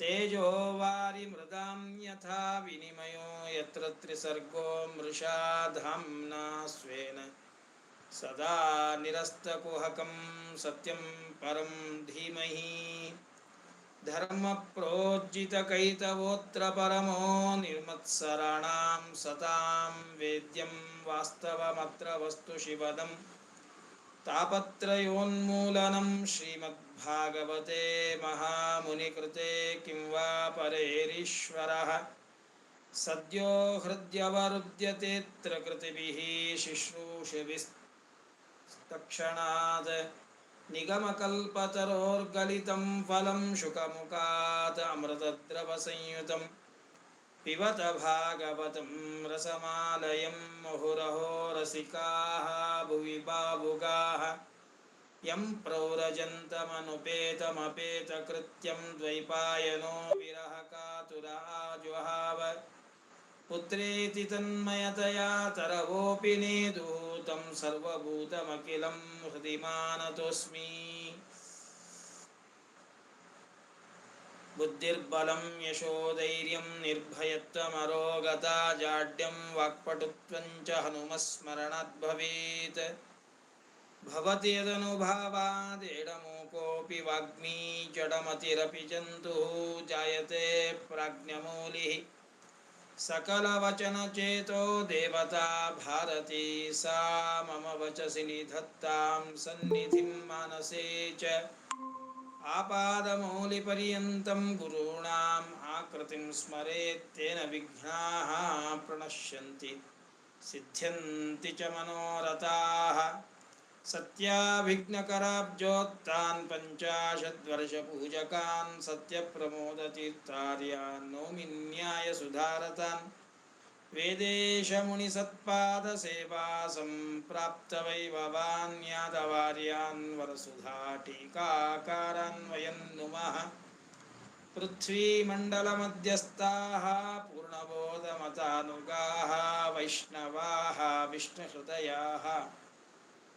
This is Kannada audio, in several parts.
ತೇಜೋ ವಾರಿ ಮೃದಾಂ ಯಥಾ ವಿನಿಮಯೋ ಯತ್ರ ತ್ರಿಸರ್ಗೋ ಮೃಷಾ ಧಾಮ್ನಾ ಸ್ವೇನ ಸದಾ ನಿರಸ್ತಕುಹಕಂ ಸತ್ಯಂ ಪರಂ ಧೀಮಹಿ ಧರ್ಮ ಪ್ರೋಜ್ಜಿತ ಕೈತವೋತ್ರ ಪರಮೋ ನಿರ್ಮತ್ಸರಾಣಾಂ ಸತಾಂ ವೇದ್ಯಂ ವಾಸ್ತವಮತ್ರ ವಸ್ತು ಶಿವದಂ ತಾಪತ್ರಯೋನ್ಮೂಲನಂ ಶ್ರೀಮದ್ಭಾಗವತೆ ಮಹಾಮುನಿಕೃತೆ ಕಿಂ ವಾ ಪರೇರೀಶ್ವರಃ ಸದ್ಯೋ ಹೃದ್ಯವರುಧ್ಯತೆತ್ರ ಕೃತಿಭಿಃ ಶುಶ್ರೂಷಭಿಸ್ತಕ್ಷಣಾತ್ ನಿಗಮಕಲ್ಪತರೋರ್ಗಲಿತಂ ಫಲಂ ಶುಕಮುಖಾತ್ ಅಮೃತದ್ರವಸಂಯುತಂ ಪಿಬತ ಭಾಗವತಂ ರಸಮಾಲಯಂ ಮುಹುರಹೋ ರಸಿಕಾಃ ಭುವಿ ಭಾವುಗಾಃ ಯಂ ಪ್ರವ್ರಜन्तಮನುಪೇತಮಪೇತಕೃತ್ಯಂ ದ್ವೈಪಾಯನೋ ವಿರಹ ಕಾತುರ ಆಜುಹಾವ ಪುತ್ರೇತಿ ತನ್ಮಯತಯಾ ತರವೋಪಿ ನೇದುಃ तं ಸರ್ವಭೂತಮಖಿಲಂ ಹೃದಿ ಮಾನತೋಸ್ಮಿ ಬುದ್ಧಿರ್ಬಲಂ ಯಶೋಧೈರ್ಯಂ ನಿರ್ಭಯತ್ವಮರೋಗತಾ ಜಾಡ್ಯಂ ವಾಕ್ಪಟುತ್ವಂ ಚ ಹನುಮಸ್ಮರಣಾತ್ ಭವೇತ್ ಭವತಿ ಯದನುಭಾವಾದೇಡಮೂಕೋऽಪಿ ವಾಗ್ಮೀ ಜಡಮತಿರಪಿ ಜಂತುಃ ಜಾಯತೆ ಪ್ರಾಜ್ಞಮೂಲಿಃ सकलवचनचेतो देवता भारती सा मम वचसि निधत्तां सन्निधिं मानसे च आपादमौलिपर्यन्तं गुरूणाम् आकृतिं स्मरेत् तेन विघ्नाः प्रणश्यन्ति सिद्ध्यन्ति च मनोरथाः सत्याभिघ्नकराब्जोत्तान् पञ्चाशद्वर्षपूजकान् सत्यप्रमोदतीर्थार्यान् नौमि न्यायसुधारतान् वेदेशमुनिसत्पादसेवा सम्प्राप्तवैभवान् यादवार्यान् वरसुधाटीकाकारान् वयं नुमः पृथ्वीमण्डलमध्यस्थाः पूर्णबोधमतानुगाः वैष्णवाः विष्णुहृदयाः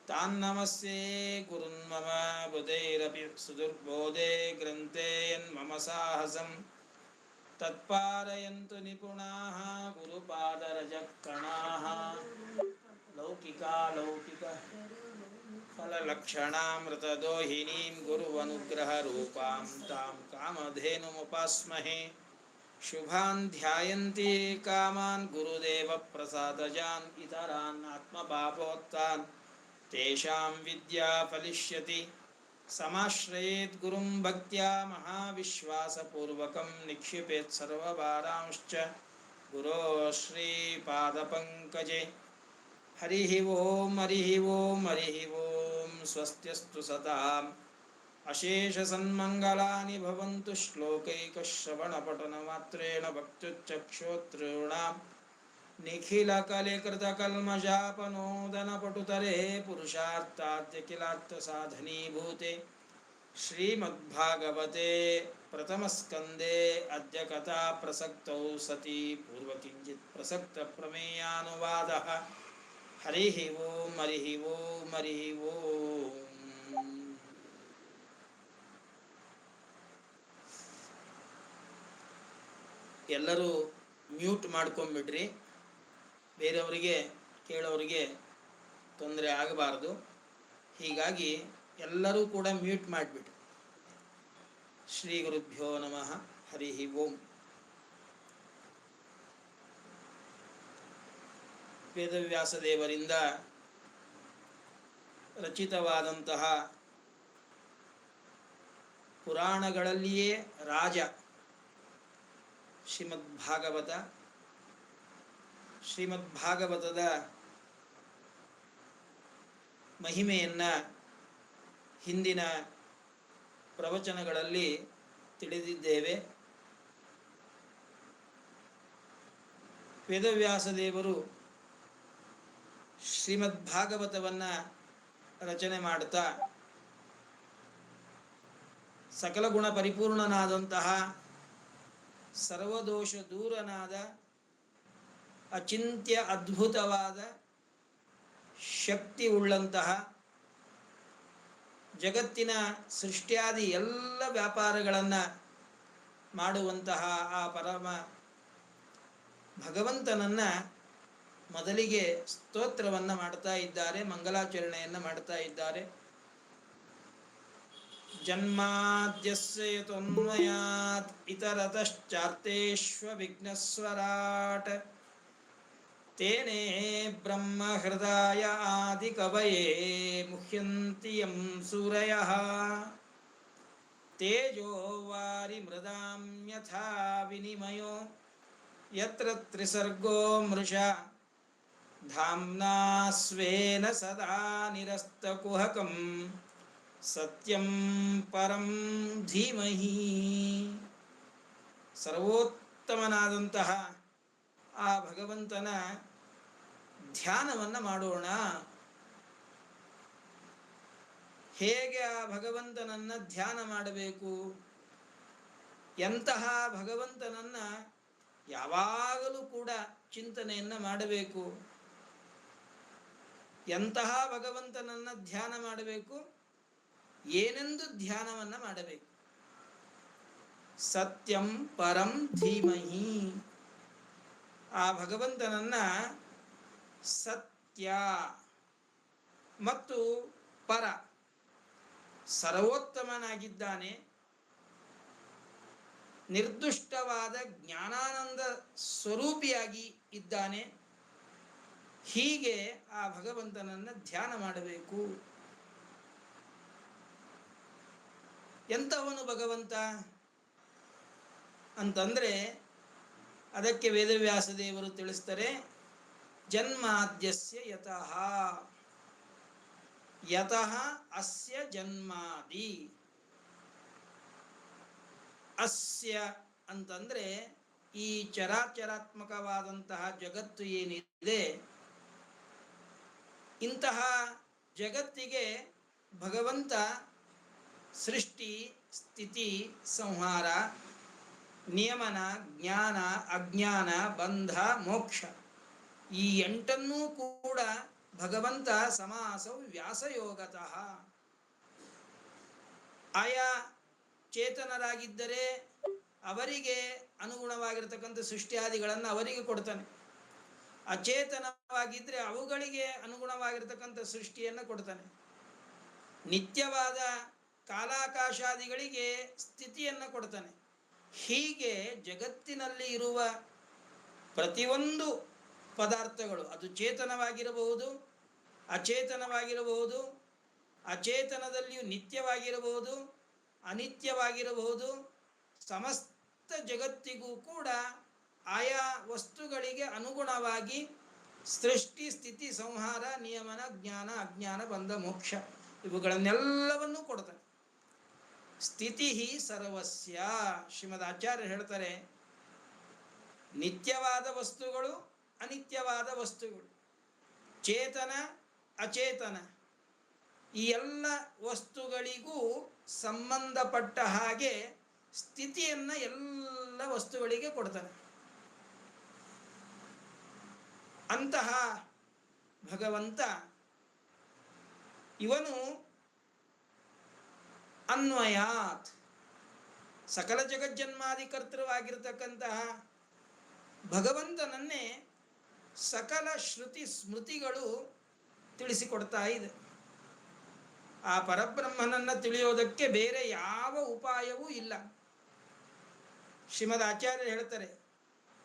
तान्नमस्ये गुरुन्मम बुधैरपि सुदुर्बोधे ग्रन्थे यन्मम साहसं तत्पारयन्तु निपुणाः गुरुपादरजकणाः लौकिक फललक्षणामृतदोहिनीं गुरुवनुग्रहरूपां तां कामधेनुमुपास्महे शुभान् ध्यायन्ति कामान् गुरुदेवप्रसादजान् इतरान् आत्मभावोत्तान् तेषां विद्या फलिष्यति समाश्रयेत् गुरुं भक्त्या महाविश्वासपूर्वकं निक्षिपेत् सर्वभारांश्च गुरोः श्रीपादपङ्कजे हरिः ओं हरिः ओं हरिः ओं स्वस्त्यस्तु सताम् अशेषसन्मङ्गलानि भवन्तु श्लोकैकश्रवणपठनमात्रेण भक्त्युच्चक्षोतॄणाम् निखिलकलिकृतकल्मषापनोदनपटुतरे पुरुषार्थाद्यखिलार्थसाधनीभूते श्रीमद्भागवते प्रथमस्कन्धे अद्य कथा प्रसक्तौ सति पूर्वकिञ्चित् प्रसक्तप्रमेयानुवादः हरिः ओं हरिः ओं हरिः ओं ಎಲ್ಲರೂ ಮ್ಯೂಟ್ ಮಾಡ್ಕೊಂಡ್ಬಿಡ್ರಿ. ಬೇರೆಯವರಿಗೆ ಕೇಳೋರಿಗೆ ತೊಂದರೆ ಆಗಬಾರ್ದು. ಹೀಗಾಗಿ ಎಲ್ಲರೂ ಕೂಡ ಮ್ಯೂಟ್ ಮಾಡಿಬಿಟ್ರು. ಶ್ರೀ ಗುರುಭ್ಯೋ ನಮಃ. ಹರಿ ಓಂ. ವೇದವ್ಯಾಸದೇವರಿಂದ ರಚಿತವಾದಂತಹ ಪುರಾಣಗಳಲ್ಲಿಯೇ ರಾಜ ಶ್ರೀಮದ್ಭಾಗವತ. ಶ್ರೀಮದ್ಭಾಗವತದ ಮಹಿಮೆಯನ್ನು ಹಿಂದಿನ ಪ್ರವಚನಗಳಲ್ಲಿ ತಿಳಿದಿದ್ದೇವೆ. ವೇದವ್ಯಾಸದೇವರು ಶ್ರೀಮದ್ಭಾಗವತವನ್ನು ರಚನೆ ಮಾಡುತ್ತಾ ಸಕಲ ಗುಣ ಪರಿಪೂರ್ಣನಾದಂತಹ ಸರ್ವದೋಷ ದೂರನಾದ ಅಚಿಂತ್ಯ ಅದ್ಭುತವಾದ ಶಕ್ತಿ ಉಳ್ಳಂತಹ ಜಗತ್ತಿನ ಸೃಷ್ಟಿಯಾದಿ ಎಲ್ಲ ವ್ಯಾಪಾರಗಳನ್ನು ಮಾಡುವಂತಹ ಆ ಪರಮ ಭಗವಂತನನ್ನು ಮೊದಲಿಗೆ ಸ್ತೋತ್ರವನ್ನು ಮಾಡ್ತಾ ಇದ್ದಾರೆ, ಮಂಗಲಾಚರಣೆಯನ್ನು ಮಾಡ್ತಾ ಇದ್ದಾರೆ. ಜನ್ಮಾದ್ಯಸ್ಯ ಯತೋನ್ಮಯಾತ್ ಇತರತಶ್ಚಾರ್ತೇಷ್ವವಿಘ್ನಸ್ವರಾಟ್ ತೇನೇ ಬ್ರಹ್ಮ ಹೃದಯ ಆದಿ ಕವಯೇ ಮುಹ್ಯಂತಿ ಯಂ ಸೂರಯಃ ತೇಜೋ ವಾರಿ ಮೃದಾಂ ಯಥಾ ವಿನಿಮಯೋ ಯತ್ರ ತ್ರಿಸರ್ಗೋ ಮೃಷಾ ಧಾಮ್ನಾ ಸ್ವೇನ ಸದಾ ನಿರಸ್ತಕುಹಕಂ ಸತ್ಯಂ ಪರಂ ಧೀಮಹಿ. ಸರ್ವೋತ್ತಮನಾದಂತಹ ಆ ಭಗವಂತನ ಧ್ಯಾನವನ್ನು ಮಾಡೋಣ. ಹೇಗೆ ಆ ಭಗವಂತನನ್ನು ಧ್ಯಾನ ಮಾಡಬೇಕು, ಎಂತಹ ಭಗವಂತನನ್ನು ಯಾವಾಗಲೂ ಕೂಡ ಚಿಂತನೆಯನ್ನು ಮಾಡಬೇಕು, ಎಂತಹ ಭಗವಂತನನ್ನು ಧ್ಯಾನ ಮಾಡಬೇಕು, ಏನೆಂದು ಧ್ಯಾನವನ್ನು ಮಾಡಬೇಕು. ಸತ್ಯಂ ಪರಂ ಧೀಮಹಿ. ಆ ಭಗವಂತನನ್ನ ಸತ್ಯ ಮತ್ತು ಪರ, ಸರ್ವೋತ್ತಮನಾಗಿದ್ದಾನೆ, ನಿರ್ದುಷ್ಟವಾದ ಜ್ಞಾನಾನಂದ ಸ್ವರೂಪಿಯಾಗಿ ಇದ್ದಾನೆ. ಹೀಗೆ ಆ ಭಗವಂತನನ್ನು ಧ್ಯಾನ ಮಾಡಬೇಕು. ಎಂಥವನು ಭಗವಂತ ಅಂತಂದರೆ ಅದಕ್ಕೆ ವೇದವ್ಯಾಸ ದೇವರು ತಿಳಿಸ್ತಾರೆ, ಜನ್ಮಾದ್ಯಸ್ಯ ಯತಃ ಯತಃ ಅಸ್ಯ ಜನ್ಮಾದಿ. ಅಸ್ಯ ಅಂತಂದರೆ ಈ ಚರಾಚರಾತ್ಮಕವಾದಂತಹ ಜಗತ್ತು ಏನಿದೆ, ಇಂತಹ ಜಗತ್ತಿಗೆ ಭಗವಂತ ಸೃಷ್ಟಿ ಸ್ಥಿತಿ ಸಂಹಾರ ನಿಯಮನ ಜ್ಞಾನ ಅಜ್ಞಾನ ಬಂಧ ಮೋಕ್ಷ ಈ 8 ಕೂಡ ಭಗವಂತ ಸಮಾಸೌ ವ್ಯಾಸಯೋಗತಃ. ಆಯಾ ಚೇತನರಾಗಿದ್ದರೆ ಅವರಿಗೆ ಅನುಗುಣವಾಗಿರತಕ್ಕಂಥ ಸೃಷ್ಟಿಯಾದಿಗಳನ್ನು ಅವರಿಗೆ ಕೊಡ್ತಾನೆ, ಅಚೇತನವಾಗಿದ್ದರೆ ಅವುಗಳಿಗೆ ಅನುಗುಣವಾಗಿರತಕ್ಕಂಥ ಸೃಷ್ಟಿಯನ್ನು ಕೊಡ್ತಾನೆ, ನಿತ್ಯವಾದ ಕಾಲಾಕಾಶಾದಿಗಳಿಗೆ ಸ್ಥಿತಿಯನ್ನು ಕೊಡ್ತಾನೆ. ಹೀಗೆ ಜಗತ್ತಿನಲ್ಲಿ ಇರುವ ಪ್ರತಿಯೊಂದು ಪದಾರ್ಥಗಳು, ಅದು ಚೇತನವಾಗಿರಬಹುದು ಅಚೇತನವಾಗಿರಬಹುದು, ಅಚೇತನದಲ್ಲಿಯೂ ನಿತ್ಯವಾಗಿರಬಹುದು ಅನಿತ್ಯವಾಗಿರಬಹುದು, ಸಮಸ್ತ ಜಗತ್ತಿಗೂ ಕೂಡ ಆಯಾ ವಸ್ತುಗಳಿಗೆ ಅನುಗುಣವಾಗಿ ಸೃಷ್ಟಿ ಸ್ಥಿತಿ ಸಂಹಾರ ನಿಯಮನ ಜ್ಞಾನ ಅಜ್ಞಾನ ಬಂಧ ಮೋಕ್ಷ ಇವುಗಳನ್ನೆಲ್ಲವನ್ನೂ ಕೊಡ್ತಾನೆ. ಸ್ಥಿತಿ ಸರ್ವಸ್ಯ. ಶ್ರೀಮದ್ ಆಚಾರ್ಯರು ಹೇಳ್ತಾರೆ, ನಿತ್ಯವಾದ ವಸ್ತುಗಳು ಅನಿತ್ಯವಾದ ವಸ್ತುಗಳು, ಚೇತನ ಅಚೇತನ ಈ ಎಲ್ಲ ವಸ್ತುಗಳಿಗೂ ಸಂಬಂಧಪಟ್ಟ ಹಾಗೆ ಸ್ಥಿತಿಯನ್ನು ಎಲ್ಲ ವಸ್ತುಗಳಿಗೆ ಕೊಡ್ತಾನೆ. ಅಂತಹ ಭಗವಂತ ಇವನು ಅನ್ವಯಾತ್ ಸಕಲ ಜಗಜ್ಜನ್ಮಾದಿಕರ್ತೃವಾಗಿರತಕ್ಕಂತಹ ಭಗವಂತನನ್ನೇ ಸಕಲ ಶ್ರುತಿ ಸ್ಮೃತಿಗಳು ತಿಳಿಸಿಕೊಡ್ತಾ ಇದೆ. ಆ ಪರಬ್ರಹ್ಮನನ್ನು ತಿಳಿಯೋದಕ್ಕೆ ಬೇರೆ ಯಾವ ಉಪಾಯವೂ ಇಲ್ಲ. ಶ್ರೀಮದ್ ಆಚಾರ್ಯರು ಹೇಳ್ತಾರೆ,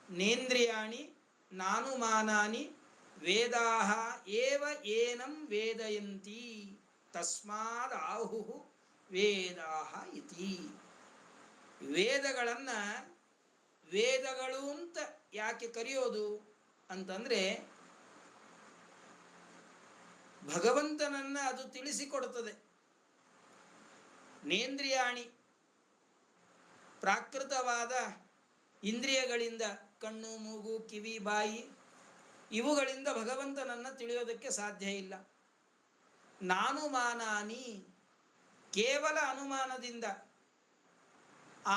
ನೇಂದ್ರಿಯಾಣಿ ನಾನುಮಾನಾನಿ ವೇದಾಹ ಏವ ಏನಂ ವೇದಯಂತಿ ತಸ್ಮಾದ್ ಆಹು ವೇದಾಹ ಇತಿ. ವೇದಗಳನ್ನು ವೇದಗಳು ಅಂತ ಯಾಕೆ ಕರೆಯೋದು ಅಂತಂದರೆ, ಭಗವಂತನನ್ನು ಅದು ತಿಳಿಸಿಕೊಡುತ್ತದೆ. ನೇಂದ್ರಿಯಾಣಿ ಪ್ರಾಕೃತವಾದ ಇಂದ್ರಿಯಗಳಿಂದ, ಕಣ್ಣು ಮೂಗು ಕಿವಿ ಬಾಯಿ ಇವುಗಳಿಂದ ಭಗವಂತನನ್ನು ತಿಳಿಯೋದಕ್ಕೆ ಸಾಧ್ಯ ಇಲ್ಲ. ನಾನುಮಾನಾನಿ ಕೇವಲ ಅನುಮಾನದಿಂದ,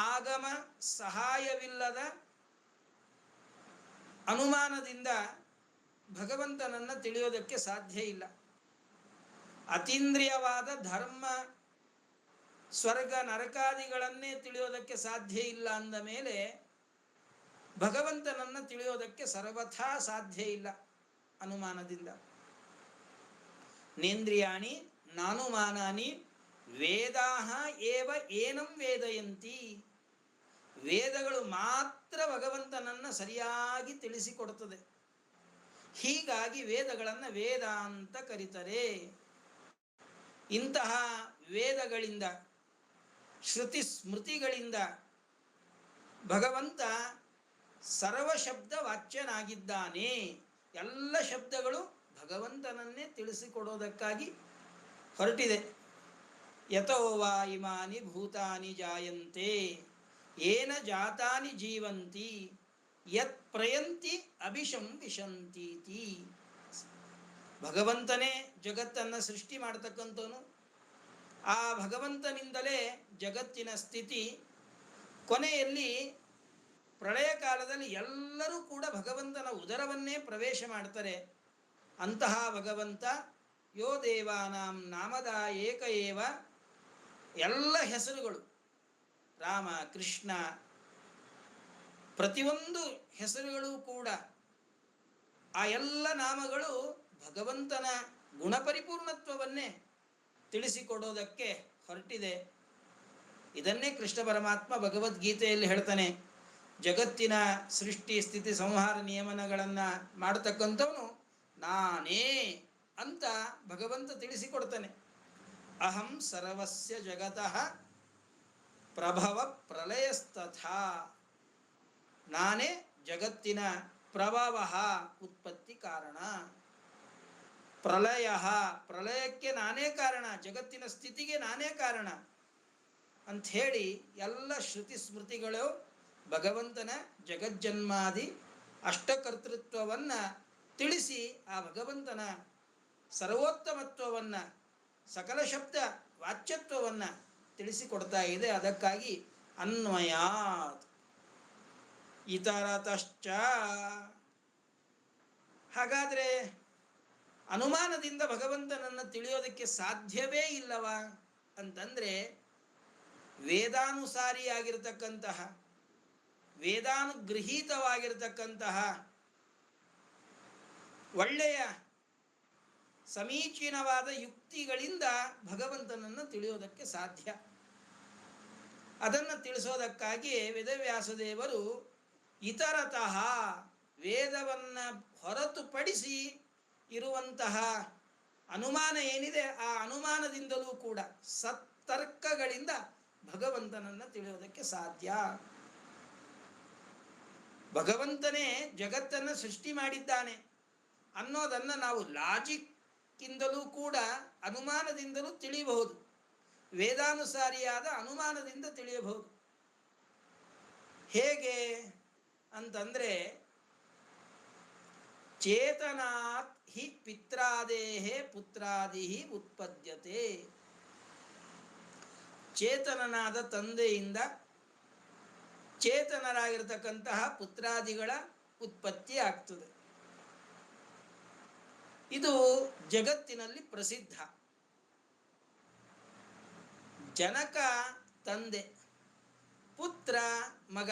ಆಗಮ ಸಹಾಯವಿಲ್ಲದ ಅನುಮಾನದಿಂದ ಭಗವಂತನನ್ನು ತಿಳಿಯೋದಕ್ಕೆ ಸಾಧ್ಯ ಇಲ್ಲ. ಅತೀಂದ್ರಿಯವಾದ ಧರ್ಮ ಸ್ವರ್ಗ ನರಕಾದಿಗಳನ್ನೇ ತಿಳಿಯೋದಕ್ಕೆ ಸಾಧ್ಯ ಇಲ್ಲ ಅಂದ ಮೇಲೆ ಭಗವಂತನನ್ನು ತಿಳಿಯೋದಕ್ಕೆ ಸರ್ವಥಾ ಸಾಧ್ಯ ಇಲ್ಲ ಅನುಮಾನದಿಂದ. ನೇಂದ್ರಿಯಾಣಿ ನಾನುಮಾನಾನಿ ವೇದಾಹ ಏವ ಏನಂ ವೇದಯಂತಿ. ವೇದಗಳು ಮಾತ್ರ ಭಗವಂತನನ್ನು ಸರಿಯಾಗಿ ತಿಳಿಸಿಕೊಡುತ್ತದೆ. ಹೀಗಾಗಿ ವೇದಗಳನ್ನು ವೇದ ಅಂತ ಕರೀತಾರೆ. ಇಂತಹ ವೇದಗಳಿಂದ, ಶ್ರುತಿ ಸ್ಮೃತಿಗಳಿಂದ ಭಗವಂತ ಸರ್ವಶಬ್ದ ವಾಚ್ಯನಾಗಿದ್ದಾನೆ. ಎಲ್ಲ ಶಬ್ದಗಳು ಭಗವಂತನನ್ನೇ ತಿಳಿಸಿಕೊಡೋದಕ್ಕಾಗಿ ಹೊರಟಿದೆ. ಯತೋ ವಾ ಇಮಾನಿ ಭೂತಾನಿ ಜಾಯಂತೆ ಏನ ಜಾತಾನಿ ಜೀವಂತಿ ಯತ್ ಪ್ರಯಂತಿ ಅಭಿಶಂ ವಿಶಂತೀತಿ. ಭಗವಂತನೇ ಜಗತ್ತನ್ನು ಸೃಷ್ಟಿ ಮಾಡತಕ್ಕಂಥವನು. ಆ ಭಗವಂತನಿಂದಲೇ ಜಗತ್ತಿನ ಸ್ಥಿತಿ. ಕೊನೆಯಲ್ಲಿ ಪ್ರಳಯ ಕಾಲದಲ್ಲಿ ಎಲ್ಲರೂ ಕೂಡ ಭಗವಂತನ ಉದರವನ್ನೇ ಪ್ರವೇಶ ಮಾಡ್ತಾರೆ. ಅಂತಹ ಭಗವಂತ ಯೋ ದೇವಾನಾಂ ನಾಮದ ಏಕ ಏವ, ಎಲ್ಲ ಹೆಸರುಗಳು ರಾಮ ಕೃಷ್ಣ ಪ್ರತಿಯೊಂದು ಹೆಸರುಗಳು ಕೂಡ ಆ ಎಲ್ಲ ನಾಮಗಳು ಭಗವಂತನ ಗುಣಪರಿಪೂರ್ಣತ್ವವನ್ನೇ ತಿಳಿಸಿಕೊಡೋದಕ್ಕೆ ಹೊರಟಿದೆ. ಇದನ್ನೇ ಕೃಷ್ಣ ಪರಮಾತ್ಮ ಭಗವದ್ಗೀತೆಯಲ್ಲಿ ಹೇಳ್ತಾನೆ. ಜಗತ್ತಿನ ಸೃಷ್ಟಿ ಸ್ಥಿತಿ ಸಂಹಾರ ನಿಯಮನಗಳನ್ನು ಮಾಡತಕ್ಕಂಥವನು ನಾನೇ ಅಂತ ಭಗವಂತ ತಿಳಿಸಿಕೊಡ್ತಾನೆ. ಅಹಂ ಸರ್ವಸ್ಯ ಜಗತಃ ಪ್ರಭವ ಪ್ರಲಯಸ್ತಥಾ. ನಾನೇ ಜಗತ್ತಿನ ಪ್ರಭವ, ಉತ್ಪತ್ತಿ ಕಾರಣ. ಪ್ರಲಯ, ಪ್ರಲಯಕ್ಕೆ ನಾನೇ ಕಾರಣ, ಜಗತ್ತಿನ ಸ್ಥಿತಿಗೆ ನಾನೇ ಕಾರಣ ಅಂಥೇಳಿ ಎಲ್ಲ ಶ್ರುತಿ ಸ್ಮೃತಿಗಳು ಭಗವಂತನ ಜಗಜ್ಜನ್ಮಾದಿ ಅಷ್ಟಕರ್ತೃತ್ವವನ್ನು ತಿಳಿಸಿ ಆ ಭಗವಂತನ ಸರ್ವೋತ್ತಮತ್ವವನ್ನು, ಸಕಲ ಶಬ್ದ ವಾಚ್ಯತ್ವವನ್ನು ತಿಳಿಸಿಕೊಡ್ತಾ ಇದೆ. ಅದಕ್ಕಾಗಿ ಅನ್ವಯಾತ್ ಇತರತಶ್ಚ. ಹಾಗಾದರೆ ಅನುಮಾನದಿಂದ ಭಗವಂತನನ್ನು ತಿಳಿಯೋದಕ್ಕೆ ಸಾಧ್ಯವೇ ಇಲ್ಲವಾ ಅಂತಂದರೆ, ವೇದಾನುಸಾರಿಯಾಗಿರ್ತಕ್ಕಂತಹ, ವೇದಾನುಗೃಹೀತವಾಗಿರ್ತಕ್ಕಂತಹ ಒಳ್ಳೆಯ ಸಮೀಚೀನವಾದ ಯುಕ್ತಿಗಳಿಂದ ಭಗವಂತನನ್ನು ತಿಳಿಯೋದಕ್ಕೆ ಸಾಧ್ಯ. ಅದನ್ನು ತಿಳಿಸೋದಕ್ಕಾಗಿ ವೇದವ್ಯಾಸದೇವರು ಇತರತಃ, ವೇದವನ್ನು ಹೊರತುಪಡಿಸಿ ಇರುವಂತಹ ಅನುಮಾನ ಏನಿದೆ ಆ ಅನುಮಾನದಿಂದಲೂ ಕೂಡ ಸತ್ತರ್ಕಗಳಿಂದ ಭಗವಂತನನ್ನು ತಿಳಿಯೋದಕ್ಕೆ ಸಾಧ್ಯ. ಭಗವಂತನೇ ಜಗತ್ತನ್ನು ಸೃಷ್ಟಿ ಮಾಡಿದ್ದಾನೆ ಅನ್ನೋದನ್ನು ನಾವು ಲಾಜಿಕ್ಕಿಂದಲೂ ಕೂಡ ಅನುಮಾನದಿಂದಲೂ ತಿಳಿಯಬಹುದು. ವೇದಾನುಸಾರಿಯಾದ ಅನುಮಾನದಿಂದ ತಿಳಿಯಬಹುದು. ಹೇಗೆ ಅಂತಂದರೆ, ಚೇತನಾತ್ ಹಿ ಪಿತ್ರಾದೇಹೇ ಪುತ್ರಾದಿ ಉತ್ಪದ್ಯತೆ. ಚೇತನನಾದ ತಂದೆಯಿಂದ ಚೇತನರಾಗಿರ್ತಕ್ಕಂತಹ ಪುತ್ರಾದಿಗಳ ಉತ್ಪತ್ತಿ ಆಗ್ತದೆ. ಇದು ಜಗತ್ತಿನಲ್ಲಿ ಪ್ರಸಿದ್ಧ. ಜನಕ ತಂದೆ, ಪುತ್ರ ಮಗ.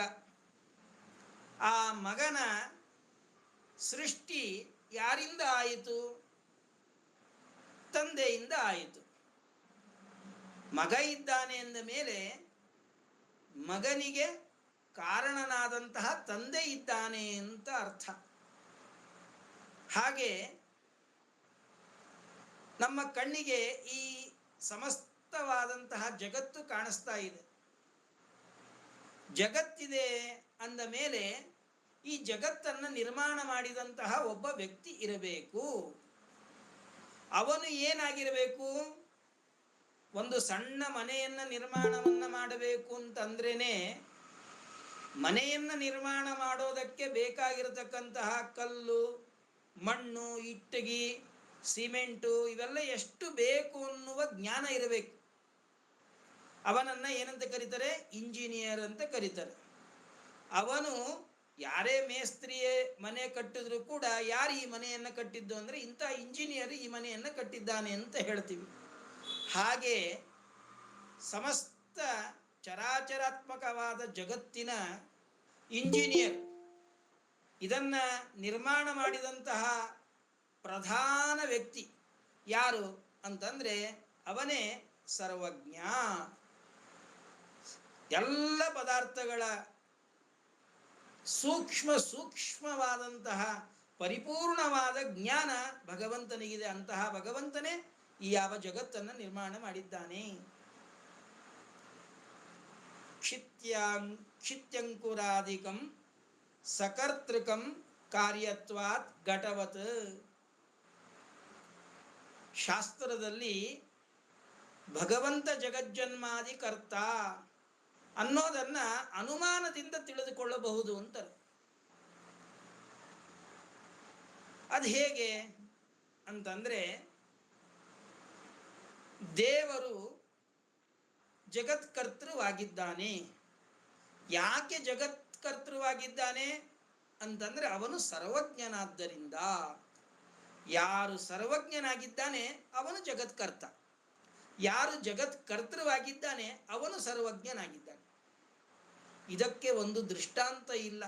ಆ ಮಗನ ಸೃಷ್ಟಿ ಯಾರಿಂದ ಆಯಿತು? ತಂದೆಯಿಂದ ಆಯಿತು. ಮಗ ಇದ್ದಾನೆ ಎಂದ ಮೇಲೆ ಮಗನಿಗೆ ಕಾರಣನಾದಂತಹ ತಂದೆ ಇದ್ದಾನೆ ಅಂತ ಅರ್ಥ. ಹಾಗೆ ನಮ್ಮ ಕಣ್ಣಿಗೆ ಈ ಸಮಸ್ತವಾದಂತಹ ಜಗತ್ತು ಕಾಣಿಸ್ತಾ ಇದೆ. ಜಗತ್ತಿದೆ ಅಂದ ಮೇಲೆ ಈ ಜಗತ್ತನ್ನು ನಿರ್ಮಾಣ ಮಾಡಿದಂತಹ ಒಬ್ಬ ವ್ಯಕ್ತಿ ಇರಬೇಕು. ಅವನು ಏನಾಗಿರಬೇಕು? ಒಂದು ಸಣ್ಣ ಮನೆಯನ್ನು ನಿರ್ಮಾಣವನ್ನು ಮಾಡಬೇಕು ಅಂತಂದ್ರೇನೆ, ಮನೆಯನ್ನು ನಿರ್ಮಾಣ ಮಾಡೋದಕ್ಕೆ ಬೇಕಾಗಿರತಕ್ಕಂತಹ ಕಲ್ಲು, ಮಣ್ಣು, ಇಟ್ಟಿಗೆ, ಸಿಮೆಂಟು ಇವೆಲ್ಲ ಎಷ್ಟು ಬೇಕು ಅನ್ನುವ ಜ್ಞಾನ ಇರಬೇಕು. ಅವನನ್ನು ಏನಂತ ಕರೀತಾರೆ? ಇಂಜಿನಿಯರ್ ಅಂತ ಕರೀತಾರೆ. ಅವನು ಯಾರೇ ಮೇಸ್ತ್ರಿಯೇ ಮನೆ ಕಟ್ಟಿದ್ರು ಕೂಡ ಯಾರು ಈ ಮನೆಯನ್ನು ಕಟ್ಟಿದ್ದು ಅಂದರೆ ಇಂಥ ಇಂಜಿನಿಯರ್ ಈ ಮನೆಯನ್ನು ಕಟ್ಟಿದ್ದಾನೆ ಅಂತ ಹೇಳ್ತೀವಿ. ಹಾಗೆ ಸಮಸ್ತ ಚರಾಚರಾತ್ಮಕವಾದ ಜಗತ್ತಿನ ಇಂಜಿನಿಯರ್. ಇದನ್ನ ನಿರ್ಮಾಣ ಮಾಡಿದಂತಹ ಪ್ರಧಾನ ವ್ಯಕ್ತಿ ಯಾರು ಅಂತಂದ್ರೆ ಅವನೇ ಸರ್ವಜ್ಞ. ಎಲ್ಲ ಪದಾರ್ಥಗಳ ಸೂಕ್ಷ್ಮವಾದಂತಹ ಪರಿಪೂರ್ಣವಾದ ಜ್ಞಾನ ಭಗವಂತನಿಗಿದೆ. ಅಂತಹ ಭಗವಂತನೇ ಈ ಯಾವ ಜಗತ್ತನ್ನು ನಿರ್ಮಾಣ ಮಾಡಿದ್ದಾನೆ. ಕ್ಷಿತ್ಯಂಕುರಾದಿಕಂ ಸಕರ್ತೃಕಂ ಕಾರ್ಯತ್ವಾತ್ ಘಟವತ್. ಶಾಸ್ತ್ರದಲ್ಲಿ ಭಗವಂತ ಜಗಜ್ಜನ್ಮಾದಿ ಕರ್ತ ಅನ್ನೋದನ್ನ ಅನುಮಾನದಿಂದ ತಿಳಿದುಕೊಳ್ಳಬಹುದು ಅಂತಾರೆ. ಅದು ಹೇಗೆ ಅಂತಂದ್ರೆ, ದೇವರು ಜಗತ್ಕರ್ತೃವಾಗಿದ್ದಾನೆ. ಯಾಕೆ ಜಗತ್ಕರ್ತೃವಾಗಿದ್ದಾನೆ ಅಂತಂದ್ರೆ ಅವನು ಸರ್ವಜ್ಞನಾದ್ದರಿಂದ. ಯಾರು ಸರ್ವಜ್ಞನಾಗಿದ್ದಾನೆ ಅವನು ಜಗತ್ಕರ್ತ, ಯಾರು ಜಗತ್ಕರ್ತೃವಾಗಿದ್ದಾನೆ ಅವನು ಸರ್ವಜ್ಞನಾಗಿದ್ದಾನೆ. ಇದಕ್ಕೆ ಒಂದು ದೃಷ್ಟಾಂತ ಇಲ್ಲ.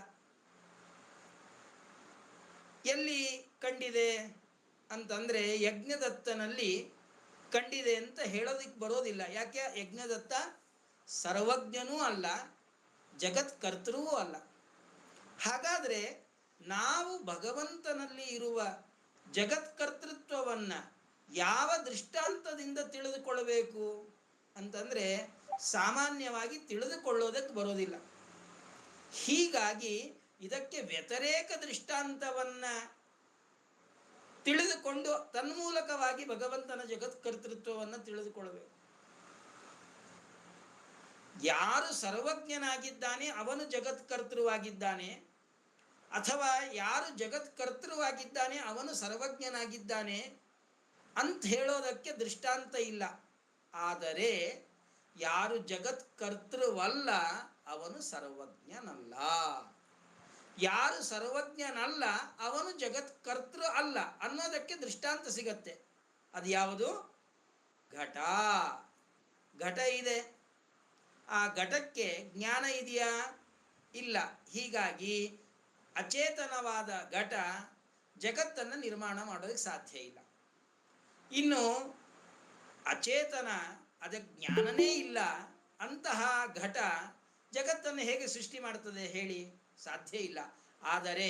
ಎಲ್ಲಿ ಕಂಡಿದೆ ಅಂತಂದ್ರೆ ಯಜ್ಞದತ್ತನಲ್ಲಿ ಕಂಡಿದೆ ಅಂತ ಹೇಳೋದಿಕ್ಕೆ ಬರೋದಿಲ್ಲ. ಯಾಕೆ? ಯಜ್ಞದತ್ತ ಸರ್ವಜ್ಞನೂ ಅಲ್ಲ, ಜಗತ್ಕರ್ತೃವೂ ಅಲ್ಲ. ಹಾಗಾದರೆ ನಾವು ಭಗವಂತನಲ್ಲಿ ಇರುವ ಜಗತ್ಕರ್ತೃತ್ವವನ್ನು ಯಾವ ದೃಷ್ಟಾಂತದಿಂದ ತಿಳಿದುಕೊಳ್ಳಬೇಕು ಅಂತಂದರೆ ಸಾಮಾನ್ಯವಾಗಿ ತಿಳಿದುಕೊಳ್ಳೋದಕ್ಕೆ ಬರೋದಿಲ್ಲ. ಹೀಗಾಗಿ ಇದಕ್ಕೆ ವ್ಯತಿರೇಕ ದೃಷ್ಟಾಂತವನ್ನು ತಿಳಿದುಕೊಂಡು ತನ್ಮೂಲಕವಾಗಿ ಭಗವಂತನ ಜಗತ್ಕರ್ತೃತ್ವವನ್ನು ತಿಳಿದುಕೊಳ್ಳಬೇಕು. ಯಾರು ಸರ್ವಜ್ಞನಾಗಿದ್ದಾನೆ ಅವನು ಜಗತ್ಕರ್ತೃವಾಗಿದ್ದಾನೆ, ಅಥವಾ ಯಾರು ಜಗತ್ಕರ್ತೃವಾಗಿದ್ದಾನೆ ಅವನು ಸರ್ವಜ್ಞನಾಗಿದ್ದಾನೆ ಅಂತ ಹೇಳೋದಕ್ಕೆ ದೃಷ್ಟಾಂತ ಇಲ್ಲ. ಆದರೆ ಯಾರು ಜಗತ್ಕರ್ತೃವಲ್ಲ ಅವನು ಸರ್ವಜ್ಞನಲ್ಲ, ಯಾರು ಸರ್ವಜ್ಞನಲ್ಲ ಅವನು ಜಗತ್ಕರ್ತೃ ಅಲ್ಲ ಅನ್ನೋದಕ್ಕೆ ದೃಷ್ಟಾಂತ ಸಿಗತ್ತೆ. ಅದು ಯಾವುದು? ಘಟ. ಘಟ ಇದೆ, ಆ ಘಟಕ್ಕೆ ಜ್ಞಾನ ಇದೆಯಾ? ಇಲ್ಲ. ಹೀಗಾಗಿ ಅಚೇತನವಾದ ಘಟ ಜಗತ್ತನ್ನು ನಿರ್ಮಾಣ ಮಾಡೋದಕ್ಕೆ ಸಾಧ್ಯ ಇಲ್ಲ. ಇನ್ನು ಅಚೇತನ, ಅದಕ್ಕೆ ಜ್ಞಾನನೇ ಇಲ್ಲ ಅಂತಹ ಘಟ ಜಗತ್ತನ್ನು ಹೇಗೆ ಸೃಷ್ಟಿ ಮಾಡ್ತದೆ ಹೇಳಿ? ಸಾಧ್ಯ ಇಲ್ಲ. ಆದರೆ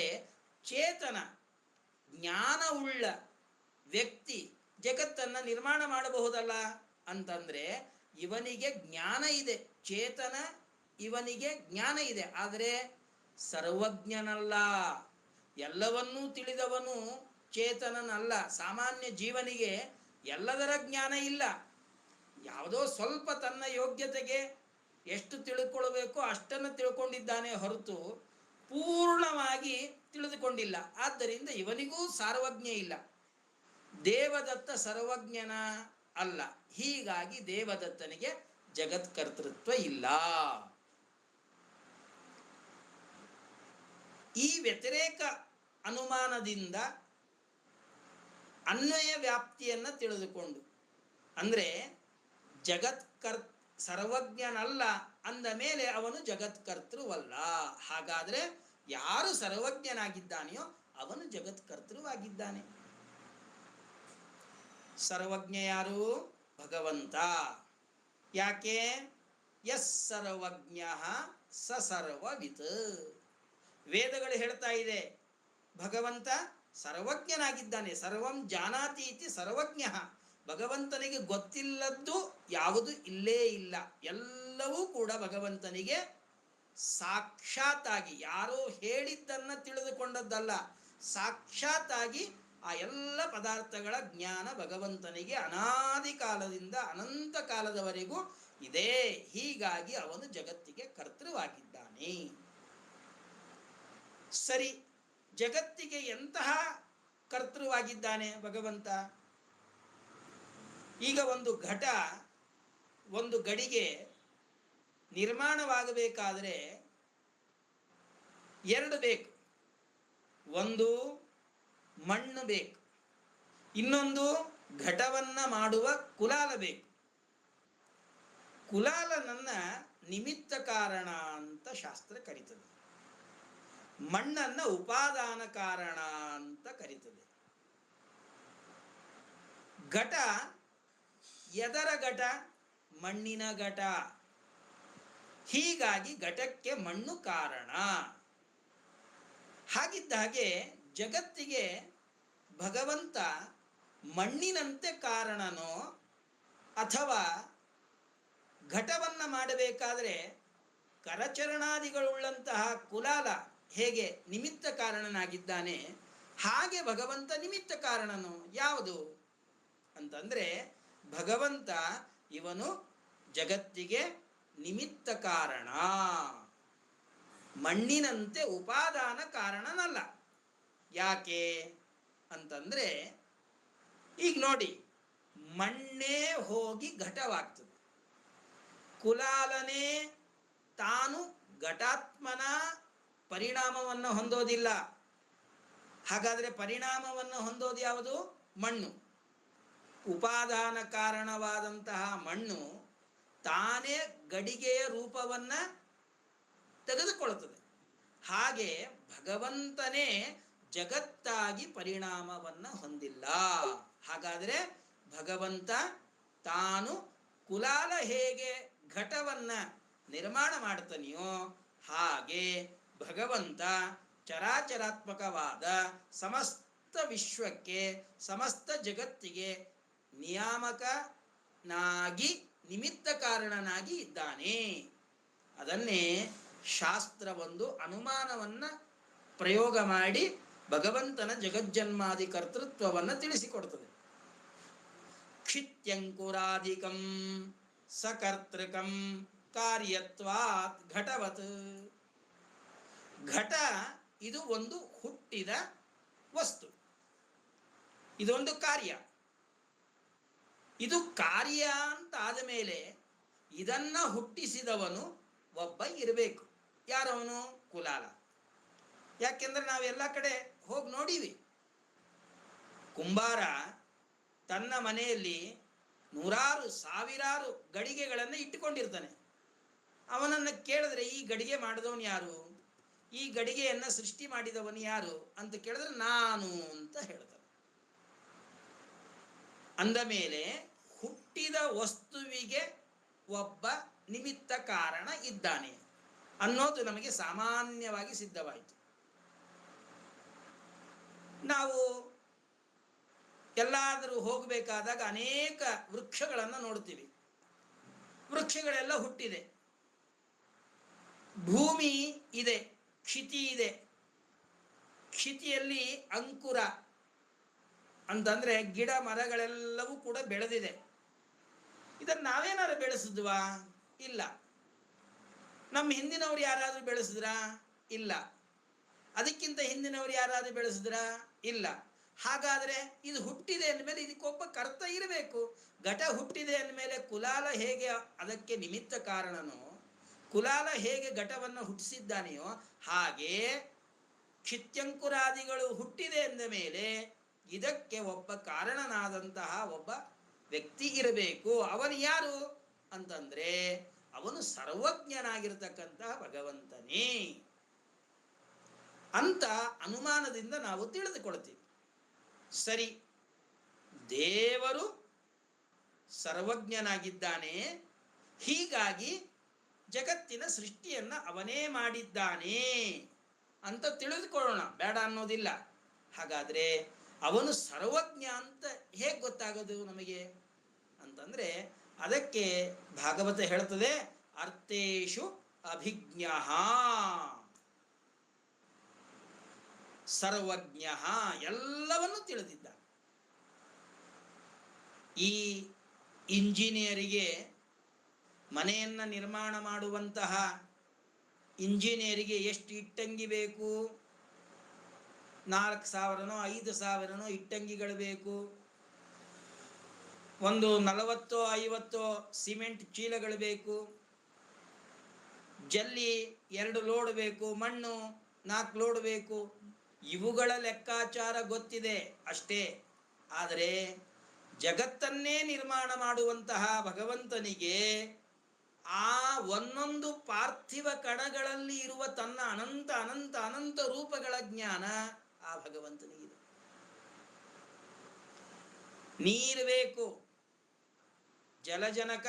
ಚೇತನ ಜ್ಞಾನವುಳ್ಳ ವ್ಯಕ್ತಿ ಜಗತ್ತನ್ನು ನಿರ್ಮಾಣ ಮಾಡಬಹುದಲ್ಲ ಅಂತಂದ್ರೆ ಇವನಿಗೆ ಜ್ಞಾನ ಇದೆ, ಚೇತನ ಇವನಿಗೆ ಜ್ಞಾನ ಇದೆ, ಆದರೆ ಸರ್ವಜ್ಞನಲ್ಲ. ಎಲ್ಲವನ್ನೂ ತಿಳಿದವನು ಚೇತನನಲ್ಲ. ಸಾಮಾನ್ಯ ಜೀವನಿಗೆ ಎಲ್ಲದರ ಜ್ಞಾನ ಇಲ್ಲ. ಯಾವುದೋ ಸ್ವಲ್ಪ ತನ್ನ ಯೋಗ್ಯತೆಗೆ ಎಷ್ಟು ತಿಳ್ಕೊಳ್ಬೇಕೋ ಅಷ್ಟನ್ನು ತಿಳ್ಕೊಂಡಿದ್ದಾನೆ ಹೊರತು ಪೂರ್ಣವಾಗಿ ತಿಳಿದುಕೊಂಡಿಲ್ಲ. ಆದ್ದರಿಂದ ಇವನಿಗೂ ಸಾರ್ವಜ್ಞ ಇಲ್ಲ. ದೇವದತ್ತ ಸರ್ವಜ್ಞನ ಅಲ್ಲ. ಹೀಗಾಗಿ ದೇವದತ್ತನಿಗೆ ಜಗತ್ಕರ್ತೃತ್ವ ಇಲ್ಲ. ಈ ವ್ಯತಿರೇಕ ಅನುಮಾನದಿಂದ ಅನ್ವಯ ವ್ಯಾಪ್ತಿಯನ್ನು ತಿಳಿದುಕೊಂಡು, ಅಂದರೆ ಸರ್ವಜ್ಞನಲ್ಲ ಅಂದ ಮೇಲೆ ಅವನು ಜಗತ್ಕರ್ತೃವಲ್ಲ. ಹಾಗಾದರೆ ಯಾರು ಸರ್ವಜ್ಞನಾಗಿದ್ದಾನೆಯೋ ಅವನು ಜಗತ್ಕರ್ತೃವಾಗಿದ್ದಾನೆ. ಸರ್ವಜ್ಞ ಯಾರು? ಭಗವಂತ. ಯಾಕೆ? ಯಸ್ ಸರ್ವಜ್ಞ ಸ ಸರ್ವವಿತ್. ವೇದಗಳು ಹೇಳ್ತಾ ಇದೆ ಭಗವಂತ ಸರ್ವಜ್ಞನಾಗಿದ್ದಾನೆ. ಸರ್ವಂ ಜಾನಾತಿ ಇತಿ ಸರ್ವಜ್ಞ. ಭಗವಂತನಿಗೆ ಗೊತ್ತಿಲ್ಲದ್ದು ಯಾವುದು ಇಲ್ಲೇ ಇಲ್ಲ. ಎಲ್ಲವೂ ಕೂಡ ಭಗವಂತನಿಗೆ ಸಾಕ್ಷಾತ್ತಾಗಿ, ಯಾರೋ ಹೇಳಿದ್ದನ್ನು ತಿಳಿದುಕೊಂಡದ್ದಲ್ಲ, ಸಾಕ್ಷಾತ್ತಾಗಿ ಆ ಎಲ್ಲ ಪದಾರ್ಥಗಳ ಜ್ಞಾನ ಭಗವಂತನಿಗೆ ಅನಾದಿ ಕಾಲದಿಂದ ಅನಂತ ಕಾಲದವರೆಗೂ ಇದೆ. ಹೀಗಾಗಿ ಅವನು ಜಗತ್ತಿಗೆ ಕರ್ತೃವಾಗಿದ್ದಾನೆ. ಸರಿ, ಜಗತ್ತಿಗೆ ಎಂತಹ ಕರ್ತೃವಾಗಿದ್ದಾನೆ ಭಗವಂತ? ಈಗ ಒಂದು ಘಟ, ಒಂದು ಗಡಿಗೆ ನಿರ್ಮಾಣವಾಗಬೇಕಾದರೆ ಎರಡು ಬೇಕು. ಒಂದು ಮಣ್ಣು ಬೇಕು, ಇನ್ನೊಂದು ಘಟವನ್ನು ಮಾಡುವ ಕುಲಾಲ ಬೇಕು. ಕುಲಾಲನನ್ನ ನಿಮಿತ್ತ ಕಾರಣ ಅಂತ ಶಾಸ್ತ್ರ ಕರೀತದೆ. ಮಣ್ಣನ್ನ ಉಪಾದಾನ ಕಾರಣ ಅಂತ ಕರೀತದೆ. ಘಟ ಎದರ ಘಟ? ಮಣ್ಣಿನ ಘಟ. ಹೀಗಾಗಿ ಘಟಕ್ಕೆ ಮಣ್ಣು ಕಾರಣ. ಹಾಗಿದ್ದ ಹಾಗೆ ಜಗತ್ತಿಗೆ ಭಗವಂತ ಮಣ್ಣಿನಂತೆ ಕಾರಣನೋ ಅಥವಾ ಘಟವನ್ನು ಮಾಡಬೇಕಾದರೆ ಕರಚರಣಾದಿಗಳುಳ್ಳಂತಹ ಕುಲಾಲ ಹೇಗೆ ನಿಮಿತ್ತ ಕಾರಣನಾಗಿದ್ದಾನೆ, ಹಾಗೆ ಭಗವಂತ ನಿಮಿತ್ತ ಕಾರಣನು. ಯಾವುದು ಅಂತಂದರೆ ಭಗವಂತ ಇವನು ಜಗತ್ತಿಗೆ ನಿಮಿತ್ತ ಕಾರಣ, ಮಣ್ಣಿನಂತೆ ಉಪಾದಾನ ಕಾರಣನಲ್ಲ. ಯಾಕೆ ಅಂತಂದರೆ ಈಗ ನೋಡಿ, ಮಣ್ಣೇ ಹೋಗಿ ಘಟವಾಗ್ತದೆ. ಕುಲಾಲನೇ ತಾನು ಘಟಾತ್ಮನ ಪರಿಣಾಮವನ್ನು ಹೊಂದೋದಿಲ್ಲ. ಹಾಗಾದರೆ ಪರಿಣಾಮವನ್ನು ಹೊಂದೋದು ಯಾವುದು? ಮಣ್ಣು. ಉಪಾದಾನ ಕಾರಣವಾದಂತಹ ಮಣ್ಣು ತಾನೇ ಗಡಿಗೆಯ ರೂಪವನ್ನು ತೆಗೆದುಕೊಳ್ಳುತ್ತದೆ. ಹಾಗೆ ಭಗವಂತನೇ ಜಗತ್ತಾಗಿ ಪರಿಣಾಮವನ್ನು ಹೊಂದಿಲ್ಲ. ಹಾಗಾದರೆ ಭಗವಂತ ತಾನು ಕುಲಾಲ ಹೇಗೆ ಘಟವನ್ನು ನಿರ್ಮಾಣ ಮಾಡ್ತಾನೆಯೋ ಹಾಗೆ ಭಗವಂತ ಚರಾಚರಾತ್ಮಕವಾದ ಸಮಸ್ತ ವಿಶ್ವಕ್ಕೆ, ಸಮಸ್ತ ಜಗತ್ತಿಗೆ ನಿಯಾಮಕನಾಗಿ ನಿಮಿತ್ತ ಕಾರಣನಾಗಿ ಇದ್ದಾನೆ. ಅದನ್ನೇ ಶಾಸ್ತ್ರ ಒಂದು ಅನುಮಾನವನ್ನು ಪ್ರಯೋಗ ಮಾಡಿ ಭಗವಂತನ ಜಗಜ್ಜನ್ಮಾದಿ ಕರ್ತೃತ್ವವನ್ನು ತಿಳಿಸಿಕೊಡ್ತದೆ. ಕ್ಷಿತ್ಯಂಕುರಾಧಿಕಂ ಸಕರ್ತೃಕಂ ಕಾರ್ಯತ್ವಾತ್ ಘಟವತ್. ಘಟ ಇದು ಒಂದು ಹುಟ್ಟಿದ ವಸ್ತು, ಇದೊಂದು ಕಾರ್ಯ. ಇದು ಕಾರ್ಯ ಅಂತ ಆದ ಮೇಲೆ ಇದನ್ನ ಹುಟ್ಟಿಸಿದವನು ಒಬ್ಬ ಇರಬೇಕು. ಯಾರವನು? ಕುಲಾಲ. ಯಾಕೆಂದ್ರೆ ನಾವೆಲ್ಲ ಕಡೆ ಹೋಗಿ ನೋಡೀವಿ. ಕುಂಬಾರ ತನ್ನ ಮನೆಯಲ್ಲಿ ನೂರಾರು ಸಾವಿರಾರು ಗಡಿಗೆಗಳನ್ನು ಇಟ್ಟುಕೊಂಡಿರ್ತಾನೆ. ಅವನನ್ನು ಕೇಳಿದ್ರೆ ಈ ಗಡಿಗೆ ಮಾಡಿದವನು ಯಾರು, ಈ ಗಡಿಗೆಯನ್ನು ಸೃಷ್ಟಿ ಮಾಡಿದವನು ಯಾರು ಅಂತ ಕೇಳಿದ್ರೆ ನಾನು ಅಂತ ಹೇಳ್ತಾನೆ. ಅಂದ ಮೇಲೆ ಹುಟ್ಟಿದ ವಸ್ತುವಿಗೆ ಒಬ್ಬ ನಿಮಿತ್ತ ಕಾರಣ ಇದ್ದಾನೆ ಅನ್ನೋದು ನಮಗೆ ಸಾಮಾನ್ಯವಾಗಿ ಸಿದ್ಧವಾಯಿತು. ನಾವು ಎಲ್ಲಾದರೂ ಹೋಗಬೇಕಾದಾಗ ಅನೇಕ ವೃಕ್ಷಗಳನ್ನು ನೋಡ್ತೀವಿ. ವೃಕ್ಷಗಳೆಲ್ಲ ಹುಟ್ಟಿದೆ. ಭೂಮಿ ಇದೆ, ಕ್ಷಿತಿ ಇದೆ. ಕ್ಷಿತಿಯಲ್ಲಿ ಅಂಕುರ ಅಂತಂದ್ರೆ ಗಿಡ ಮರಗಳೆಲ್ಲವೂ ಕೂಡ ಬೆಳೆದಿದೆ. ಇದನ್ನು ನಾವೇನಾದ್ರು ಬೆಳೆಸಿದ್ವಾ? ಇಲ್ಲ. ನಮ್ಮ ಹಿಂದಿನವ್ರು ಯಾರಾದರೂ ಬೆಳೆಸಿದ್ರಾ? ಇಲ್ಲ. ಅದಕ್ಕಿಂತ ಹಿಂದಿನವ್ರು ಯಾರಾದರೂ ಬೆಳೆಸಿದ್ರಾ? ಇಲ್ಲ. ಹಾಗಾದರೆ ಇದು ಹುಟ್ಟಿದೆ ಅಂದಮೇಲೆ ಇದಕ್ಕೊಬ್ಬ ಕರ್ತ ಇರಬೇಕು. ಘಟ ಹುಟ್ಟಿದೆ ಅಂದಮೇಲೆ ಕುಲಾಲ ಹೇಗೆ ಅದಕ್ಕೆ ನಿಮಿತ್ತ ಕಾರಣನೋ, ಕುಲಾಲ ಹೇಗೆ ಘಟವನ್ನು ಹುಟ್ಟಿಸಿದ್ದಾನೆಯೋ ಹಾಗೆ ಕ್ಷಿತ್ಯಂಕುರಾದಿಗಳು ಹುಟ್ಟಿದೆ ಎಂದ ಮೇಲೆ ಇದಕ್ಕೆ ಒಬ್ಬ ಕಾರಣನಾದಂತಹ ಒಬ್ಬ ವ್ಯಕ್ತಿ ಇರಬೇಕು. ಅವನು ಯಾರು ಅಂತಂದ್ರೆ ಅವನು ಸರ್ವಜ್ಞನಾಗಿರ್ತಕ್ಕಂತಹ ಭಗವಂತನೇ ಅಂತ ಅನುಮಾನದಿಂದ ನಾವು ತಿಳಿದುಕೊಳ್ತೀವಿ. ಸರಿ, ದೇವರು ಸರ್ವಜ್ಞನಾಗಿದ್ದಾನೆ, ಹೀಗಾಗಿ ಜಗತ್ತಿನ ಸೃಷ್ಟಿಯನ್ನು ಅವನೇ ಮಾಡಿದ್ದಾನೆ ಅಂತ ತಿಳಿದುಕೊಳ್ಳೋಣ, ಬೇಡ ಅನ್ನೋದಿಲ್ಲ. ಹಾಗಾದರೆ ಅವನು ಸರ್ವಜ್ಞ ಅಂತ ಹೇಗೆ ಗೊತ್ತಾಗೋದು ನಮಗೆ ಅಂತಂದರೆ ಅದಕ್ಕೆ ಭಾಗವತ ಹೇಳ್ತದೆ, ಅರ್ಥೇಶು ಅಭಿಜ್ಞ ಸರ್ವಜ್ಞ, ಎಲ್ಲವನ್ನೂ ತಿಳಿದಿದ್ದ. ಈ ಇಂಜಿನಿಯರಿಗೆ, ಮನೆಯನ್ನು ನಿರ್ಮಾಣ ಮಾಡುವಂತಹ ಇಂಜಿನಿಯರಿಗೆ ಎಷ್ಟು ಇಟ್ಟಂಗಿ ಬೇಕು? 4,000ನೋ 5,000ನೋ ಇಟ್ಟಂಗಿಗಳು ಬೇಕು. ಒಂದು 40-50 ಸಿಮೆಂಟ್ ಚೀಲಗಳು ಬೇಕು. ಜಲ್ಲಿ 2 ಲೋಡ್ ಬೇಕು. ಮಣ್ಣು 4 ಲೋಡ್ ಬೇಕು. ಇವುಗಳ ಲೆಕ್ಕಾಚಾರ ಗೊತ್ತಿದೆ ಅಷ್ಟೇ. ಆದರೆ ಜಗತ್ತನ್ನೇ ನಿರ್ಮಾಣ ಮಾಡುವಂತಹ ಭಗವಂತನಿಗೆ ಆ ಒಂದೊಂದು ಪಾರ್ಥಿವ ಕಣಗಳಲ್ಲಿ ಇರುವ ತನ್ನ ಅನಂತ ಅನಂತ ಅನಂತ ರೂಪಗಳ ಜ್ಞಾನ ಆ ಭಗವಂತನಿಗಿದೆ. ನೀರು ಬೇಕು, ಜಲಜನಕ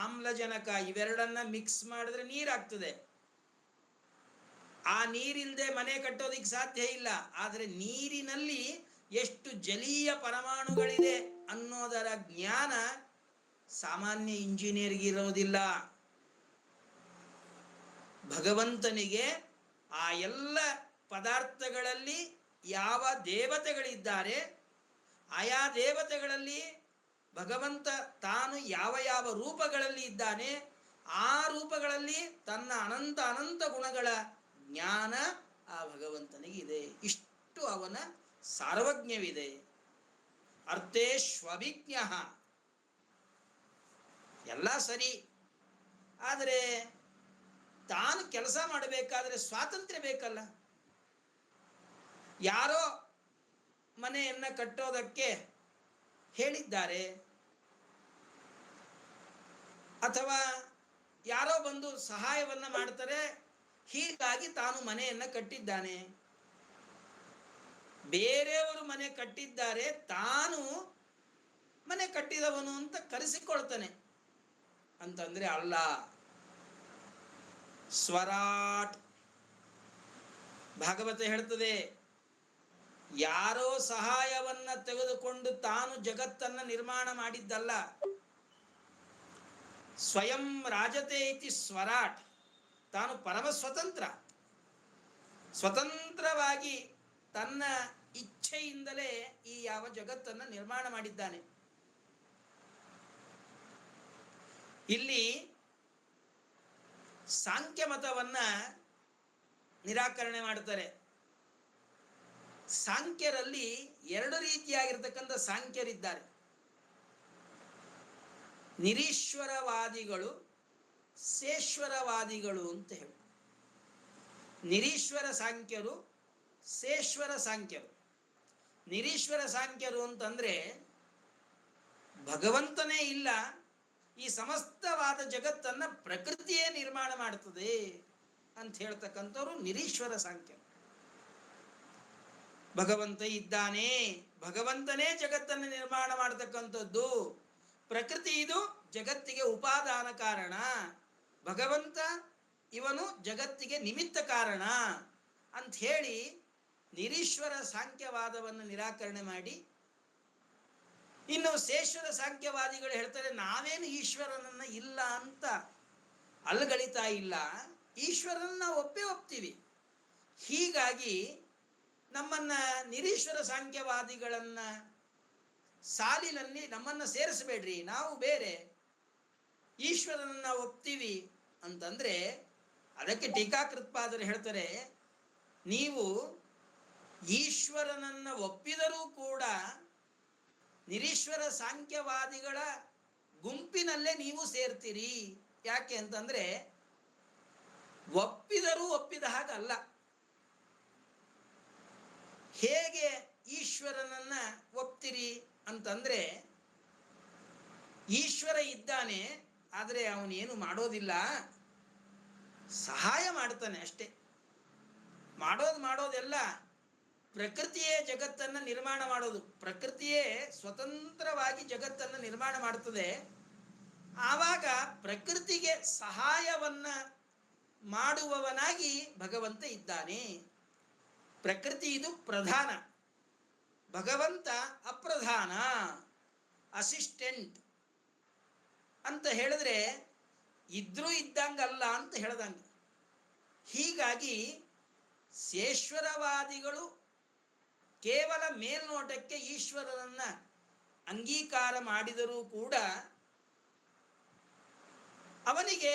ಆಮ್ಲಜನಕ ಇವೆರಡನ್ನ ಮಿಕ್ಸ್ ಮಾಡಿದ್ರೆ ನೀರಾಗ್ತದೆ. ಆ ನೀರಿಲ್ಲದೆ ಮನೆ ಕಟ್ಟೋದಿಕ್ಕೆ ಸಾಧ್ಯ ಇಲ್ಲ. ಆದರೆ ನೀರಿನಲ್ಲಿ ಎಷ್ಟು ಜಲೀಯ ಪರಮಾಣುಗಳಿದೆ ಅನ್ನೋದರ ಜ್ಞಾನ ಸಾಮಾನ್ಯ ಇಂಜಿನಿಯರ್ಗೆ ಇರೋದಿಲ್ಲ. ಭಗವಂತನಿಗೆ ಆ ಎಲ್ಲ ಪದಾರ್ಥಗಳಲ್ಲಿ ಯಾವ ದೇವತೆಗಳಿದ್ದಾರೆ, ಆಯಾ ದೇವತೆಗಳಲ್ಲಿ ಭಗವಂತ ತಾನು ಯಾವ ಯಾವ ರೂಪಗಳಲ್ಲಿ ಇದ್ದಾನೆ, ಆ ರೂಪಗಳಲ್ಲಿ ತನ್ನ ಅನಂತ ಅನಂತ ಗುಣಗಳ ಜ್ಞಾನ ಆ ಭಗವಂತನಿಗಿದೆ. ಇಷ್ಟು ಅವನ ಸಾರ್ವಜ್ಞವಿದೆ. ಅರ್ಥೇಶ್ವಭಿಜ್ಞ ಎಲ್ಲ ಸರಿ, ಆದರೆ ತಾನು ಕೆಲಸ ಮಾಡಬೇಕಾದ್ರೆ ಸ್ವಾತಂತ್ರ್ಯ ಬೇಕಲ್ಲ. ಯಾರೋ ಮನೆಯನ್ನ ಕಟ್ಟೋದಕ್ಕೆ ಹೇಳಿದ್ದಾರೆ, ಅಥವಾ ಯಾರೋ ಬಂದು ಸಹಾಯವನ್ನ ಮಾಡ್ತಾರೆ, ಹೀಗಾಗಿ ತಾನು ಮನೆಯನ್ನ ಕಟ್ಟಿದ್ದಾನೆ. ಬೇರೆಯವರು ಮನೆ ಕಟ್ಟಿದ್ದಾರೆ, ತಾನು ಮನೆ ಕಟ್ಟಿದವನು ಅಂತ ಕರೆಸಿಕೊಳ್ತಾನೆ ಅಂತಂದ್ರೆ ಅಲ್ಲ. ಸ್ವರಾಟ್ ಭಾಗವತ ಹೇಳ್ತದೆ, ಯಾರೋ ಸಹಾಯವನ್ನ ತೆಗೆದುಕೊಂಡು ತಾನು ಜಗತ್ತನ್ನ ನಿರ್ಮಾಣ ಮಾಡಿದ್ದಲ್ಲ. ಸ್ವಯಂ ರಾಜತೆ ಇತಿ ಸ್ವರಾಟ್, ತಾನು ಪರಮ ಸ್ವತಂತ್ರವಾಗಿ ತನ್ನ ಇಚ್ಛೆಯಿಂದಲೇ ಈ ಯಾವ ಜಗತ್ತನ್ನ ನಿರ್ಮಾಣ ಮಾಡಿದ್ದಾನೆ. ಇಲ್ಲಿ ಸಾಂಖ್ಯ ಮತವನ್ನ ನಿರಾಕರಣೆ ಮಾಡ್ತಾರೆ. ಸಾಂಖ್ಯರಲ್ಲಿ ಎರಡು ರೀತಿಯಾಗಿರ್ತಕ್ಕಂಥ ಸಾಂಖ್ಯರಿದ್ದಾರೆ. ನಿರೀಶ್ವರವಾದಿಗಳು, ಸೇಶ್ವರವಾದಿಗಳು ಅಂತ ಹೇಳಿ. ನಿರೀಶ್ವರ ಸಾಂಖ್ಯರು, ಸೇಶ್ವರ ಸಾಂಖ್ಯರು. ನಿರೀಶ್ವರ ಸಾಂಖ್ಯರು ಅಂತಂದ್ರೆ ಭಗವಂತನೇ ಇಲ್ಲ, ಈ ಸಮಸ್ತವಾದ ಜಗತ್ತನ್ನ ಪ್ರಕೃತಿಯೇ ನಿರ್ಮಾಣ ಮಾಡ್ತದೆ ಅಂತ ಹೇಳ್ತಕ್ಕಂಥವ್ರು ನಿರೀಶ್ವರ ಸಾಂಖ್ಯರು. ಭಗವಂತ ಇದ್ದಾನೆ, ಭಗವಂತನೇ ಜಗತ್ತನ್ನು ನಿರ್ಮಾಣ ಮಾಡತಕ್ಕಂಥದ್ದು, ಪ್ರಕೃತಿ ಇದು ಜಗತ್ತಿಗೆ ಉಪಾದಾನ ಕಾರಣ, ಭಗವಂತ ಇವನು ಜಗತ್ತಿಗೆ ನಿಮಿತ್ತ ಕಾರಣ ಅಂತ ಹೇಳಿ ನಿರೀಶ್ವರ ಸಾಂಖ್ಯವಾದವನ್ನು ನಿರಾಕರಣೆ ಮಾಡಿ, ಇನ್ನು ಶೇಶ್ವರ ಸಾಂಖ್ಯವಾದಿಗಳು ಹೇಳ್ತಾರೆ, ನಾವೇನು ಈಶ್ವರನನ್ನ ಇಲ್ಲ ಅಂತ ಅಲ್ಗಳಿತಾ ಇಲ್ಲ, ಈಶ್ವರನ್ನ ಒಪ್ತೀವಿ. ಹೀಗಾಗಿ ನಮ್ಮನ್ನ ನಿರೀಶ್ವರ ಸಾಂಖ್ಯವಾದಿಗಳನ್ನ ಸಾಲಿನಲ್ಲಿ ನಮ್ಮನ್ನ ಸೇರಿಸಬೇಡ್ರಿ, ನಾವು ಬೇರೆ, ಈಶ್ವರನನ್ನ ಒಪ್ತೀವಿ ಅಂತಂದ್ರೆ ಅದಕ್ಕೆ ಟೀಕಾಕೃತ್ಪಾದರು ಹೇಳ್ತಾರೆ, ನೀವು ಈಶ್ವರನನ್ನ ಒಪ್ಪಿದರೂ ಕೂಡ ನಿರೀಶ್ವರ ಸಾಂಖ್ಯವಾದಿಗಳ ಗುಂಪಿನಲ್ಲೇ ನೀವು ಸೇರ್ತೀರಿ. ಯಾಕೆ ಅಂತಂದ್ರೆ ಒಪ್ಪಿದರೂ ಒಪ್ಪಿದ ಹಾಗಲ್ಲ. ಹೇಗೆ ಈಶ್ವರನನ್ನ ಒಪ್ತಿರಿ ಅಂತಂದ್ರೆ, ಈಶ್ವರ ಇದ್ದಾನೆ, ಆದರೆ ಅವನೇನು ಮಾಡೋದಿಲ್ಲ, ಸಹಾಯ ಮಾಡ್ತಾನೆ ಅಷ್ಟೇ. ಮಾಡೋದೆಲ್ಲ ಪ್ರಕೃತಿಯೇ ಜಗತ್ತನ್ನು ನಿರ್ಮಾಣ ಮಾಡೋದು, ಪ್ರಕೃತಿಯೇ ಸ್ವತಂತ್ರವಾಗಿ ಜಗತ್ತನ್ನು ನಿರ್ಮಾಣ ಮಾಡ್ತದೆ. ಆವಾಗ ಪ್ರಕೃತಿಗೆ ಸಹಾಯವನ್ನ ಮಾಡುವವನಾಗಿ ಭಗವಂತ ಇದ್ದಾನೆ. ಪ್ರಕೃತಿ ಇದು ಪ್ರಧಾನ, ಭಗವಂತ ಅಪ್ರಧಾನ, ಅಸಿಸ್ಟೆಂಟ್ ಅಂತ ಹೇಳಿದ್ರೆ ಇದ್ರೂ ಇದ್ದಂಗಲ್ಲ ಅಂತ ಹೇಳ್ದಂಗೆ. ಹೀಗಾಗಿ ಶೇಶ್ವರವಾದಿಗಳು ಕೇವಲ ಮೇಲ್ನೋಟಕ್ಕೆ ಈಶ್ವರನನ್ನ ಅಂಗೀಕಾರ ಮಾಡಿದರೂ ಕೂಡ ಅವನಿಗೆ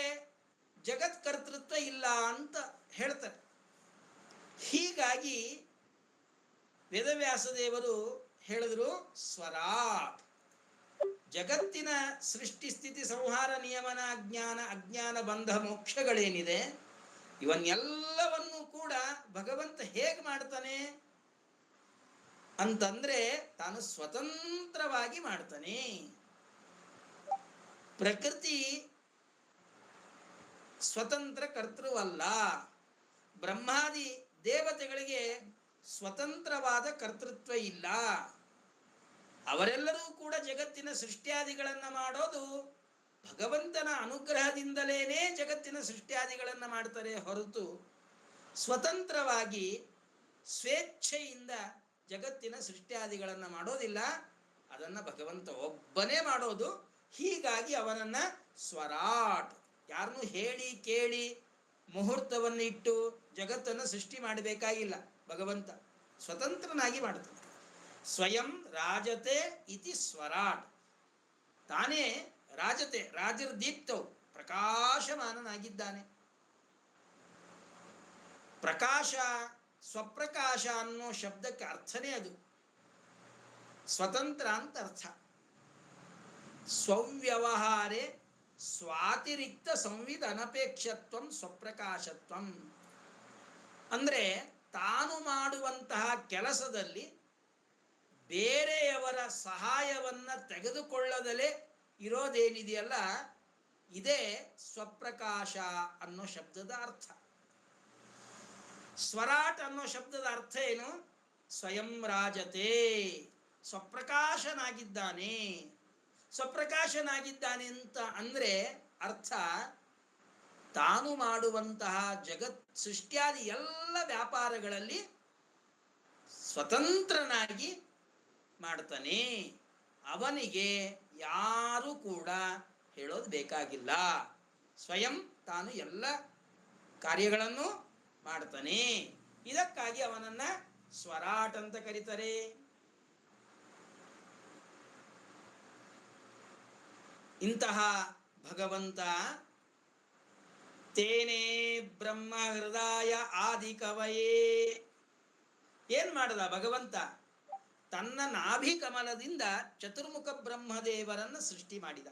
ಜಗತ್ಕರ್ತೃತ್ವ ಇಲ್ಲ ಅಂತ ಹೇಳ್ತಾರೆ. ಹೀಗಾಗಿ ವೇದವ್ಯಾಸ ದೇವರು ಹೇಳಿದ್ರು, ಸ್ವರಾಟ್, ಜಗತ್ತಿನ ಸೃಷ್ಟಿ ಸ್ಥಿತಿ ಸಂಹಾರ ನಿಯಮನ ಅಜ್ಞಾನ ಬಂಧ ಮೋಕ್ಷಗಳೇನಿದೆ ಇವನ್ನೆಲ್ಲವನ್ನೂ ಕೂಡ ಭಗವಂತ ಹೇಗೆ ಮಾಡ್ತಾನೆ ಅಂತಂದ್ರೆ ತಾನು ಸ್ವತಂತ್ರವಾಗಿ ಮಾಡ್ತಾನೆ. ಪ್ರಕೃತಿ ಸ್ವತಂತ್ರ ಕರ್ತೃವಲ್ಲ. ಬ್ರಹ್ಮಾದಿ ದೇವತೆಗಳಿಗೆ ಸ್ವತಂತ್ರವಾದ ಕರ್ತೃತ್ವ ಇಲ್ಲ. ಅವರೆಲ್ಲರೂ ಕೂಡ ಜಗತ್ತಿನ ಸೃಷ್ಟ್ಯಾದಿಗಳನ್ನು ಮಾಡೋದು ಭಗವಂತನ ಅನುಗ್ರಹದಿಂದಲೇನೇ ಜಗತ್ತಿನ ಸೃಷ್ಟ್ಯಾದಿಗಳನ್ನು ಮಾಡ್ತಾರೆ ಹೊರತು ಸ್ವತಂತ್ರವಾಗಿ ಸ್ವೇಚ್ಛೆಯಿಂದ ಜಗತ್ತಿನ ಸೃಷ್ಟ್ಯಾದಿಗಳನ್ನು ಮಾಡೋದಿಲ್ಲ. ಅದನ್ನು ಭಗವಂತ ಒಬ್ಬನೇ ಮಾಡೋದು. ಹೀಗಾಗಿ ಅವನನ್ನು ಸ್ವರಾಟ್, ಯಾರನ್ನೂ ಹೇಳಿ ಕೇಳಿ ಮುಹೂರ್ತವನ್ನು ಇಟ್ಟು ಜಗತ್ತನ್ನು ಸೃಷ್ಟಿ ಮಾಡಬೇಕಾಗಿಲ್ಲ. ಭಗವಂತ ಸ್ವತಂತ್ರನಾಗಿ ಮಾಡ್ತಾನೆ. ಸ್ವಯಂ ರಾಜತೆ ಇತಿ ಸ್ವರಾಟ್. ತಾನೇ ರಾಜತೆ, ರಾಜರ್ದೀಪ್ತವು, ಪ್ರಕಾಶಮಾನನಾಗಿದ್ದಾನೆ. ಪ್ರಕಾಶ, ಸ್ವಪ್ರಕಾಶ ಅನ್ನೋ ಶಬ್ದಕ್ಕೆ ಅರ್ಥನೇ ಅದು. ಸ್ವತಂತ್ರ ಅಂತ ಅರ್ಥ. ಸ್ವವ್ಯವಹಾರೇ ಸ್ವಾತಿರಿಕ್ತ ಸಂವಿಧ ಅನಪೇಕ್ಷತ್ವಂ ಸ್ವಪ್ರಕಾಶತ್ವಂ. ಅಂದರೆ ತಾನು ಮಾಡುವಂತಹ ಕೆಲಸದಲ್ಲಿ ಬೇರೆಯವರ ಸಹಾಯವನ್ನು ತೆಗೆದುಕೊಳ್ಳದಲೇ ಇರೋದೇನಿದೆಯಲ್ಲ, ಇದೇ ಸ್ವಪ್ರಕಾಶ ಅನ್ನೋ ಶಬ್ದದ ಅರ್ಥ. ಸ್ವರಾಟ್ ಅನ್ನೋ ಶಬ್ದದ ಅರ್ಥ ಏನು? ಸ್ವಯಂ ರಾಜತೆ, ಸ್ವಪ್ರಕಾಶನಾಗಿದ್ದಾನೆ. ಸ್ವಪ್ರಕಾಶನಾಗಿದ್ದಾನೆ ಅಂತ ಅಂದರೆ ಅರ್ಥ ತಾನು ಮಾಡುವಂತಹ ಜಗತ್ ಸೃಷ್ಟ್ಯಾದಿ ಎಲ್ಲ ವ್ಯಾಪಾರಗಳಲ್ಲಿ ಸ್ವತಂತ್ರನಾಗಿ ಮಾಡ್ತಾನೆ. ಅವನಿಗೆ ಯಾರು ಕೂಡ ಹೇಳೋದು ಬೇಕಾಗಿಲ್ಲ. ಸ್ವಯಂ ತಾನು ಎಲ್ಲ ಕಾರ್ಯಗಳನ್ನು ಮಾಡ್ತಾನೆ. ಇದಕ್ಕಾಗಿ ಅವನನ್ನ ಸ್ವರಾಟ್ ಅಂತ ಕರೀತಾರೆ. ಇಂತಹ ಭಗವಂತ ತೇನೇ ಬ್ರಹ್ಮ ಹೃದಯ ಆದಿ ಕವಯೇ. ಏನ್ ಮಾಡದ ಭಗವಂತ? ತನ್ನ ನಾಭಿ ಕಮಲದಿಂದ ಚತುರ್ಮುಖ ಬ್ರಹ್ಮದೇವರನ್ನು ಸೃಷ್ಟಿ ಮಾಡಿದ.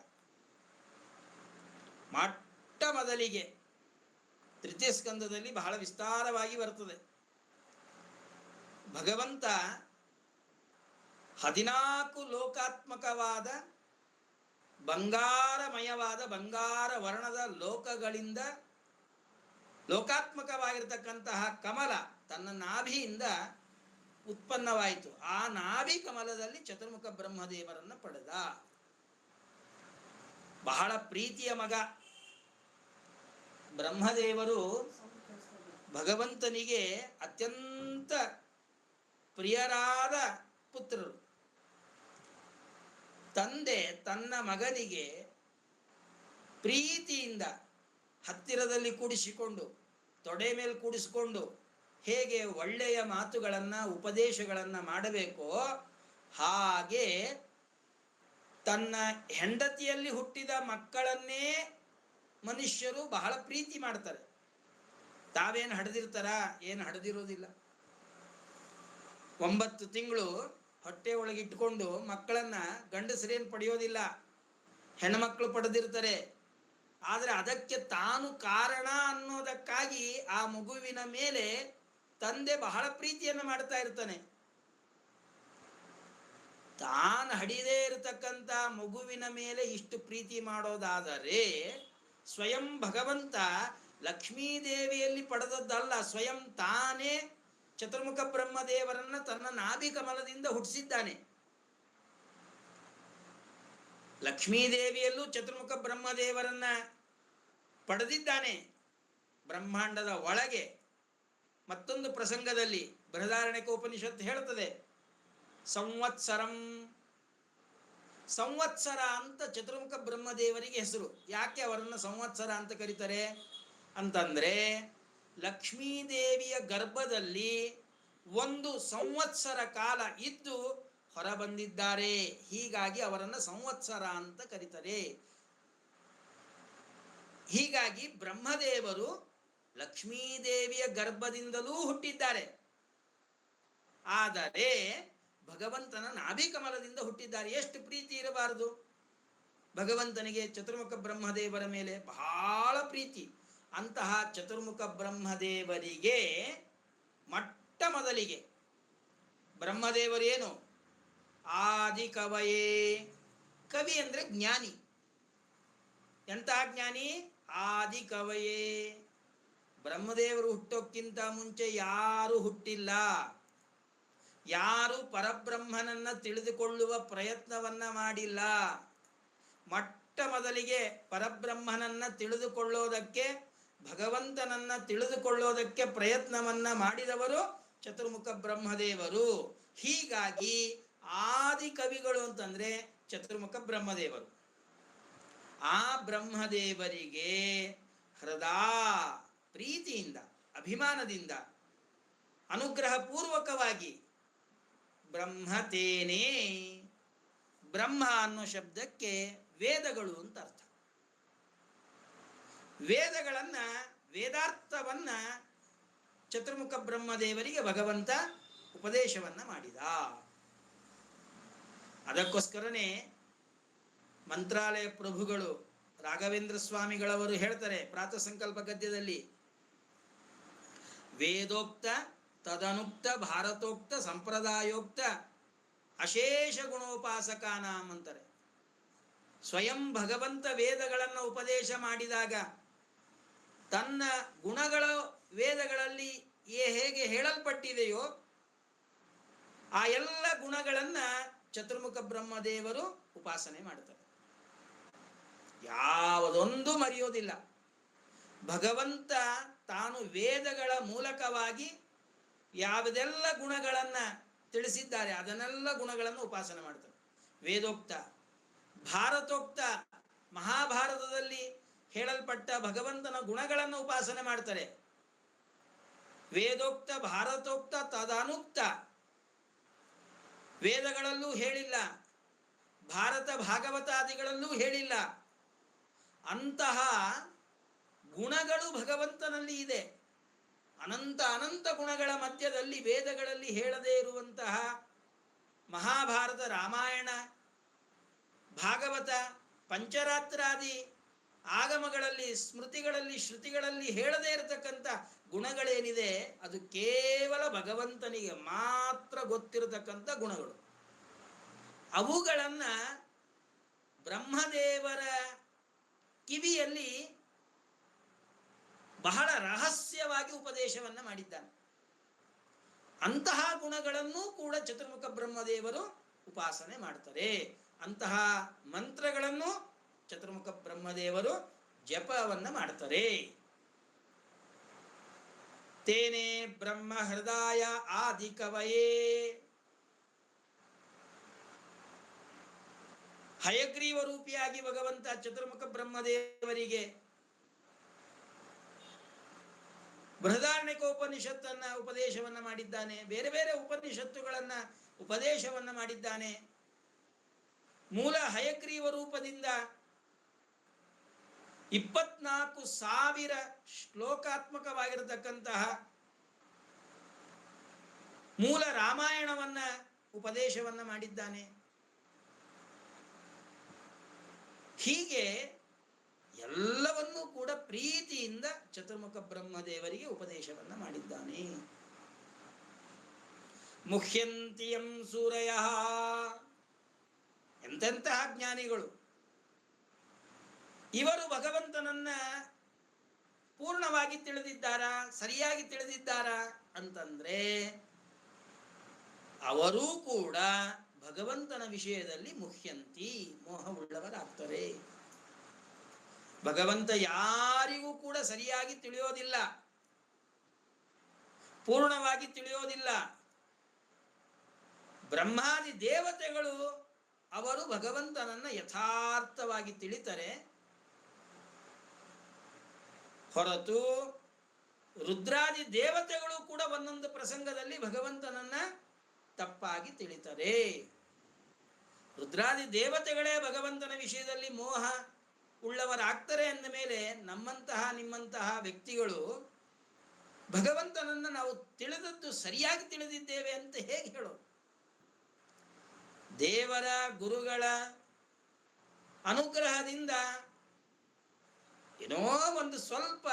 ಮೊಟ್ಟ ಮೊದಲಿಗೆ ತೃತೀಯ ಸ್ಕಂದದಲ್ಲಿ ಬಹಳ ವಿಸ್ತಾರವಾಗಿ ಬರ್ತದೆ. ಭಗವಂತ 14 ಲೋಕಾತ್ಮಕವಾದ ಬಂಗಾರಮಯವಾದ ಬಂಗಾರ ವರ್ಣದ ಲೋಕಗಳಿಂದ ಲೋಕಾತ್ಮಕವಾಗಿರ್ತಕ್ಕಂತಹ ಕಮಲ ತನ್ನ ನಾಭಿಯಿಂದ ಉತ್ಪನ್ನವಾಯಿತು. ಆ ನಾಭಿ ಕಮಲದಲ್ಲಿ ಚತುರ್ಮುಖ ಬ್ರಹ್ಮದೇವರನ್ನು ಪಡೆದ. ಬಹಳ ಪ್ರೀತಿಯ ಮಗ ಬ್ರಹ್ಮದೇವರು. ಭಗವಂತನಿಗೆ ಅತ್ಯಂತ ಪ್ರಿಯರಾದ ಪುತ್ರರು. ತಂದೆ ತನ್ನ ಮಗನಿಗೆ ಪ್ರೀತಿಯಿಂದ ಹತ್ತಿರದಲ್ಲಿ ಕೂಡಿಸಿಕೊಂಡು ತೊಡೆ ಮೇಲೆ ಕೂಡಿಸಿಕೊಂಡು ಹೇಗೆ ಒಳ್ಳೆಯ ಮಾತುಗಳನ್ನು ಉಪದೇಶಗಳನ್ನು ಮಾಡಬೇಕೋ ಹಾಗೆ ತನ್ನ ಹೆಂಡತಿಯಲ್ಲಿ ಹುಟ್ಟಿದ ಮಕ್ಕಳನ್ನೇ ಮನುಷ್ಯರು ಬಹಳ ಪ್ರೀತಿ ಮಾಡ್ತಾರೆ. ತಾವೇನು ಹಡೆದಿರ್ತಾರ? ಏನು ಹಡೆದಿರೋದಿಲ್ಲ. 9 ತಿಂಗಳು ಹೊಟ್ಟೆ ಒಳಗೆ ಇಟ್ಕೊಂಡು ಮಕ್ಕಳನ್ನ ಗಂಡಸರೇನು ಪಡೆಯೋದಿಲ್ಲ, ಹೆಣ್ಮಕ್ಳು ಪಡೆದಿರ್ತಾರೆ. ಆದರೆ ಅದಕ್ಕೆ ತಾನು ಕಾರಣ ಅನ್ನೋದಕ್ಕಾಗಿ ಆ ಮಗುವಿನ ಮೇಲೆ ತಂದೆ ಬಹಳ ಪ್ರೀತಿಯನ್ನು ಮಾಡ್ತಾ ಇರ್ತಾನೆ. ತಾನು ಹಡಿದೇ ಇರತಕ್ಕಂಥ ಮಗುವಿನ ಮೇಲೆ ಇಷ್ಟು ಪ್ರೀತಿ ಮಾಡೋದಾದರೆ ಸ್ವಯಂ ಭಗವಂತ ಲಕ್ಷ್ಮೀದೇವಿಯಲ್ಲಿ ಪಡೆದದ್ದಲ್ಲ, ಸ್ವಯಂ ತಾನೇ ಚತುರ್ಮುಖ ಬ್ರಹ್ಮದೇವರನ್ನ ತನ್ನ ನಾಭಿ ಕಮಲದಿಂದ ಹುಟ್ಟಿಸಿದ್ದಾನೆ. ಲಕ್ಷ್ಮೀದೇವಿಯಲ್ಲೂ ಚತುರ್ಮುಖ ಬ್ರಹ್ಮದೇವರನ್ನ ಪಡೆದಿದ್ದಾನೆ. ಬ್ರಹ್ಮಾಂಡದ ಒಳಗೆ ಮತ್ತೊಂದು ಪ್ರಸಂಗದಲ್ಲಿ ಬೃಹದಾರಣ್ಯಕ ಉಪನಿಷತ್ತು ಹೇಳುತ್ತದೆ, ಸಂವತ್ಸರಂ. ಸಂವತ್ಸರ ಅಂತ ಚತುರ್ಮುಖ ಬ್ರಹ್ಮದೇವರಿಗೆ ಹೆಸರು. ಯಾಕೆ ಅವರನ್ನು ಸಂವತ್ಸರ ಅಂತ ಕರೀತಾರೆ ಅಂತಂದ್ರೆ, ಲಕ್ಷ್ಮೀದೇವಿಯ ಗರ್ಭದಲ್ಲಿ 1 ಸಂವತ್ಸರ ಕಾಲ ಇದ್ದು ಹೊರಬಂದಿದ್ದಾರೆ. ಹೀಗಾಗಿ ಅವರನ್ನು ಸಂವತ್ಸರ ಅಂತ ಕರೀತಾರೆ. ಹೀಗಾಗಿ ಬ್ರಹ್ಮದೇವರು ಲಕ್ಷ್ಮೀದೇವಿಯ ಗರ್ಭದಿಂದಲೂ ಹುಟ್ಟಿದ್ದಾರೆ. ಆದರೆ ಭಗವಂತನ ನಾಭಿಕಮಲದಿಂದ ಹುಟ್ಟಿದ್ದಾರೆ. ಎಷ್ಟು ಪ್ರೀತಿ ಇರಬಾರದು ಭಗವಂತನಿಗೆ? ಚತುರ್ಮುಖ ಬ್ರಹ್ಮದೇವರ ಮೇಲೆ ಬಹಳ ಪ್ರೀತಿ. ಅಂತಹ ಚತುರ್ಮುಖ ಬ್ರಹ್ಮದೇವರಿಗೆ ಮೊಟ್ಟ ಮೊದಲಿಗೆ ಬ್ರಹ್ಮದೇವರೇನು? ಆದಿ ಕವಯೇ. ಕವಿ ಅಂದರೆ ಜ್ಞಾನಿ. ಎಂತಹ ಜ್ಞಾನಿ? ಆದಿ ಕವಯೇ. ಬ್ರಹ್ಮದೇವರು ಹುಟ್ಟೋಕ್ಕಿಂತ ಮುಂಚೆ ಯಾರು ಹುಟ್ಟಿಲ್ಲ. ಯಾರು ಪರಬ್ರಹ್ಮನನ್ನ ತಿಳಿದುಕೊಳ್ಳುವ ಪ್ರಯತ್ನವನ್ನ ಮಾಡಿಲ್ಲ. ಮೊಟ್ಟ ಮೊದಲಿಗೆ ಪರಬ್ರಹ್ಮನನ್ನ ತಿಳಿದುಕೊಳ್ಳೋದಕ್ಕೆ, ಭಗವಂತನನ್ನ ತಿಳಿದುಕೊಳ್ಳೋದಕ್ಕೆ ಪ್ರಯತ್ನವನ್ನ ಮಾಡಿದವರು ಚತುರ್ಮುಖ ಬ್ರಹ್ಮದೇವರು. ಹೀಗಾಗಿ ಆದಿ ಕವಿಗಳು ಅಂತಂದ್ರೆ ಚತುರ್ಮುಖ ಬ್ರಹ್ಮದೇವರು. ಆ ಬ್ರಹ್ಮದೇವರಿಗೆ ಹೃದಾ ಪ್ರೀತಿಯಿಂದ, ಅಭಿಮಾನದಿಂದ, ಅನುಗ್ರಹ ಪೂರ್ವಕವಾಗಿ ಬ್ರಹ್ಮತೇನೇ, ಬ್ರಹ್ಮ ಅನ್ನೋ ಶಬ್ದಕ್ಕೆ ವೇದಗಳು ಅಂತ ಅರ್ಥ. ವೇದಗಳನ್ನ, ವೇದಾರ್ಥವನ್ನ ಚತುರ್ಮುಖ ಬ್ರಹ್ಮದೇವರಿಗೆ ಭಗವಂತ ಉಪದೇಶವನ್ನ ಮಾಡಿದ. ಅದಕ್ಕೋಸ್ಕರನೇ ಮಂತ್ರಾಲಯ ಪ್ರಭುಗಳು ರಾಘವೇಂದ್ರ ಸ್ವಾಮಿಗಳವರು ಹೇಳ್ತಾರೆ ಪ್ರಾತಃ ಸಂಕಲ್ಪ ಗದ್ಯದಲ್ಲಿ, ವೇದೋಕ್ತ ತದನುಕ್ತ ಭಾರತೋಕ್ತ ಸಂಪ್ರದಾಯೋಕ್ತ ಅಶೇಷ ಗುಣೋಪಾಸಕಾನಾಂ ಅಂತಾರೆ. ಸ್ವಯಂ ಭಗವಂತ ವೇದಗಳನ್ನು ಉಪದೇಶ ಮಾಡಿದಾಗ ತನ್ನ ಗುಣಗಳು ವೇದಗಳಲ್ಲಿ ಹೇಗೆ ಹೇಳಲ್ಪಟ್ಟಿದೆಯೋ ಆ ಎಲ್ಲ ಗುಣಗಳನ್ನ ಚತುರ್ಮುಖ ಬ್ರಹ್ಮದೇವರು ಉಪಾಸನೆ ಮಾಡ್ತಾರೆ. ಯಾವುದೊಂದು ಮರೆಯೋದಿಲ್ಲ. ಭಗವಂತ ತಾನು ವೇದಗಳ ಮೂಲಕವಾಗಿ ಯಾವುದೆಲ್ಲ ಗುಣಗಳನ್ನ ತಿಳಿಸಿದ್ದಾರೆ ಅದನ್ನೆಲ್ಲ ಗುಣಗಳನ್ನು ಉಪಾಸನೆ ಮಾಡ್ತಾರೆ. ವೇದೋಕ್ತ, ಭಾರತೋಕ್ತ, ಮಹಾಭಾರತದಲ್ಲಿ ಹೇಳಲ್ಪಟ್ಟ ಭಗವಂತನ ಗುಣಗಳನ್ನು ಉಪಾಸನೆ ಮಾಡ್ತಾರೆ. ವೇದೋಕ್ತ, ಭಾರತೋಕ್ತ, ತದನುಕ್ತ, ವೇದಗಳಲ್ಲೂ ಹೇಳಿಲ್ಲ, ಭಾರತ ಭಾಗವತಾದಿಗಳಲ್ಲೂ ಹೇಳಿಲ್ಲ. ಅಂತಹ ಗುಣಗಳು ಭಗವಂತನಲ್ಲಿ ಇದೆ. ಅನಂತ ಅನಂತ ಗುಣಗಳ ಮಧ್ಯದಲ್ಲಿ ವೇದಗಳಲ್ಲಿ ಹೇಳದೇ ಇರುವಂತಹ ಮಹಾಭಾರತ, ರಾಮಾಯಣ, ಭಾಗವತ, ಪಂಚರಾತ್ರಾದಿ ಆಗಮಗಳಲ್ಲಿ, ಸ್ಮೃತಿಗಳಲ್ಲಿ, ಶ್ರುತಿಗಳಲ್ಲಿ ಹೇಳದೇ ಇರತಕ್ಕಂಥ ಗುಣಗಳೇನಿದೆ ಅದು ಕೇವಲ ಭಗವಂತನಿಗೆ ಮಾತ್ರ ಗೊತ್ತಿರತಕ್ಕಂಥ ಗುಣಗಳು. ಅವುಗಳನ್ನ ಬ್ರಹ್ಮದೇವರ ಕಿವಿಯಲ್ಲಿ ಬಹಳ ರಹಸ್ಯವಾಗಿ ಉಪದೇಶವನ್ನ ಮಾಡಿದ್ದಾನೆ. ಅಂತಹ ಗುಣಗಳನ್ನು ಕೂಡ ಚತುರ್ಮುಖ ಬ್ರಹ್ಮದೇವರು ಉಪಾಸನೆ ಮಾಡ್ತಾರೆ. ಅಂತಹ ಮಂತ್ರಗಳನ್ನು ಚತುರ್ಮುಖ ಬ್ರಹ್ಮದೇವರು ಜಪವನ್ನ ಮಾಡ್ತಾರೆ. ತೇನೇ ಬ್ರಹ್ಮ ಹೃದಯ ಆದಿ ಕವಯೇ. ಹಯಗ್ರೀವ ರೂಪಿಯಾಗಿ ಭಗವಂತ ಚತುರ್ಮುಖ ಬ್ರಹ್ಮದೇವರಿಗೆ ಬೃಹದಾರಣ್ಯಕೋಪನಿಷತ್ತನ್ನ ಉಪದೇಶವನ್ನ ಮಾಡಿದ್ದಾನೆ. ಬೇರೆ ಬೇರೆ ಉಪನಿಷತ್ತುಗಳನ್ನ ಉಪದೇಶವನ್ನ ಮಾಡಿದ್ದಾನೆ. ಮೂಲ ಹಯಗ್ರೀವ ರೂಪದಿಂದ 24,000 ಶ್ಲೋಕಾತ್ಮಕವಾಗಿರತಕ್ಕಂತಹ ಮೂಲ ರಾಮಾಯಣವನ್ನ ಉಪದೇಶವನ್ನ ಮಾಡಿದ್ದಾನೆ. ಹೀಗೆ ಎಲ್ಲವನ್ನೂ ಕೂಡ ಪ್ರೀತಿಯಿಂದ ಚತುರ್ಮುಖ ಬ್ರಹ್ಮದೇವರಿಗೆ ಉಪದೇಶವನ್ನ ಮಾಡಿದ್ದಾನೆ. ಮುಹ್ಯಂತಿಯಂ ಸೂರಯ. ಎಂತೆಂತಹ ಜ್ಞಾನಿಗಳು ಇವರು ಭಗವಂತನನ್ನ ಪೂರ್ಣವಾಗಿ ತಿಳಿದಿದ್ದಾರಾ, ಸರಿಯಾಗಿ ತಿಳಿದಿದ್ದಾರಾ ಅಂತಂದ್ರೆ ಅವರೂ ಕೂಡ ಭಗವಂತನ ವಿಷಯದಲ್ಲಿ ಮುಹ್ಯಂತಿ, ಮೋಹವುಳ್ಳವರಾಗ್ತಾರೆ. ಭಗವಂತ ಯಾರಿಗೂ ಕೂಡ ಸರಿಯಾಗಿ ತಿಳಿಯೋದಿಲ್ಲ, ಪೂರ್ಣವಾಗಿ ತಿಳಿಯೋದಿಲ್ಲ. ಬ್ರಹ್ಮಾದಿ ದೇವತೆಗಳು ಅವರು ಭಗವಂತನನ್ನ ಯಥಾರ್ಥವಾಗಿ ತಿಳಿತಾರೆ. ಹೊರತು ರುದ್ರಾದಿ ದೇವತೆಗಳು ಕೂಡ ಒಂದೊಂದು ಪ್ರಸಂಗದಲ್ಲಿ ಭಗವಂತನನ್ನ ತಪ್ಪಾಗಿ ತಿಳಿತಾರೆ. ರುದ್ರಾದಿ ದೇವತೆಗಳೇ ಭಗವಂತನ ವಿಷಯದಲ್ಲಿ ಮೋಹ ಉಳ್ಳವರಾಗ್ತಾರೆ ಅಂದ ಮೇಲೆ ನಮ್ಮಂತಹ ನಿಮ್ಮಂತಹ ವ್ಯಕ್ತಿಗಳು ಭಗವಂತನನ್ನ ನಾವು ತಿಳಿದದ್ದು ಸರಿಯಾಗಿ ತಿಳಿದಿದ್ದೇವೆ ಅಂತ ಹೇಗೆ ಹೇಳೋದು? ದೇವರ ಗುರುಗಳ ಅನುಗ್ರಹದಿಂದ ಏನೋ ಒಂದು ಸ್ವಲ್ಪ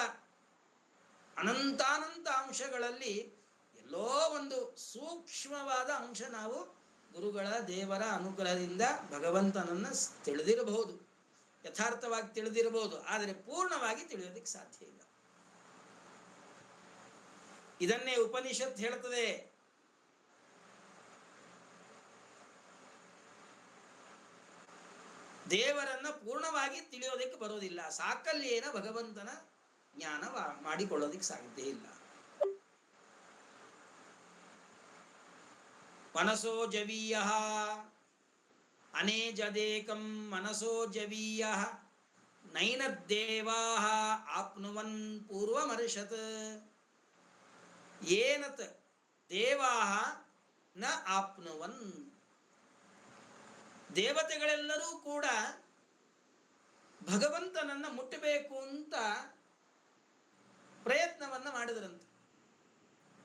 ಅನಂತಾನಂತ ಅಂಶಗಳಲ್ಲಿ ಎಲ್ಲೋ ಒಂದು ಸೂಕ್ಷ್ಮವಾದ ಅಂಶ ನಾವು ಗುರುಗಳ ದೇವರ ಅನುಗ್ರಹದಿಂದ ಭಗವಂತನನ್ನ ತಿಳಿದಿರಬಹುದು. ಯಥಾರ್ಥವಾಗಿ ತಿಳಿದಿರಬಹುದು, ಆದರೆ ಪೂರ್ಣವಾಗಿ ತಿಳಿಯೋದಕ್ಕೆ ಸಾಧ್ಯ ಇಲ್ಲ. ಇದನ್ನೇ ಉಪನಿಷತ್ ಹೇಳ್ತದೆ. ದೇವರನ್ನ ಪೂರ್ಣವಾಗಿ ತಿಳಿಯೋದಕ್ಕೆ ಬರೋದಿಲ್ಲ. ಸಾಕಲ್ಯೇನ ಭಗವಂತನ ಜ್ಞಾನ ಮಾಡಿಕೊಳ್ಳೋದಕ್ಕೆ ಸಾಧ್ಯ ಇಲ್ಲ. ಮನಸೋ ಜವೀಯ ಅನೇಜದೇಕಂ ಮನಸೋ ಜವೀಯ ನೈನದ್ದೇವಾ ಆಪ್ನುವನ್ ಪೂರ್ವಮರ್ಷತ್ ಏನತ್ ದೇವಾ ನ ಆಪ್ನುವನ್. ದೇವತೆಗಳೆಲ್ಲರೂ ಕೂಡ ಭಗವಂತನನ್ನ ಮುಟ್ಟಬೇಕು ಅಂತ ಪ್ರಯತ್ನವನ್ನ ಮಾಡಿದ್ರಂತೆ.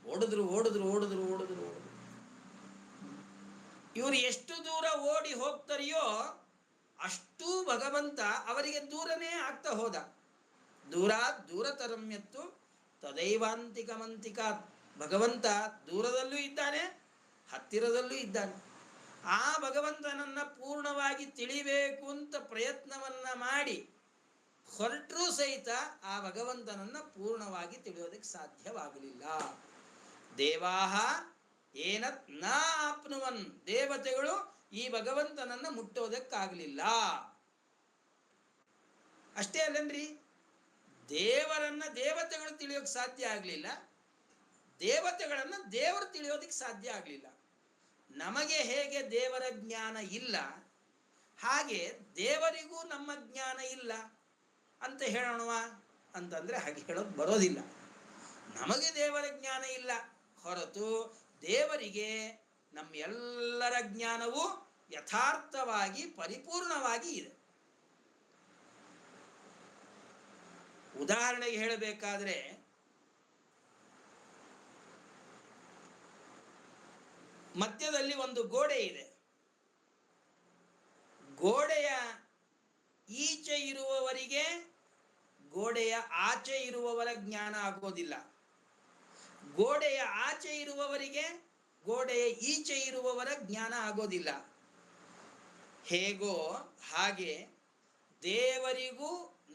ಓಡಿದ್ರು ಓಡಿದ್ರು ಓಡಿದ್ರು ಓಡಿದ್ರು ಓಡಿದ್ರು. ಇವರು ಎಷ್ಟು ದೂರ ಓಡಿ ಹೋಗ್ತಾರೆಯೋ ಅಷ್ಟೂ ಭಗವಂತ ಅವರಿಗೆ ದೂರನೇ ಆಗ್ತಾ ಹೋದ. ದೂರತರಮ್ಯತ್ತು ತದೈವಾಂತಿಕಮಂತಿಕ. ಭಗವಂತ ದೂರದಲ್ಲೂ ಇದ್ದಾನೆ, ಹತ್ತಿರದಲ್ಲೂ ಇದ್ದಾನೆ. ಆ ಭಗವಂತನನ್ನ ಪೂರ್ಣವಾಗಿ ತಿಳಿಬೇಕು ಅಂತ ಪ್ರಯತ್ನವನ್ನ ಮಾಡಿ ಹೊರಟರೂ ಸಹಿತ ಆ ಭಗವಂತನನ್ನ ಪೂರ್ಣವಾಗಿ ತಿಳಿಯೋದಕ್ಕೆ ಸಾಧ್ಯವಾಗಲಿಲ್ಲ. ದೇವಾಹ ಏನತ್ ನ ಆಪ್ನುವನ್. ದೇವತೆಗಳು ಈ ಭಗವಂತನನ್ನ ಮುಟ್ಟೋದಕ್ಕಾಗಲಿಲ್ಲ. ಅಷ್ಟೇ ಅಲ್ಲನ್ರಿ, ದೇವರನ್ನ ದೇವತೆಗಳು ತಿಳಿಯೋಕೆ ಸಾಧ್ಯ ಆಗಲಿಲ್ಲ, ದೇವತೆಗಳನ್ನ ದೇವರು ತಿಳಿಯೋದಕ್ಕೆ ಸಾಧ್ಯ ಆಗಲಿಲ್ಲ. ನಮಗೆ ಹೇಗೆ ದೇವರ ಜ್ಞಾನ ಇಲ್ಲ, ಹಾಗೆ ದೇವರಿಗೂ ನಮ್ಮ ಜ್ಞಾನ ಇಲ್ಲ ಅಂತ ಹೇಳೋಣವಾ ಅಂತಂದ್ರೆ ಹಾಗೆ ಹೇಳೋದು ಬರೋದಿಲ್ಲ. ನಮಗೆ ದೇವರ ಜ್ಞಾನ ಇಲ್ಲ ಹೊರತು ದೇವರಿಗೆ ನಮ್ಮೆಲ್ಲರ ಜ್ಞಾನವು ಯಥಾರ್ಥವಾಗಿ ಪರಿಪೂರ್ಣವಾಗಿ ಇದೆ. ಉದಾಹರಣೆಗೆ ಹೇಳಬೇಕಾದ್ರೆ, ಮಧ್ಯದಲ್ಲಿ ಒಂದು ಗೋಡೆ ಇದೆ. ಗೋಡೆಯ ಈಚೆ ಇರುವವರಿಗೆ ಗೋಡೆಯ ಆಚೆ ಇರುವವರ ಜ್ಞಾನ ಆಗೋದಿಲ್ಲ. ಗೋಡೆಯ ಆಚೆ ಇರುವವರಿಗೆ ಗೋಡೆಯ ಈಚೆ ಇರುವವರ ಜ್ಞಾನ ಆಗೋದಿಲ್ಲ. ಹೇಗೋ ಹಾಗೆ ದೇವರಿಗೂ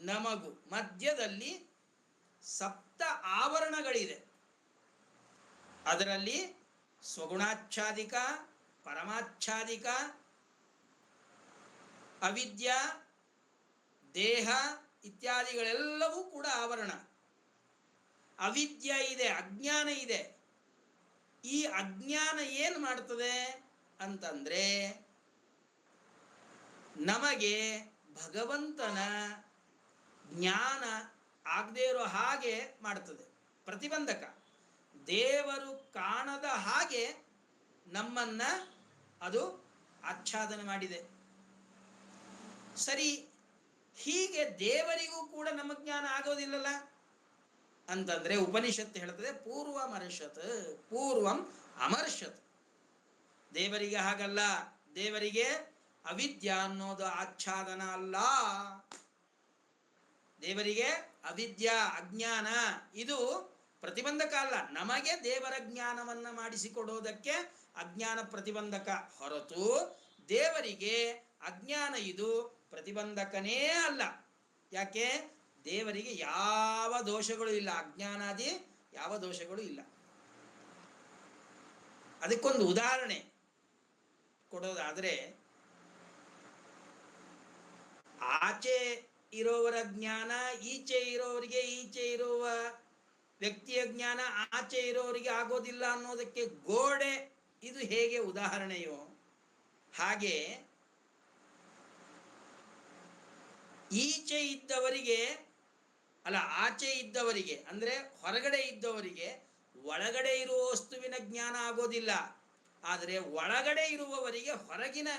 ನಮಗೂ ಮಧ್ಯದಲ್ಲಿ ಸಪ್ತ ಆವರಣಗಳಿದೆ. ಅದರಲ್ಲಿ ಸ್ವಗುಣಾಚ್ಛಾದಿಕ, ಪರಮಾಚ್ಛಾದಿಕ, ಅವಿದ್ಯ, ದೇಹ ಇತ್ಯಾದಿಗಳೆಲ್ಲವೂ ಕೂಡ ಆವರಣ. ಅವಿದ್ಯ ಇದೆ, ಅಜ್ಞಾನ ಇದೆ. ಈ ಅಜ್ಞಾನ ಏನು ಮಾಡ್ತದೆ ಅಂತಂದ್ರೆ ನಮಗೆ ಭಗವಂತನ ಜ್ಞಾನ ಆಗದೇ ಇರೋ ಹಾಗೆ ಮಾಡ್ತದೆ, ಪ್ರತಿಬಂಧಕ. ದೇವರು ಕಾಣದ ಹಾಗೆ ನಮ್ಮನ್ನ ಅದು ಆಚ್ಛಾದನೆ ಮಾಡಿದೆ. ಸರಿ, ಹೀಗೆ ದೇವರಿಗೂ ಕೂಡ ನಮ್ಮ ಜ್ಞಾನ ಆಗೋದಿಲ್ಲಲ್ಲ ಅಂತಂದ್ರೆ ಉಪನಿಷತ್ತು ಹೇಳ್ತದೆ ಪೂರ್ವಮರ್ಷತ್, ಪೂರ್ವಂ ಅಮರ್ಷತ್. ದೇವರಿಗೆ ಹಾಗಲ್ಲ. ದೇವರಿಗೆ ಅವಿದ್ಯ ಅನ್ನೋದು ಆಚ್ಛಾದನ ಅಲ್ಲ. ದೇವರಿಗೆ ಅವಿದ್ಯ, ಅಜ್ಞಾನ ಇದು ಪ್ರತಿಬಂಧಕ ಅಲ್ಲ. ನಮಗೆ ದೇವರ ಜ್ಞಾನವನ್ನ ಮಾಡಿಸಿಕೊಡೋದಕ್ಕೆ ಅಜ್ಞಾನ ಪ್ರತಿಬಂಧಕ ಹೊರತು ದೇವರಿಗೆ ಅಜ್ಞಾನ ಇದು ಪ್ರತಿಬಂಧಕನೇ ಅಲ್ಲ. ಯಾಕೆ? ದೇವರಿಗೆ ಯಾವ ದೋಷಗಳು ಇಲ್ಲ, ಅಜ್ಞಾನಾದಿ ಯಾವ ದೋಷಗಳು ಇಲ್ಲ. ಅದಕ್ಕೊಂದು ಉದಾಹರಣೆ ಕೊಡೋದಾದ್ರೆ, ಆಚೆ ಇರೋವರ ಜ್ಞಾನ ಈಚೆ ಇರೋವರಿಗೆ, ಈಚೆ ಇರುವ ವ್ಯಕ್ತಿಯ ಜ್ಞಾನ ಆಚೆ ಇರೋವರಿಗೆ ಆಗೋದಿಲ್ಲ ಅನ್ನೋದಕ್ಕೆ ಗೋಡೆ ಇದು ಹೇಗೆ ಉದಾಹರಣೆಯೋ ಹಾಗೆ ಈಚೆ ಇದ್ದವರಿಗೆ ಅಲ್ಲ, ಆಚೆ ಇದ್ದವರಿಗೆ ಅಂದ್ರೆ ಹೊರಗಡೆ ಇದ್ದವರಿಗೆ ಒಳಗಡೆ ಇರುವ ವಸ್ತುವಿನ ಜ್ಞಾನ ಆಗೋದಿಲ್ಲ. ಆದರೆ ಒಳಗಡೆ ಇರುವವರಿಗೆ ಹೊರಗಿನ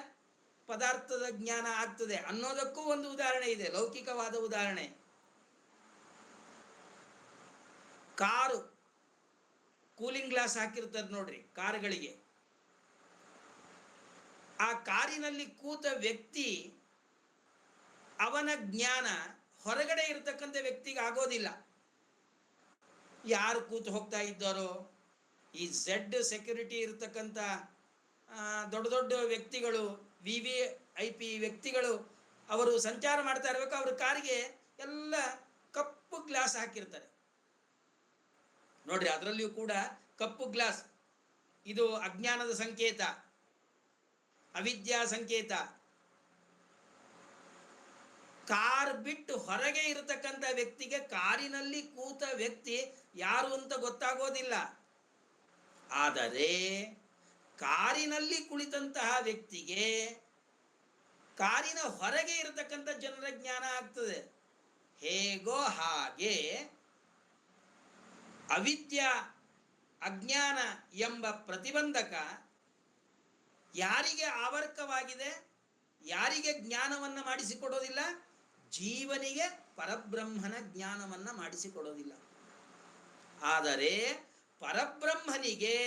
ಪದಾರ್ಥದ ಜ್ಞಾನ ಆಗ್ತದೆ ಅನ್ನೋದಕ್ಕೂ ಒಂದು ಉದಾಹರಣೆ ಇದೆ, ಲೌಕಿಕವಾದ ಉದಾಹರಣೆ. ಕಾರು ಕೂಲಿಂಗ್ ಗ್ಲಾಸ್ ಹಾಕಿರ್ತಾರೆ ನೋಡ್ರಿ ಕಾರುಗಳಿಗೆ. ಆ ಕಾರಿನಲ್ಲಿ ಕೂತ ವ್ಯಕ್ತಿ ಅವನ ಜ್ಞಾನ ಹೊರಗಡೆ ಇರತಕ್ಕಂಥ ವ್ಯಕ್ತಿಗೆ ಆಗೋದಿಲ್ಲ. ಯಾರು ಕೂತು ಹೋಗ್ತಾ ಇದ್ದಾರೋ, ಈ ಝೆಡ್ ಸೆಕ್ಯೂರಿಟಿ ಇರತಕ್ಕಂಥ ದೊಡ್ಡ ದೊಡ್ಡ ವ್ಯಕ್ತಿಗಳು, VIP ವ್ಯಕ್ತಿಗಳು ಅವರು ಸಂಚಾರ ಮಾಡ್ತಾ ಇರಬೇಕು, ಅವ್ರ ಕಾರಿಗೆ ಎಲ್ಲ ಕಪ್ಪು ಗ್ಲಾಸ್ ಹಾಕಿರ್ತಾರೆ ನೋಡ್ರಿ. ಅದರಲ್ಲಿಯೂ ಕೂಡ ಕಪ್ಪು ಗ್ಲಾಸ್, ಇದು ಅಜ್ಞಾನದ ಸಂಕೇತ, ಅವಿದ್ಯಾ ಸಂಕೇತ. ಕಾರ್ ಬಿಟ್ಟು ಹೊರಗೆ ಇರತಕ್ಕಂಥ ವ್ಯಕ್ತಿಗೆ ಕಾರಿನಲ್ಲಿ ಕೂತ ವ್ಯಕ್ತಿ ಯಾರು ಅಂತ ಗೊತ್ತಾಗೋದಿಲ್ಲ. ಆದರೆ ಕಾರಿನಲ್ಲಿ ಕುಳಿತಂತಹ ವ್ಯಕ್ತಿಗೆ ಕಾರಿನ ಹೊರಗೆ ಇರತಕ್ಕಂಥ ಜನರ ಜ್ಞಾನ ಆಗ್ತದೆ. ಹೇಗೋ ಹಾಗೆ ಅವಿದ್ಯಾ ಅಜ್ಞಾನ ಎಂಬ ಪ್ರತಿಬಂಧಕ ಯಾರಿಗೆ ಆವರ್ಕವಾಗಿದೆ, ಯಾರಿಗೆ ಜ್ಞಾನವನ್ನು ಮಾಡಿಸಿಕೊಡೋದಿಲ್ಲ? ಜೀವನಿಗೆ ಪರಬ್ರಹ್ಮನ ಜ್ಞಾನವನ್ನು ಮಾಡಿಸಿಕೊಡೋದಿಲ್ಲ. ಆದರೆ ಪರಬ್ರಹ್ಮನಿಗೆ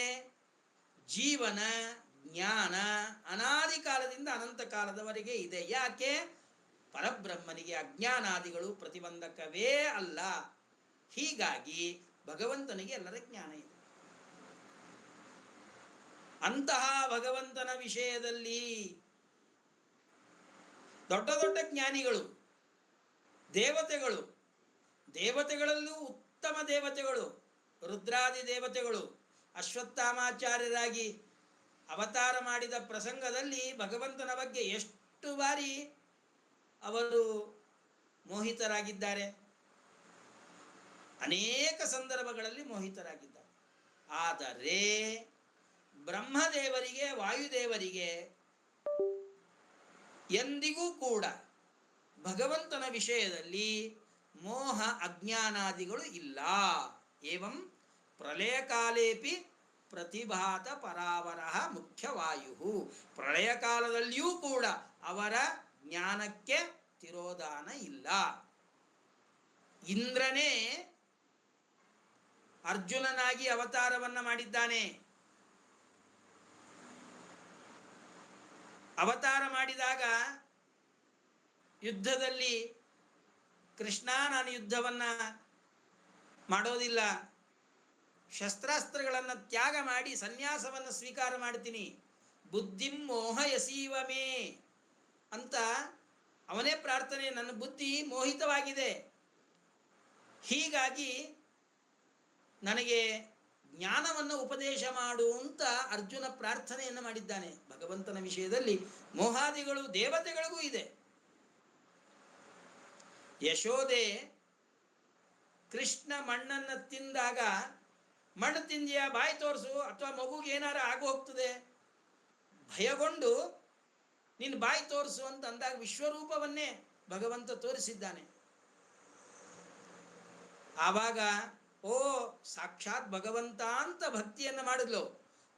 ಜೀವನ ಜ್ಞಾನ ಅನಾದಿ ಕಾಲದಿಂದ ಅನಂತ ಕಾಲದವರೆಗೆ ಇದೆ. ಯಾಕೆ? ಪರಬ್ರಹ್ಮನಿಗೆ ಅಜ್ಞಾನಾದಿಗಳು ಪ್ರತಿಬಂಧಕವೇ ಅಲ್ಲ. ಹೀಗಾಗಿ ಭಗವಂತನಿಗೆ ಎಲ್ಲರ ಜ್ಞಾನ ಇದೆ. ಅಂತಹ ಭಗವಂತನ ವಿಷಯದಲ್ಲಿ ದೊಡ್ಡ ದೊಡ್ಡ ಜ್ಞಾನಿಗಳು, ದೇವತೆಗಳಲ್ಲೂ ಉತ್ತಮ ದೇವತೆಗಳು, ರುದ್ರಾದಿ ದೇವತೆಗಳು ಅಶ್ವತ್ಥಾಮಾಚಾರ್ಯರಾಗಿ ಅವತಾರ ಮಾಡಿದ ಪ್ರಸಂಗದಲ್ಲಿ ಭಗವಂತನ ಬಗ್ಗೆ ಎಷ್ಟು ಬಾರಿ ಅವರು ಮೋಹಿತರಾಗಿದ್ದಾರೆ, ಅನೇಕ ಸಂದರ್ಭಗಳಲ್ಲಿ ಮೋಹಿತರಾಗಿದ್ದಾರೆ. ಆದರೆ ಬ್ರಹ್ಮದೇವರಿಗೆ, ವಾಯುದೇವರಿಗೆ ಎಂದಿಗೂ ಕೂಡ ಭಗವಂತನ ವಿಷಯದಲ್ಲಿ ಮೋಹ ಅಜ್ಞಾನಾದಿಗಳು ಇಲ್ಲ. ಏವಂ ಪ್ರಳಯ ಕಾಲೇಪಿ ಪ್ರತಿಭಾತ ಪರಾವರಃ ಮುಖ್ಯವಾಯು. ಪ್ರಳಯ ಕಾಲದಲ್ಲಿಯೂ ಕೂಡ ಅವರ ಜ್ಞಾನಕ್ಕೆ ತಿರೋಧಾನ ಇಲ್ಲ. ಇಂದ್ರನೇ ಅರ್ಜುನನಾಗಿ ಅವತಾರವನ್ನ ಮಾಡಿದ್ದಾನೆ. ಅವತಾರ ಮಾಡಿದಾಗ ಯುದ್ಧದಲ್ಲಿ ಕೃಷ್ಣ, ನಾನು ಯುದ್ಧವನ್ನ ಮಾಡೋದಿಲ್ಲ, ಶಸ್ತ್ರಾಸ್ತ್ರಗಳನ್ನು ತ್ಯಾಗ ಮಾಡಿ ಸನ್ಯಾಸವನ್ನು ಸ್ವೀಕಾರ ಮಾಡ್ತೀನಿ, ಬುದ್ಧಿಂ ಮೋಹಯಸೀವಮೇ ಅಂತ ಅವನೇ ಪ್ರಾರ್ಥನೆ, ನನ್ನ ಬುದ್ಧಿ ಮೋಹಿತವಾಗಿದೆ, ಹೀಗಾಗಿ ನನಗೆ ಜ್ಞಾನವನ್ನು ಉಪದೇಶ ಮಾಡು ಅಂತ ಅರ್ಜುನ ಪ್ರಾರ್ಥನೆಯನ್ನು ಮಾಡಿದ್ದಾನೆ. ಭಗವಂತನ ವಿಷಯದಲ್ಲಿ ಮೋಹಾದಿಗಳು ದೇವತೆಗಳಿಗೂ ಇದೆ. ಯಶೋದೆ ಕೃಷ್ಣ ಮಣ್ಣನ್ನು ತಿಂದಾಗ, ಮಣ್ಣು ತಿಂದಿಯ ಬಾಯಿ ತೋರಿಸು ಅಥವಾ ಮಗುಗೆ ಏನಾರ ಆಗು ಹೋಗ್ತದೆ, ಭಯಗೊಂಡು ನೀನು ಬಾಯಿ ತೋರಿಸು ಅಂತ ಅಂದಾಗ ವಿಶ್ವರೂಪವನ್ನೇ ಭಗವಂತ ತೋರಿಸಿದ್ದಾನೆ. ಆವಾಗ ಓ ಸಾಕ್ಷಾತ್ ಭಗವಂತ ಅಂತ ಭಕ್ತಿಯನ್ನು ಮಾಡಿದ್ಲು.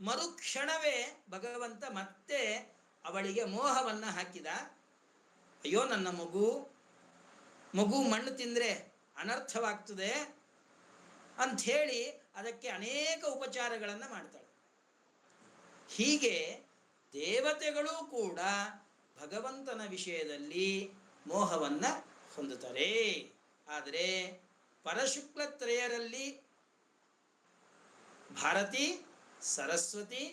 ಮರುಕ್ಷಣವೇ ಭಗವಂತ ಮತ್ತೆ ಅವಳಿಗೆ ಮೋಹವನ್ನು ಹಾಕಿದ. ಅಯ್ಯೋ ನನ್ನ ಮಗು ಮಣ್ಣು ತಿಂದರೆ ಅನರ್ಥವಾಗ್ತದೆ ಅಂಥೇಳಿ ಅದಕ್ಕೆ ಅನೇಕ ಉಪಚಾರಗಳನ್ನು ಮಾಡ್ತಾಳೆ. ಹೀಗೆ ದೇವತೆಗಳೂ ಕೂಡ ಭಗವಂತನ ವಿಷಯದಲ್ಲಿ ಮೋಹವನ್ನು ಹೊಂದುತ್ತಾರೆ. ಆದರೆ ಪರಶುಕ್ಲತ್ರಯರಲ್ಲಿ ಭಾರತಿ, ಸರಸ್ವತಿ,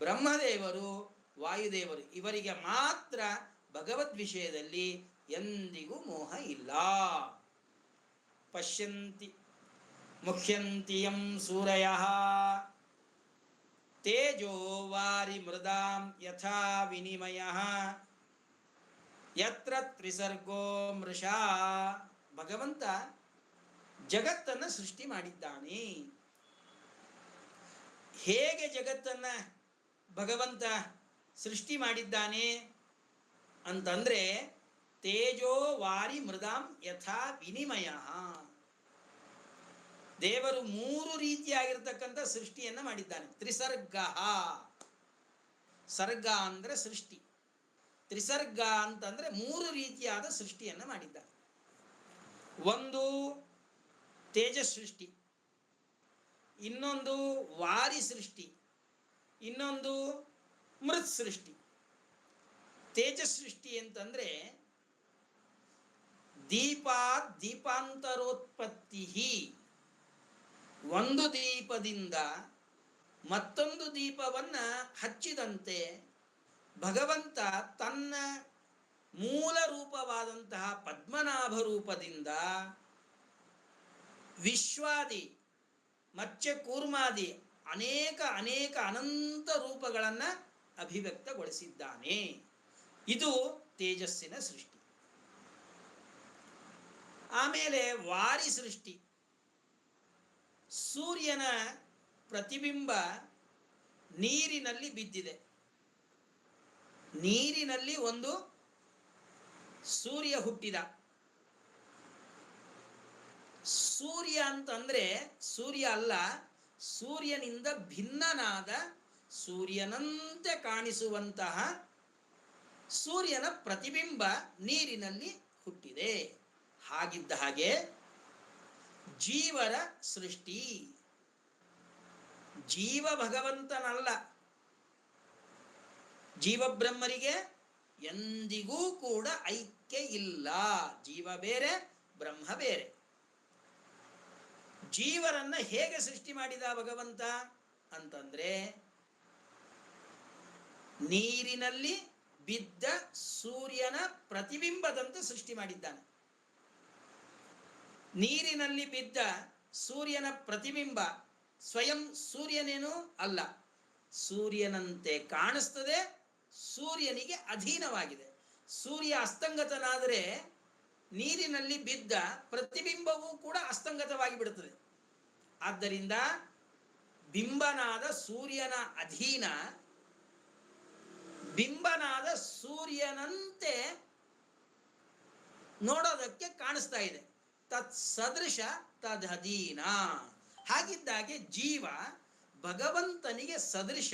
ಬ್ರಹ್ಮದೇವರು, ವಾಯುದೇವರು ಇವರಿಗೆ ಮಾತ್ರ ಭಗವದ್ ವಿಷಯದಲ್ಲಿ ಎಂದಿಗೂ ಮೋಹ ಇಲ್ಲ. ಪಶ್ಯಂತಿ ಮುಖ್ಯಂತಿಯಂ ಸೂರಯಃ ತೇಜೋ ವಾರಿ ಮೃದಾಂ ಯಥಾ ವಿನಿಮಯಃ ಯತ್ರ ತ್ರಿಸರ್ಗೋ ಮೃಷಾ. ಭಗವಂತ ಜಗತ್ತನ್ನು ಸೃಷ್ಟಿ ಮಾಡಿದ್ದಾನೆ. ಹೇಗೆ ಜಗತ್ತನ್ನು ಭಗವಂತ ಸೃಷ್ಟಿ ಮಾಡಿದ್ದಾನೆ ಅಂತಂದ್ರೆ, ತೇಜೋ ವಾರಿ ಮೃದಾಂ ಯಥಾ ವಿನಿಮಯ. ದೇವರು ಮೂರು ರೀತಿಯಾಗಿರ್ತಕ್ಕಂಥ ಸೃಷ್ಟಿಯನ್ನು ಮಾಡಿದ್ದಾನೆ. ತ್ರಿಸರ್ಗ, ಸರ್ಗ ಅಂದ್ರೆ ಸೃಷ್ಟಿ, ತ್ರಿಸರ್ಗ ಅಂತಂದ್ರೆ ಮೂರು ರೀತಿಯಾದ ಸೃಷ್ಟಿಯನ್ನು ಮಾಡಿದ್ದಾನೆ. ಒಂದು ತೇಜಸ್ ಸೃಷ್ಟಿ, ಇನ್ನೊಂದು ವಾರಿ ಸೃಷ್ಟಿ, ಇನ್ನೊಂದು ಮೃತ್ ಸೃಷ್ಟಿ. ತೇಜಸ್ ಸೃಷ್ಟಿ ಅಂತಂದ್ರೆ ದೀಪಾಂತರೋತ್ಪತ್ತಿ. ಒಂದು ದೀಪದಿಂದ ಮತ್ತೊಂದು ದೀಪವನ್ನು ಹಚ್ಚಿದಂತೆ ಭಗವಂತ ತನ್ನ ಮೂಲ ರೂಪವಾದಂತಹ ಪದ್ಮನಾಭ ರೂಪದಿಂದ ವಿಶ್ವಾದಿ ಮಚ್ಚೆ ಕೂರ್ಮಾದಿ ಅನೇಕ ಅನೇಕ ಅನಂತ ರೂಪಗಳನ್ನು ಅಭಿವ್ಯಕ್ತಗೊಳಿಸಿದ್ದಾನೆ. ಇದು ತೇಜಸ್ಸಿನ ಸೃಷ್ಟಿ. ಆಮೇಲೆ ವಾರಿ ಸೃಷ್ಟಿ. ಸೂರ್ಯನ ಪ್ರತಿಬಿಂಬ ನೀರಿನಲ್ಲಿ ಬಿದ್ದಿದೆ. ನೀರಿನಲ್ಲಿ ಒಂದು ಸೂರ್ಯ ಹುಟ್ಟಿದ. ಸೂರ್ಯ ಅಂತಂದ್ರೆ ಸೂರ್ಯ ಅಲ್ಲ, ಸೂರ್ಯನಿಂದ ಭಿನ್ನನಾದ, ಸೂರ್ಯನಂತೆ ಕಾಣಿಸುವಂತಹ ಸೂರ್ಯನ ಪ್ರತಿಬಿಂಬ ನೀರಿನಲ್ಲಿ ಹುಟ್ಟಿದೆ. ಹಾಗಿದ್ದ ಹಾಗೆ ಜೀವರ ಸೃಷ್ಟಿ. ಜೀವ ಭಗವಂತನಲ್ಲ. ಜೀವಬ್ರಹ್ಮರಿಗೆ ಎಂದಿಗೂ ಕೂಡ ಐಕ್ಯ ಇಲ್ಲ. ಜೀವ ಬೇರೆ, ಬ್ರಹ್ಮ ಬೇರೆ. ಜೀವರನ್ನ ಹೇಗೆ ಸೃಷ್ಟಿ ಮಾಡಿದ ಭಗವಂತ ಅಂತಂದ್ರೆ, ನೀರಿನಲ್ಲಿ ಬಿದ್ದ ಸೂರ್ಯನ ಪ್ರತಿಬಿಂಬದಂತೆ ಸೃಷ್ಟಿ ಮಾಡಿದ್ದಾನೆ. ನೀರಿನಲ್ಲಿ ಬಿದ್ದ ಸೂರ್ಯನ ಪ್ರತಿಬಿಂಬ ಸ್ವಯಂ ಸೂರ್ಯನೇನೂ ಅಲ್ಲ. ಸೂರ್ಯನಂತೆ ಕಾಣಿಸ್ತದೆ, ಸೂರ್ಯನಿಗೆ ಅಧೀನವಾಗಿದೆ. ಸೂರ್ಯ ಅಸ್ತಂಗತನಾದರೆ ನೀರಿನಲ್ಲಿ ಬಿದ್ದ ಪ್ರತಿಬಿಂಬವೂ ಕೂಡ ಅಸ್ತಂಗತವಾಗಿ ಬಿಡುತ್ತದೆ. ಆದ್ದರಿಂದ ಬಿಂಬನಾದ ಸೂರ್ಯನ ಅಧೀನ, ಬಿಂಬನಾದ ಸೂರ್ಯನಂತೆ ನೋಡೋದಕ್ಕೆ ಕಾಣಿಸ್ತಾ ಇದೆ. ತತ್ ಸದೃಶ ತದಧೀನ. ಹಾಗಿದ್ದಾಗೆ ಜೀವ ಭಗವಂತನಿಗೆ ಸದೃಶ,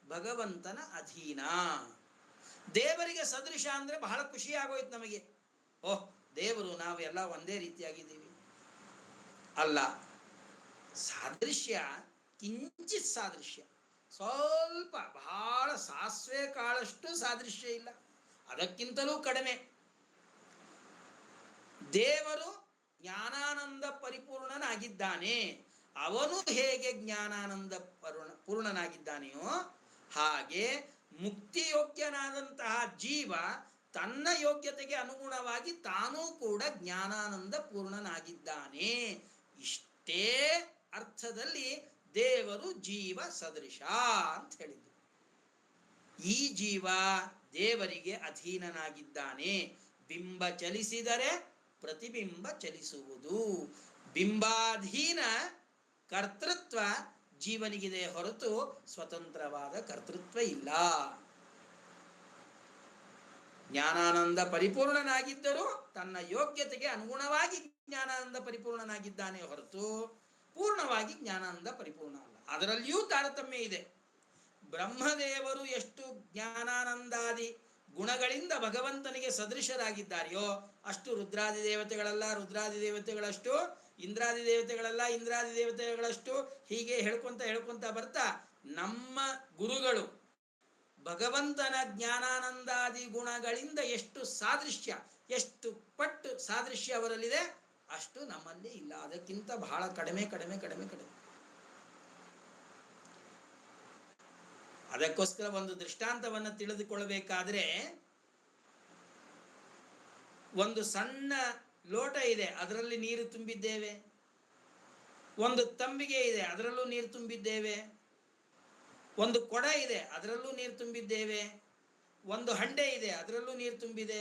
ಭಗವಂತನ ಅಧೀನ. ದೇವರಿಗೆ ಸದೃಶ ಅಂದ್ರೆ ಬಹಳ ಖುಷಿ ಆಗೋಯ್ತು ನಮಗೆ. ಓಹ್, ದೇವರು ನಾವು ಎಲ್ಲ ಒಂದೇ ರೀತಿಯಾಗಿದ್ದೀವಿ. ಅಲ್ಲ, ಸಾದೃಶ್ಯ ಕಿಂಚಿತ್ ಸಾದೃಶ್ಯ, ಸ್ವಲ್ಪ, ಬಹಳ ಸಾಸಿವೆ ಕಾಳಷ್ಟು ಸಾದೃಶ್ಯ ಇಲ್ಲ, ಅದಕ್ಕಿಂತಲೂ ಕಡಿಮೆ. ದೇವರು ಜ್ಞಾನಾನಂದ ಪರಿಪೂರ್ಣನಾಗಿದ್ದಾನೆ. ಅವನು ಹೇಗೆ ಜ್ಞಾನಾನಂದ ಪೂರ್ಣನಾಗಿದ್ದಾನೆಯೋ ಹಾಗೆ ಮುಕ್ತಿಯೋಗ್ಯನಾದಂತಹ ಜೀವ ತನ್ನ ಯೋಗ್ಯತೆಗೆ ಅನುಗುಣವಾಗಿ ತಾನೂ ಕೂಡ ಜ್ಞಾನಾನಂದ ಪೂರ್ಣನಾಗಿದ್ದಾನೆ. ಇಷ್ಟೇ ಅರ್ಥದಲ್ಲಿ ದೇವರು ಜೀವ ಸದೃಶ ಅಂತ ಹೇಳಿದ್ದು. ಈ ಜೀವ ದೇವರಿಗೆ ಅಧೀನನಾಗಿದ್ದಾನೆ. ಬಿಂಬ ಚಲಿಸಿದರೆ ಪ್ರತಿಬಿಂಬ ಚಲಿಸುವುದು. ಬಿಂಬಾಧೀನ ಕರ್ತೃತ್ವ ಜೀವನಿಗಿದೆ ಹೊರತು ಸ್ವತಂತ್ರವಾದ ಕರ್ತೃತ್ವ ಇಲ್ಲ. ಜ್ಞಾನಾನಂದ ಪರಿಪೂರ್ಣನಾಗಿದ್ದರೂ ತನ್ನ ಯೋಗ್ಯತೆಗೆ ಅನುಗುಣವಾಗಿ ಜ್ಞಾನಾನಂದ ಪರಿಪೂರ್ಣನಾಗಿದ್ದಾನೆ ಹೊರತು ಪೂರ್ಣವಾಗಿ ಜ್ಞಾನಾನಂದ ಪರಿಪೂರ್ಣ ಅಲ್ಲ. ಅದರಲ್ಲಿಯೂ ತಾರತಮ್ಯ ಇದೆ. ಬ್ರಹ್ಮದೇವರು ಎಷ್ಟು ಜ್ಞಾನಾನಂದಾದಿ ಗುಣಗಳಿಂದ ಭಗವಂತನಿಗೆ ಸದೃಶರಾಗಿದ್ದಾರೆಯೋ ಅಷ್ಟು ರುದ್ರಾದಿ ದೇವತೆಗಳಲ್ಲ, ರುದ್ರಾದಿ ದೇವತೆಗಳಷ್ಟು ಇಂದ್ರಾದಿ ದೇವತೆಗಳಲ್ಲ, ಇಂದ್ರಾದಿ ದೇವತೆಗಳಷ್ಟು, ಹೀಗೆ ಹೇಳ್ಕೊಂತ ಬರ್ತಾ ನಮ್ಮ ಗುರುಗಳು ಭಗವಂತನ ಜ್ಞಾನಾನಂದಾದಿ ಗುಣಗಳಿಂದ ಎಷ್ಟು ಸಾದೃಶ್ಯ, ಎಷ್ಟು ಪಟ್ಟು ಸಾದೃಶ್ಯ ಅವರಲ್ಲಿದೆ ಅಷ್ಟು ನಮ್ಮಲ್ಲಿ ಇಲ್ಲ. ಅದಕ್ಕಿಂತ ಬಹಳ ಕಡಿಮೆ ಕಡಿಮೆ ಕಡಿಮೆ ಕಡಿಮೆ. ಅದಕ್ಕೋಸ್ಕರ ಒಂದು ದೃಷ್ಟಾಂತವನ್ನು ತಿಳಿದುಕೊಳ್ಳಬೇಕಾದ್ರೆ, ಒಂದು ಸಣ್ಣ ಲೋಟ ಇದೆ, ಅದರಲ್ಲಿ ನೀರು ತುಂಬಿದ್ದೇವೆ. ಒಂದು ತಂಬಿಗೆ ಇದೆ, ಅದರಲ್ಲೂ ನೀರು ತುಂಬಿದ್ದೇವೆ. ಒಂದು ಕೊಡ ಇದೆ, ಅದರಲ್ಲೂ ನೀರು ತುಂಬಿದ್ದೇವೆ. ಒಂದು ಹಂಡೆ ಇದೆ, ಅದರಲ್ಲೂ ನೀರು ತುಂಬಿದೆ.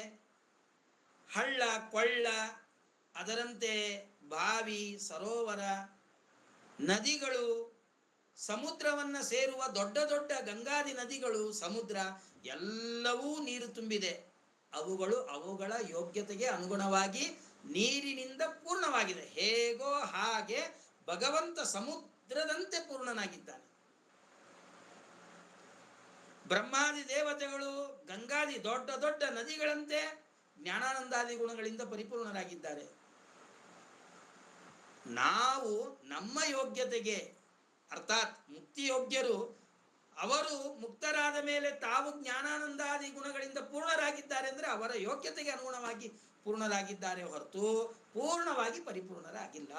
ಹಳ್ಳ ಕೊಳ್ಳ, ಅದರಂತೆ ಬಾವಿ, ಸರೋವರ, ನದಿಗಳು, ಸಮುದ್ರವನ್ನ ಸೇರುವ ದೊಡ್ಡ ದೊಡ್ಡ ಗಂಗಾದಿ ನದಿಗಳು, ಸಮುದ್ರ ಎಲ್ಲವೂ ನೀರು ತುಂಬಿದೆ. ಅವುಗಳು ಅವುಗಳ ಯೋಗ್ಯತೆಗೆ ಅನುಗುಣವಾಗಿ ನೀರಿನಿಂದ ಪೂರ್ಣವಾಗಿದೆ. ಹೇಗೋ ಹಾಗೆ ಭಗವಂತ ಸಮುದ್ರದಂತೆ ಪೂರ್ಣನಾಗಿದ್ದಾನೆ. ಬ್ರಹ್ಮಾದಿ ದೇವತೆಗಳು ಗಂಗಾದಿ ದೊಡ್ಡ ದೊಡ್ಡ ನದಿಗಳಂತೆ ಜ್ಞಾನಾನಂದಾದಿ ಗುಣಗಳಿಂದ ಪರಿಪೂರ್ಣರಾಗಿದ್ದಾರೆ. ನಾವು ನಮ್ಮ ಯೋಗ್ಯತೆಗೆ, ಅರ್ಥಾತ್ ಮುಕ್ತಿಯೋಗ್ಯರು, ಅವರು ಮುಕ್ತರಾದ ಮೇಲೆ ತಾವು ಜ್ಞಾನಾನಂದಾದಿ ಗುಣಗಳಿಂದ ಪೂರ್ಣರಾಗಿದ್ದಾರೆ ಅಂದರೆ ಅವರ ಯೋಗ್ಯತೆಗೆ ಅನುಗುಣವಾಗಿ ಪೂರ್ಣರಾಗಿದ್ದಾರೆ ಹೊರತು ಪೂರ್ಣವಾಗಿ ಪರಿಪೂರ್ಣರಾಗಿಲ್ಲ.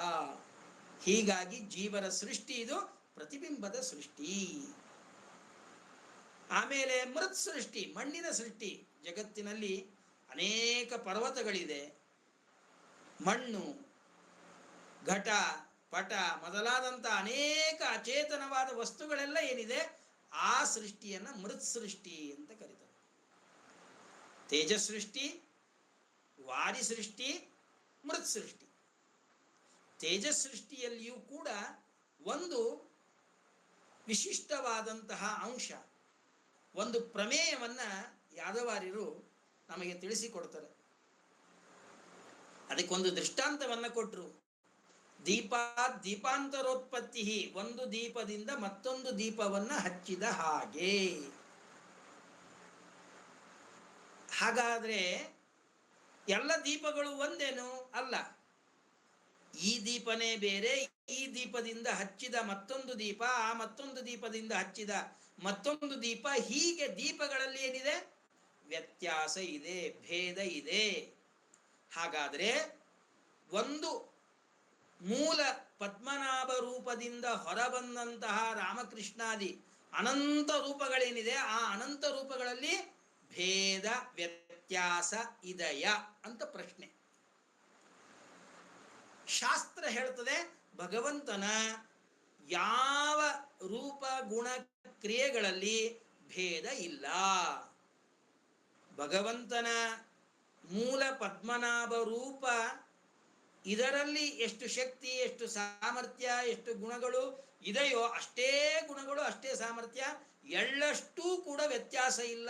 ಹೀಗಾಗಿ ಜೀವರ ಸೃಷ್ಟಿ ಇದು ಪ್ರತಿಬಿಂಬದ ಸೃಷ್ಟಿ. ಆಮೇಲೆ ಮೃತ್ ಸೃಷ್ಟಿ, ಮಣ್ಣಿನ ಸೃಷ್ಟಿ. ಜಗತ್ತಿನಲ್ಲಿ ಅನೇಕ ಪರ್ವತಗಳಿದೆ, ಮಣ್ಣು, ಘಟ, ಪಟ ಮೊದಲಾದಂಥ ಅನೇಕ ಅಚೇತನವಾದ ವಸ್ತುಗಳೆಲ್ಲ ಏನಿದೆ ಆ ಸೃಷ್ಟಿಯನ್ನು ಮೃತ್ ಸೃಷ್ಟಿ ಅಂತ ಕರೀತಾರೆ. ತೇಜಸ್ ಸೃಷ್ಟಿ, ವಾರಿ ಸೃಷ್ಟಿ, ಮೃತ್ ಸೃಷ್ಟಿ. ತೇಜಸ್ ಸೃಷ್ಟಿಯಲ್ಲಿಯೂ ಕೂಡ ಒಂದು ವಿಶಿಷ್ಟವಾದಂತಹ ಅಂಶ, ಒಂದು ಪ್ರಮೇಯವನ್ನು ಯಾದವಾರ್ಯರು ನಮಗೆ ತಿಳಿಸಿಕೊಡ್ತಾರೆ. ಅದಕ್ಕೊಂದು ದೃಷ್ಟಾಂತವನ್ನು ಕೊಟ್ಟರು. ದೀಪಾಂತರೋತ್ಪತ್ತಿ, ಒಂದು ದೀಪದಿಂದ ಮತ್ತೊಂದು ದೀಪವನ್ನು ಹಚ್ಚಿದ ಹಾಗೆ. ಹಾಗಾದ್ರೆ ಎಲ್ಲ ದೀಪಗಳು ಒಂದೇನು? ಅಲ್ಲ. ಈ ದೀಪನೇ ಬೇರೆ, ಈ ದೀಪದಿಂದ ಹಚ್ಚಿದ ಮತ್ತೊಂದು ದೀಪ, ಆ ಮತ್ತೊಂದು ದೀಪದಿಂದ ಹಚ್ಚಿದ ಮತ್ತೊಂದು ದೀಪ, ಹೀಗೆ ದೀಪಗಳಲ್ಲಿ ಏನಿದೆ? ವ್ಯತ್ಯಾಸ ಇದೆ, ಭೇದ ಇದೆ. ಹಾಗಾದ್ರೆ ಒಂದು ಮೂಲ ಪದ್ಮನಾಭ ರೂಪದಿಂದ ಹೊರಬಂದಂತಹ ರಾಮಕೃಷ್ಣಾದಿ ಅನಂತ ರೂಪಗಳೇನಿದೆ, ಆ ಅನಂತ ರೂಪಗಳಲ್ಲಿ ಭೇದ ವ್ಯತ್ಯಾಸ ಇದೆಯ ಅಂತ ಪ್ರಶ್ನೆ. ಶಾಸ್ತ್ರ ಹೇಳ್ತದೆ ಭಗವಂತನ ಯಾವ ರೂಪ ಗುಣ ಕ್ರಿಯೆಗಳಲ್ಲಿ ಭೇದ ಇಲ್ಲ. ಭಗವಂತನ ಮೂಲ ಪದ್ಮನಾಭ ರೂಪ ಇದರಲ್ಲಿ ಎಷ್ಟು ಶಕ್ತಿ, ಎಷ್ಟು ಸಾಮರ್ಥ್ಯ, ಎಷ್ಟು ಗುಣಗಳು ಇದೆಯೋ ಅಷ್ಟೇ ಗುಣಗಳು, ಅಷ್ಟೇ ಸಾಮರ್ಥ್ಯ, ಎಳ್ಳಷ್ಟೂ ಕೂಡ ವ್ಯತ್ಯಾಸ ಇಲ್ಲ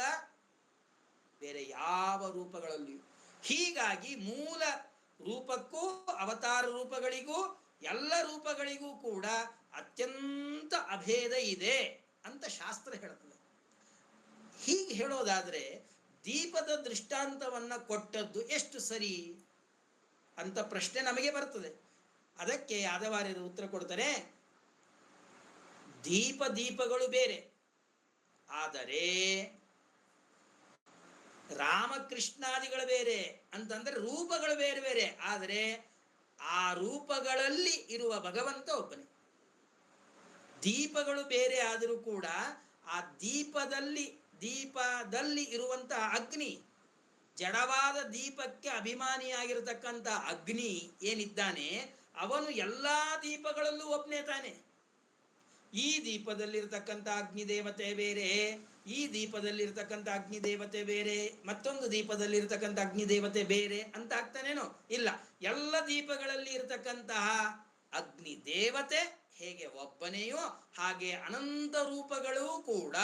ಬೇರೆ ಯಾವ ರೂಪಗಳಲ್ಲಿಯೂ. ಹೀಗಾಗಿ ಮೂಲ ರೂಪಕ್ಕೂ ಅವತಾರ ರೂಪಗಳಿಗೂ ಎಲ್ಲ ರೂಪಗಳಿಗೂ ಕೂಡ ಅತ್ಯಂತ ಅಭೇದ ಇದೆ ಅಂತ ಶಾಸ್ತ್ರ ಹೇಳ್ತದೆ. ಹೀಗೆ ಹೇಳೋದಾದ್ರೆ ದೀಪದ ದೃಷ್ಟಾಂತವನ್ನ ಕೊಟ್ಟದ್ದು ಎಷ್ಟು ಸರಿ ಅಂತ ಪ್ರಶ್ನೆ ನಮಗೆ ಬರ್ತದೆ. ಅದಕ್ಕೆ ಯಾದವಾರ್ಯರು ಉತ್ತರ ಕೊಡ್ತಾರೆ, ದೀಪಗಳು ಬೇರೆ, ಆದರೆ ರಾಮಕೃಷ್ಣಾದಿಗಳು ಬೇರೆ ಅಂತಂದ್ರೆ ರೂಪಗಳು ಬೇರೆ ಬೇರೆ, ಆದರೆ ಆ ರೂಪಗಳಲ್ಲಿ ಇರುವ ಭಗವಂತ ಒಬ್ಬನೇ. ದೀಪಗಳು ಬೇರೆ ಆದರೂ ಕೂಡ ಆ ದೀಪದಲ್ಲಿ ಇರುವಂತಹ ಅಗ್ನಿ, ಜಡವಾದ ದೀಪಕ್ಕೆ ಅಭಿಮಾನಿಯಾಗಿರತಕ್ಕಂಥ ಅಗ್ನಿ ಏನಿದ್ದಾನೆ ಅವನು ಎಲ್ಲಾ ದೀಪಗಳಲ್ಲೂ ಒಬ್ಬನೇ ತಾನೆ. ಈ ದೀಪದಲ್ಲಿರ್ತಕ್ಕಂಥ ಅಗ್ನಿ ದೇವತೆ ಬೇರೆ, ಈ ದೀಪದಲ್ಲಿರ್ತಕ್ಕಂಥ ಅಗ್ನಿ ದೇವತೆ ಬೇರೆ, ಮತ್ತೊಂದು ದೀಪದಲ್ಲಿರ್ತಕ್ಕಂಥ ಅಗ್ನಿ ದೇವತೆ ಬೇರೆ ಅಂತ ಆಗ್ತಾನೇನೋ? ಇಲ್ಲ. ಎಲ್ಲ ದೀಪಗಳಲ್ಲಿ ಇರತಕ್ಕಂತಹ ಅಗ್ನಿ ದೇವತೆ ಹೇಗೆ ಒಬ್ಬನೆಯೋ ಹಾಗೆ ಅನಂತ ರೂಪಗಳೂ ಕೂಡ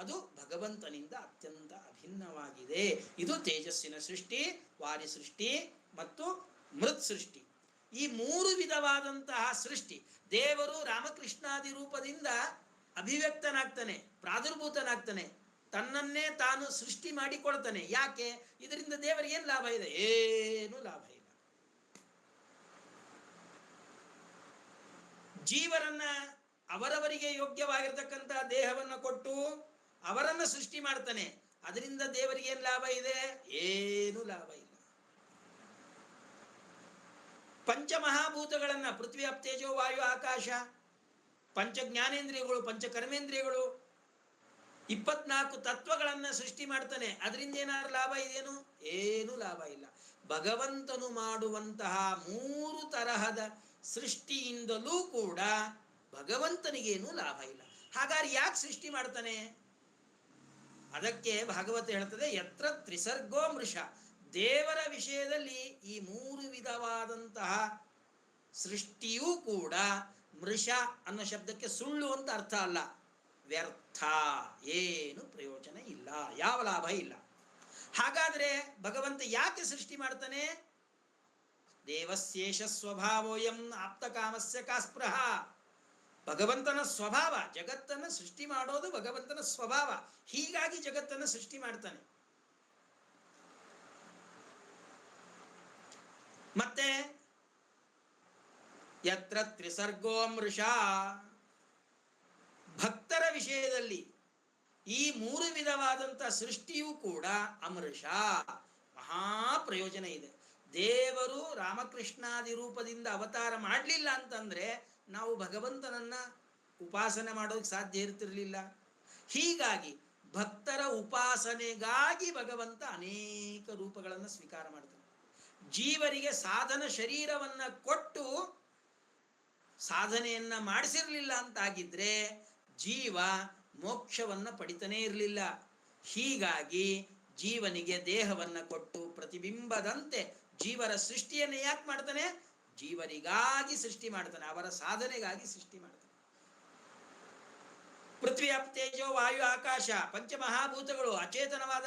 ಅದು ಭಗವಂತನಿಂದ ಅತ್ಯಂತ ಅಭಿನ್ನವಾಗಿದೆ. ಇದು ತೇಜಸ್ಸಿನ ಸೃಷ್ಟಿ, ವಾರಿ ಸೃಷ್ಟಿ ಮತ್ತು ಮೃತ್ ಸೃಷ್ಟಿ. ಈ ಮೂರು ವಿಧವಾದಂತಹ ಸೃಷ್ಟಿ. ದೇವರು ರಾಮಕೃಷ್ಣಾದಿ ರೂಪದಿಂದ ಅಭಿವ್ಯಕ್ತನಾಗ್ತಾನೆ, ಪ್ರಾದುರ್ಭೂತನಾಗ್ತಾನೆ, ತನ್ನನ್ನೇ ತಾನು ಸೃಷ್ಟಿ ಮಾಡಿಕೊಳ್ತಾನೆ. ಯಾಕೆ? ಇದರಿಂದ ದೇವರಿಗೆ ಏನು ಲಾಭ ಇದೆ? ಏನು ಲಾಭ ಇಲ್ಲ. ಜೀವರನ್ನ ಅವರವರಿಗೆ ಯೋಗ್ಯವಾಗಿರ್ತಕ್ಕಂತಹ ದೇಹವನ್ನು ಕೊಟ್ಟು ಅವರನ್ನ ಸೃಷ್ಟಿ ಮಾಡ್ತಾನೆ. ಅದರಿಂದ ದೇವರಿಗೆ ಏನು ಲಾಭ ಇದೆ? ಏನು ಲಾಭ ಇಲ್ಲ. ಪಂಚಮಹಾಭೂತಗಳನ್ನ ಪೃಥ್ವಿ, ಅಪ್, ತೇಜೋ, ವಾಯು, ಆಕಾಶ, ಪಂಚ ಜ್ಞಾನೇಂದ್ರಿಯಗಳು, ಪಂಚ ಕರ್ಮೇಂದ್ರಿಯಗಳು, 24 ತತ್ವಗಳನ್ನ ಸೃಷ್ಟಿ ಮಾಡ್ತಾನೆ. ಅದರಿಂದ ಏನಾದ್ರು ಲಾಭ ಇದೆಯೇನು? ಏನು ಲಾಭ ಇಲ್ಲ. ಭಗವಂತನು ಮಾಡುವಂತಹ 3 ತರಹದ ಸೃಷ್ಟಿಯಿಂದಲೂ ಕೂಡ ಭಗವಂತನಿಗೇನು ಲಾಭ ಇಲ್ಲ. ಹಾಗಾದ್ರೆ ಯಾಕೆ ಸೃಷ್ಟಿ ಮಾಡ್ತಾನೆ? ಅದಕ್ಕೆ ಭಾಗವತ ಹೇಳ್ತದೆ, ಯತ್ರ ತ್ರಿಸರ್ಗೋ ಮೃಷ. ದೇವರ ವಿಷಯದಲ್ಲಿ ಈ 3 ವಿಧವಾದಂತಹ ಸೃಷ್ಟಿಯೂ ಕೂಡ ಮೃಷ ಅನ್ನೋ ಶಬ್ದಕ್ಕೆ ಸುಳ್ಳು ಅಂತ ಅರ್ಥ ಅಲ್ಲ, ವ್ಯರ್ಥ, ಏನು ಪ್ರಯೋಜನ ಇಲ್ಲ, ಯಾವ ಲಾಭ ಇಲ್ಲ. ಹಾಗಾದ್ರೆ ಭಗವಂತ ಯಾಕೆ ಸೃಷ್ಟಿ ಮಾಡ್ತಾನೆ? ದೇವಸ್ಯೇಷ ಸ್ವಭಾವೋಯಂ ಆಪ್ತ ಕಾಮಸ್ಯ ಕಾಸ್ಪೃಹ. ಭಗವಂತನ ಸ್ವಭಾವ, ಜಗತ್ತನ್ನು ಸೃಷ್ಟಿ ಮಾಡೋದು ಭಗವಂತನ ಸ್ವಭಾವ. ಹೀಗಾಗಿ ಜಗತ್ತನ್ನು ಸೃಷ್ಟಿ ಮಾಡ್ತಾನೆ. ಮತ್ತೆ ಯತ್ರ ತ್ರಿಸರ್ಗೋ ಮೃಷ, ಭಕ್ತರ ವಿಷಯದಲ್ಲಿ ಈ 3 ವಿಧವಾದಂಥ ಸೃಷ್ಟಿಯೂ ಕೂಡ ಅಮೃಷ, ಮಹಾ ಪ್ರಯೋಜನ ಇದೆ. ದೇವರು ರಾಮಕೃಷ್ಣಾದಿ ರೂಪದಿಂದ ಅವತಾರ ಮಾಡಲಿಲ್ಲ ಅಂತಂದ್ರೆ ನಾವು ಭಗವಂತನನ್ನ ಉಪಾಸನೆ ಮಾಡೋದಕ್ಕೆ ಸಾಧ್ಯ ಇರ್ತಿರ್ಲಿಲ್ಲ. ಹೀಗಾಗಿ ಭಕ್ತರ ಉಪಾಸನೆಗಾಗಿ ಭಗವಂತ ಅನೇಕ ರೂಪಗಳನ್ನು ಸ್ವೀಕಾರ ಮಾಡ್ತಾನೆ. ಜೀವರಿಗೆ ಸಾಧನ ಶರೀರವನ್ನ ಕೊಟ್ಟು ಸಾಧನೆಯನ್ನ ಮಾಡಿಸಿರ್ಲಿಲ್ಲ ಅಂತಾಗಿದ್ರೆ ಜೀವ ಮೋಕ್ಷವನ್ನ ಪಡಿತಾನೇ ಇರಲಿಲ್ಲ. ಹೀಗಾಗಿ ಜೀವನಿಗೆ ದೇಹವನ್ನ ಕೊಟ್ಟು ಪ್ರತಿಬಿಂಬದಂತೆ ಜೀವರ ಸೃಷ್ಟಿಯನ್ನು ಯಾಕೆ ಮಾಡ್ತಾನೆ? ಜೀವರಿಗಾಗಿ ಸೃಷ್ಟಿ ಮಾಡ್ತಾನೆ, ಅವರ ಸಾಧನೆಗಾಗಿ ಸೃಷ್ಟಿ ಮಾಡ್ತಾನೆ. ಪೃಥ್ವಿ ಅಪ್ ತೇಜೋ ವಾಯು ಆಕಾಶ ಪಂಚಮಹಾಭೂತಗಳು ಅಚೇತನವಾದ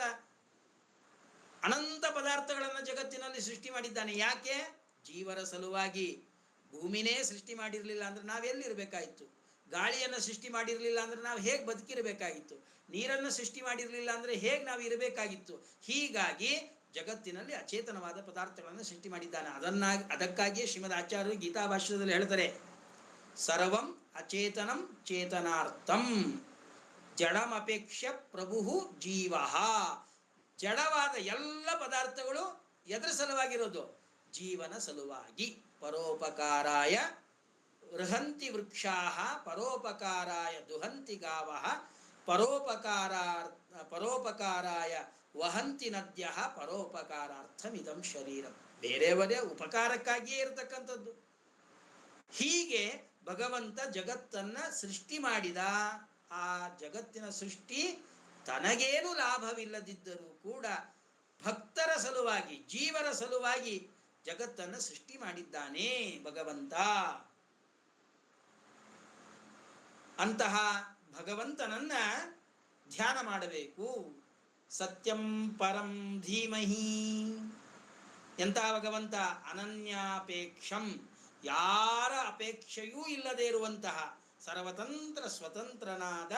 ಅನಂತ ಪದಾರ್ಥಗಳನ್ನು ಜಗತ್ತಿನಲ್ಲಿ ಸೃಷ್ಟಿ ಮಾಡಿದ್ದಾನೆ. ಯಾಕೆ? ಜೀವರ ಸಲುವಾಗಿ. ಭೂಮಿನೇ ಸೃಷ್ಟಿ ಮಾಡಿರಲಿಲ್ಲ ಅಂದ್ರೆ ನಾವೆಲ್ಲಿರ್ಬೇಕಾಗಿತ್ತು? ಗಾಳಿಯನ್ನು ಸೃಷ್ಟಿ ಮಾಡಿರಲಿಲ್ಲ ಅಂದ್ರೆ ನಾವು ಹೇಗೆ ಬದುಕಿರಬೇಕಾಗಿತ್ತು? ನೀರನ್ನು ಸೃಷ್ಟಿ ಮಾಡಿರಲಿಲ್ಲ ಅಂದ್ರೆ ಹೇಗೆ ನಾವು ಇರಬೇಕಾಗಿತ್ತು? ಹೀಗಾಗಿ ಜಗತ್ತಿನಲ್ಲಿ ಅಚೇತನವಾದ ಪದಾರ್ಥಗಳನ್ನು ಸೃಷ್ಟಿ ಮಾಡಿದ್ದಾನೆ. ಅದಕ್ಕಾಗಿಯೇ ಶ್ರೀಮದ್ ಆಚಾರ್ಯರು ಗೀತಾ ಭಾಷ್ಯದಲ್ಲಿ ಹೇಳ್ತಾರೆ, ಸರ್ವಂ ಅಚೇತನಂ ಚೇತನಾರ್ಥಂ ಜಡಮಪೇಕ್ಷ ಪ್ರಭು ಜೀವ. ಜಡವಾದ ಎಲ್ಲ ಪದಾರ್ಥಗಳು ಎದರ ಸಲುವಾಗಿರೋದು? ಜೀವನ ಸಲುವಾಗಿ. ಪರೋಪಕಾರಾಯ ಋಹಂತಿ ವೃಕ್ಷಾಃ ಪರೋಪಕಾರಾಯ ದುಹಂತಿ ಗಾವಃ ಪರೋಪಕಾರಾಯ ವಹಂತಿ ನದ್ಯಃ ಪರೋಪಕಾರಾರ್ಥಮಿದಂ ಶರೀರಂ. ಬೇರೆಯವರೇ ಉಪಕಾರಕ್ಕಾಗಿಯೇ ಇರತಕ್ಕಂಥದ್ದು. ಹೀಗೆ ಭಗವಂತ ಜಗತ್ತನ್ನ ಸೃಷ್ಟಿ ಮಾಡಿದ. ಆ ಜಗತ್ತಿನ ಸೃಷ್ಟಿ ತನಗೇನು ಲಾಭವಿಲ್ಲದಿದ್ದರೂ ಕೂಡ ಭಕ್ತರ ಸಲುವಾಗಿ, ಜೀವರ ಸಲುವಾಗಿ ಜಗತ್ತನ್ನು ಸೃಷ್ಟಿ ಮಾಡಿದ್ದಾನೆ ಭಗವಂತ. ಅಂತಹ ಭಗವಂತನನ್ನ ಧ್ಯಾನ ಮಾಡಬೇಕು. ಸತ್ಯಂ ಪರಂ ಧೀಮಹಿ. ಎಂತಹ ಭಗವಂತ? ಅನನ್ಯಾಪೇಕ್ಷಂ, ಯಾರ ಅಪೇಕ್ಷೆಯೂ ಇಲ್ಲದೆ ಇರುವಂತಹ ಸರ್ವತಂತ್ರ ಸ್ವತಂತ್ರನಾದ,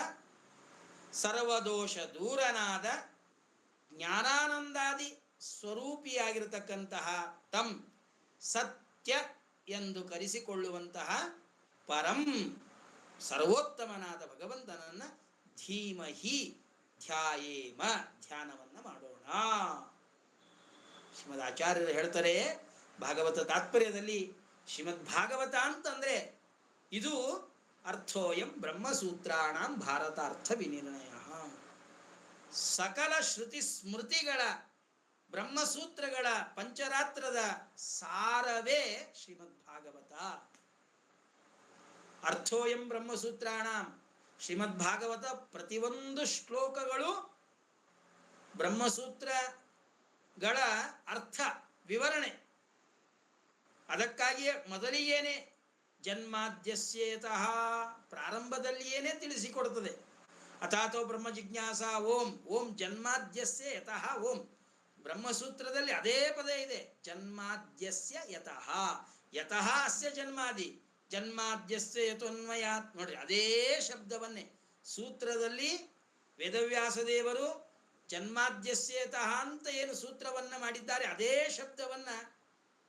ಸರ್ವದೋಷ ದೂರನಾದ, ಜ್ಞಾನಾನಂದಾದಿ ಸ್ವರೂಪಿಯಾಗಿರತಕ್ಕಂತಹ ತಂ ಸತ್ಯ ಎಂದು ಕರೆಸಿಕೊಳ್ಳುವಂತಹ ಪರಂ ಸರ್ವೋತ್ತಮನಾದ ಭಗವಂತನನ್ನ ಧೀಮಹಿ ಧ್ಯಾಯೇಮ, ಧ್ಯಾನವನ್ನ ಮಾಡೋಣ. ಶ್ರೀಮದ್ ಆಚಾರ್ಯರು ಹೇಳ್ತಾರೆ ಭಾಗವತ ತಾತ್ಪರ್ಯದಲ್ಲಿ, ಶ್ರೀಮದ್ ಭಾಗವತ ಅಂತಂದ್ರೆ ಇದು ಅರ್ಥೋಯಂ ಬ್ರಹ್ಮಸೂತ್ರಾಣಂ ಭಾರತಾರ್ಥ ವಿನಿರ್ಣಯ. ಸಕಲ ಶ್ರುತಿ ಸ್ಮೃತಿಗಳ ಬ್ರಹ್ಮಸೂತ್ರಗಳ ಪಂಚರಾತ್ರದ ಸಾರವೇ ಶ್ರೀಮದ್ ಭಾಗವತ. ಅರ್ಥೋಯಂ ಬ್ರಹ್ಮಸೂತ್ರಾಣಂ. ಶ್ರೀಮದ್ ಭಾಗವತ ಪ್ರತಿಯೊಂದು ಶ್ಲೋಕಗಳು ಬ್ರಹ್ಮಸೂತ್ರಗಳ ಅರ್ಥ ವಿವರಣೆ. ಅದಕ್ಕಾಗಿಯೇ ಮೊದಲಿಗೇನೆ ಜನ್ಮಾದ್ಯಸ್ಯೇತಃ, ಪ್ರಾರಂಭದಲ್ಲಿಯೇನೆ ತಿಳಿಸಿಕೊಡುತ್ತದೆ. ಅಥಾತೋ ಬ್ರಹ್ಮ ಜಿಜ್ಞಾಸ ಓಂ. ಓಂ ಜನ್ಮಾದ್ಯಸ್ಯ ಯತಃ ಓಂ. ಬ್ರಹ್ಮಸೂತ್ರದಲ್ಲಿ ಅದೇ ಪದ ಇದೆ, ಜನ್ಮಾದ್ಯಸ್ಯ ಯತಃ. ಯತಃ ಅಸ್ಯ ಜನ್ಮಾದಿ, ಜನ್ಮಾದ್ಯಸ್ಯ ಯತೋನ್ವಯಾತ್. ನೋಡ್ರಿ, ಅದೇ ಶಬ್ದವನ್ನೇ ಸೂತ್ರದಲ್ಲಿ ವೇದವ್ಯಾಸ ದೇವರು ಜನ್ಮಾದ್ಯಸ್ಯೇತಃ ಅಂತ ಏನು ಸೂತ್ರವನ್ನ ಮಾಡಿದ್ದಾರೆ, ಅದೇ ಶಬ್ದವನ್ನ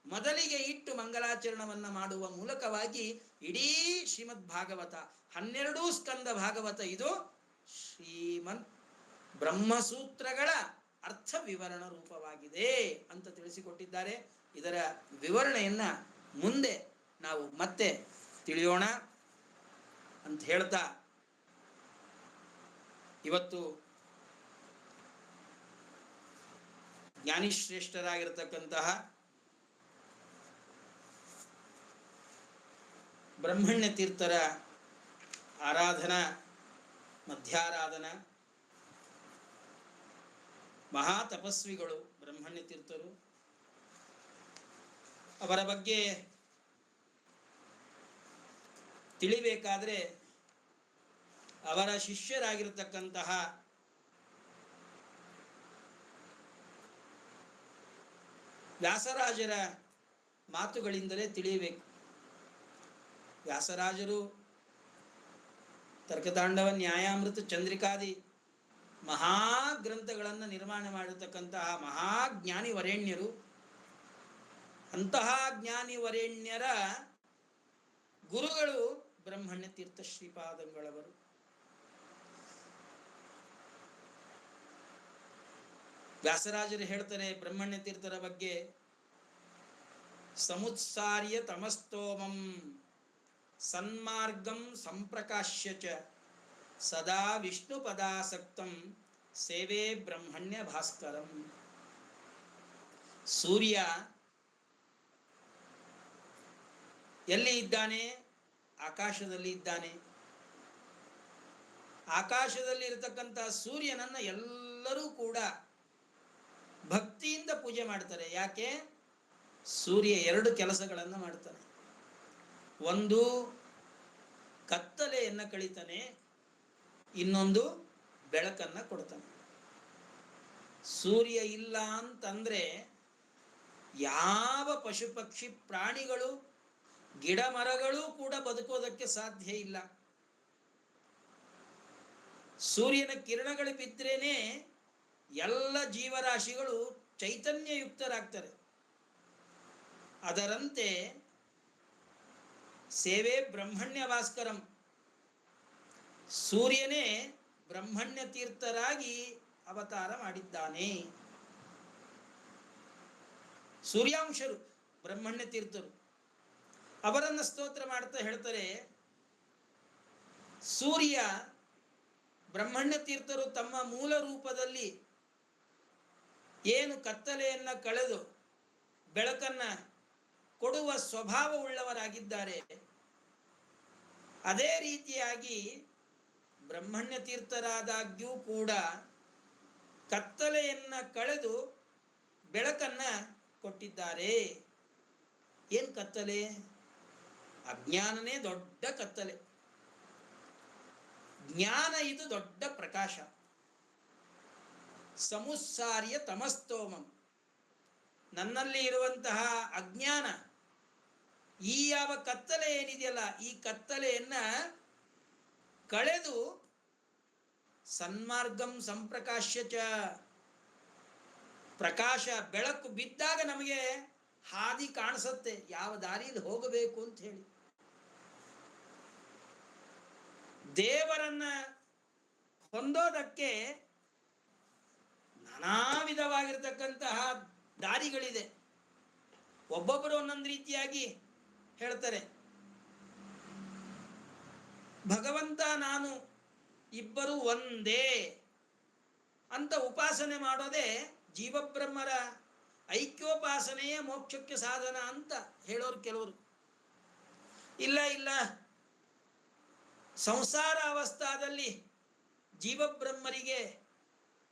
ಮೊದಲಿಗೆ ಇಟ್ಟು ಮಂಗಲಾಚರಣವನ್ನ ಮಾಡುವ ಮೂಲಕವಾಗಿ ಇಡೀ ಶ್ರೀಮದ್ ಭಾಗವತ 12 ಸ್ಕಂದ ಭಾಗವತ ಇದು ಶ್ರೀಮದ್ ಬ್ರಹ್ಮಸೂತ್ರಗಳ ಅರ್ಥ ವಿವರಣ ರೂಪವಾಗಿದೆ ಅಂತ ತಿಳಿಸಿಕೊಟ್ಟಿದ್ದಾರೆ. ಇದರ ವಿವರಣೆಯನ್ನ ಮುಂದೆ ನಾವು ಮತ್ತೆ ತಿಳಿಯೋಣ ಅಂತ ಹೇಳ್ತಾ, ಇವತ್ತು ಜ್ಞಾನಿಶ್ರೇಷ್ಠರಾಗಿರತಕ್ಕಂತಹ ಬ್ರಹ್ಮಣ್ಯ ತೀರ್ಥರ ಆರಾಧನಾ ಮಧ್ಯಾರಾಧನಾ. ಮಹಾ ತಪಸ್ವಿಗಳು ಬ್ರಹ್ಮಣ್ಯ ತೀರ್ಥರು. ಅವರ ಬಗ್ಗೆ ತಿಳಿಬೇಕಾದ್ರೆ ಅವರ ಶಿಷ್ಯರಾಗಿರತಕ್ಕಂತಹ ವ್ಯಾಸರಾಜರ ಮಾತುಗಳಿಂದಲೇ ತಿಳಿಯಬೇಕು. ವ್ಯಾಸರಾಜರು ತರ್ಕತಾಂಡವ, ನ್ಯಾಯಾಮೃತ, ಚಂದ್ರಿಕಾದಿ ಮಹಾಗ್ರಂಥಗಳನ್ನು ನಿರ್ಮಾಣ ಮಾಡಿರತಕ್ಕಂತಹ ಮಹಾಜ್ಞಾನಿ ವರೇಣ್ಯರು. ಅಂತಹ ಜ್ಞಾನಿ ವರೇಣ್ಯರ ಗುರುಗಳು ಬ್ರಹ್ಮಣ್ಯ ತೀರ್ಥ ಶ್ರೀಪಾದಂಗಳವರು. ವ್ಯಾಸರಾಜರು ಹೇಳ್ತಾರೆ ಬ್ರಹ್ಮಣ್ಯ ತೀರ್ಥರ ಬಗ್ಗೆ, ಸಮುತ್ಸಾರ್ಯ ತಮಸ್ತೋಮಂ ಸನ್ಮಾರ್ಗಂ ಸಂಪ್ರಕಾಶ್ಯ ಚ ಸದಾ ವಿಷ್ಣು ಪದಾಸಕ್ತಂ ಸೇವೆ ಬ್ರಹ್ಮಣ್ಯ ಭಾಸ್ಕರಂ. ಸೂರ್ಯ ಎಲ್ಲಿ ಇದ್ದಾನೆ? ಆಕಾಶದಲ್ಲಿ ಇದ್ದಾನೆ. ಆಕಾಶದಲ್ಲಿ ಇರತಕ್ಕಂತಹ ಸೂರ್ಯನನ್ನ ಎಲ್ಲರೂ ಕೂಡ ಭಕ್ತಿಯಿಂದ ಪೂಜೆ ಮಾಡ್ತಾರೆ. ಯಾಕೆ? ಸೂರ್ಯ ಎರಡು ಕೆಲಸಗಳನ್ನು ಮಾಡ್ತಾನೆ. ಒಂದು ಕತ್ತಲೆಯನ್ನು ಕಳೀತಾನೆ, ಇನ್ನೊಂದು ಬೆಳಕನ್ನು ಕೊಡ್ತಾನೆ. ಸೂರ್ಯ ಇಲ್ಲ ಅಂತಂದ್ರೆ ಯಾವ ಪಶು ಪಕ್ಷಿ ಪ್ರಾಣಿಗಳು ಗಿಡ ಮರಗಳು ಕೂಡ ಬದುಕೋದಕ್ಕೆ ಸಾಧ್ಯ ಇಲ್ಲ. ಸೂರ್ಯನ ಕಿರಣಗಳು ಬಿದ್ರೇನೆ ಎಲ್ಲ ಜೀವರಾಶಿಗಳು ಚೈತನ್ಯಯುಕ್ತರಾಗ್ತಾರೆ. ಅದರಂತೆ ಸೇವೆ ಬ್ರಹ್ಮಣ್ಯ ಭಾಸ್ಕರಂ, ಸೂರ್ಯನೇ ಬ್ರಹ್ಮಣ್ಯ ತೀರ್ಥರಾಗಿ ಅವತಾರ ಮಾಡಿದ್ದಾನೆ. ಸೂರ್ಯಾಂಶರು ಬ್ರಹ್ಮಣ್ಯ ತೀರ್ಥರು. ಅವರನ್ನು ಸ್ತೋತ್ರ ಮಾಡ್ತಾ ಹೇಳ್ತಾರೆ, ಸೂರ್ಯ ಬ್ರಹ್ಮಣ್ಯ ತೀರ್ಥರು ತಮ್ಮ ಮೂಲ ರೂಪದಲ್ಲಿ ಏನು ಕತ್ತಲೆಯನ್ನ ಕಳೆದು ಬೆಳಕನ್ನ ಕೊಡುವ ಸ್ವಭಾವವುಳ್ಳವರಾಗಿದ್ದಾರೆ, ಅದೇ ರೀತಿಯಾಗಿ ಬ್ರಹ್ಮಣ್ಯ ತೀರ್ಥರಾದಾಗ್ಯೂ ಕೂಡ ಕತ್ತಲೆಯನ್ನ ಕಳೆದು ಬೆಳಕನ್ನ ಕೊಟ್ಟಿದ್ದಾರೆ. ಏನ್ ಕತ್ತಲೆ? ಅಜ್ಞಾನನೇ ದೊಡ್ಡ ಕತ್ತಲೆ, ಜ್ಞಾನ ಇದು ದೊಡ್ಡ ಪ್ರಕಾಶ. ಸಮುಸ್ಸಾರ್ಯ ತಮಸ್ತೋಮಂ, ನನ್ನಲ್ಲಿ ಇರುವಂತಹ ಅಜ್ಞಾನ, ಈ ಯಾವ ಕತ್ತಲೆ ಏನಿದೆಯಲ್ಲ, ಈ ಕತ್ತಲೆಯನ್ನ ಕಳೆದು ಸನ್ಮಾರ್ಗಂ ಸಂಪ್ರಕಾಶ್ಯ ಚ, ಪ್ರಕಾಶ ಬೆಳಕು ಬಿದ್ದಾಗ ನಮಗೆ ಹಾದಿ ಕಾಣಿಸುತ್ತೆ, ಯಾವ ದಾರಿಯಲ್ಲಿ ಹೋಗಬೇಕು ಅಂತ ಹೇಳಿ. ದೇವರನ್ನ ಹೊಂದೋದಕ್ಕೆ ನಾನಾ ವಿಧವಾಗಿರ್ತಕ್ಕಂತಹ ದಾರಿಗಳಿದೆ. ಒಬ್ಬೊಬ್ಬರು ಒಂದೊಂದು ರೀತಿಯಾಗಿ ಹೇಳ್ತಾರೆ. ಭಗವಂತ ನಾನು ಇಬ್ಬರು ಒಂದೇ ಅಂತ ಉಪಾಸನೆ ಮಾಡೋದೇ ಜೀವಬ್ರಹ್ಮರ ಐಕ್ಯೋಪಾಸನೆಯೇ ಮೋಕ್ಷಕ್ಕೆ ಸಾಧನ ಅಂತ ಹೇಳೋರು ಕೆಲವರು. ಇಲ್ಲ ಇಲ್ಲ, ಸಂಸಾರ ಅವಸ್ಥಾದಲ್ಲಿ ಜೀವಬ್ರಹ್ಮರಿಗೆ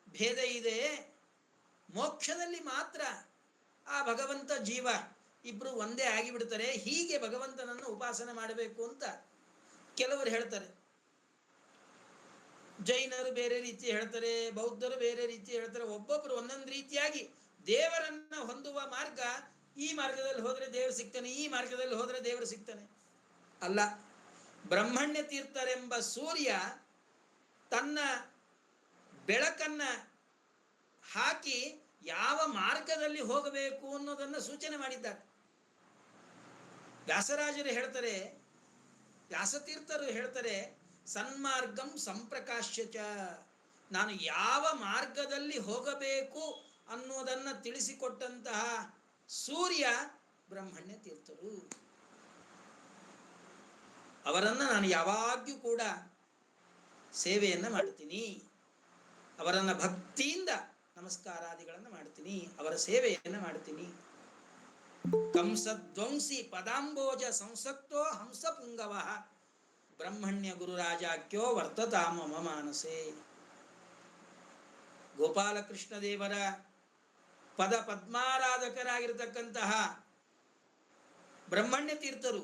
ಭೇದ ಇದೆ, ಮೋಕ್ಷದಲ್ಲಿ ಮಾತ್ರ ಆ ಭಗವಂತ ಜೀವ ಇಬ್ರು ಒಂದೇ ಆಗಿಬಿಡ್ತಾರೆ, ಹೀಗೆ ಭಗವಂತನನ್ನು ಉಪಾಸನೆ ಮಾಡಬೇಕು ಅಂತ ಕೆಲವರು ಹೇಳ್ತಾರೆ. ಜೈನರು ಬೇರೆ ರೀತಿ ಹೇಳ್ತಾರೆ, ಬೌದ್ಧರು ಬೇರೆ ರೀತಿ ಹೇಳ್ತಾರೆ. ಒಬ್ಬೊಬ್ಬರು ಒಂದೊಂದು ರೀತಿಯಾಗಿ ದೇವರನ್ನ ಹೊಂದುವ ಮಾರ್ಗ, ಈ ಮಾರ್ಗದಲ್ಲಿ ಹೋದ್ರೆ ದೇವರು ಸಿಗ್ತಾನೆ, ಈ ಮಾರ್ಗದಲ್ಲಿ ಹೋದ್ರೆ ದೇವರು ಸಿಗ್ತಾನೆ ಅಲ್ಲ. ಬ್ರಹ್ಮಣ್ಯ ತೀರ್ಥರೆಂಬ ಸೂರ್ಯ ತನ್ನ ಬೆಳಕನ್ನ ಹಾಕಿ ಯಾವ ಮಾರ್ಗದಲ್ಲಿ ಹೋಗಬೇಕು ಅನ್ನೋದನ್ನ ಸೂಚನೆ ಮಾಡಿದ್ದಾರೆ. ವ್ಯಾಸರಾಜರು ಹೇಳ್ತಾರೆ, ವ್ಯಾಸತೀರ್ಥರು ಹೇಳ್ತಾರೆ, ಸನ್ಮಾರ್ಗಂ ಸಂಪ್ರಕಾಶ್ಯ ಚ, ನಾನು ಯಾವ ಮಾರ್ಗದಲ್ಲಿ ಹೋಗಬೇಕು ಅನ್ನೋದನ್ನ ತಿಳಿಸಿಕೊಟ್ಟಂತಹ ಸೂರ್ಯ ಬ್ರಹ್ಮಣ್ಯ ತೀರ್ಥರು. ಅವರನ್ನ ನಾನು ಯಾವಾಗ್ಯೂ ಕೂಡ ಸೇವೆಯನ್ನ ಮಾಡ್ತೀನಿ, ಅವರನ್ನ ಭಕ್ತಿಯಿಂದ ನಮಸ್ಕಾರಾದಿಗಳನ್ನು ಮಾಡ್ತೀನಿ, ಅವರ ಸೇವೆಯನ್ನ ಮಾಡ್ತೀನಿ. ಕಂಸಧ್ವಂಸಿ ಪದಾಂಬೋಜ ಸಂಸಕ್ತೋ ಹಂಸ ಪುಂಗವ ಬ್ರಹ್ಮಣ್ಯ ಗುರುರಾಜಾಕ್ಯೋ ವರ್ತತಾಮ ಮಮ ಮಾನಸೆ. ಗೋಪಾಲಕೃಷ್ಣ ದೇವರ ಪದ ಪದ್ಮಾರಾಧಕರಾಗಿರ್ತಕ್ಕಂತಹ ಬ್ರಹ್ಮಣ್ಯ ತೀರ್ಥರು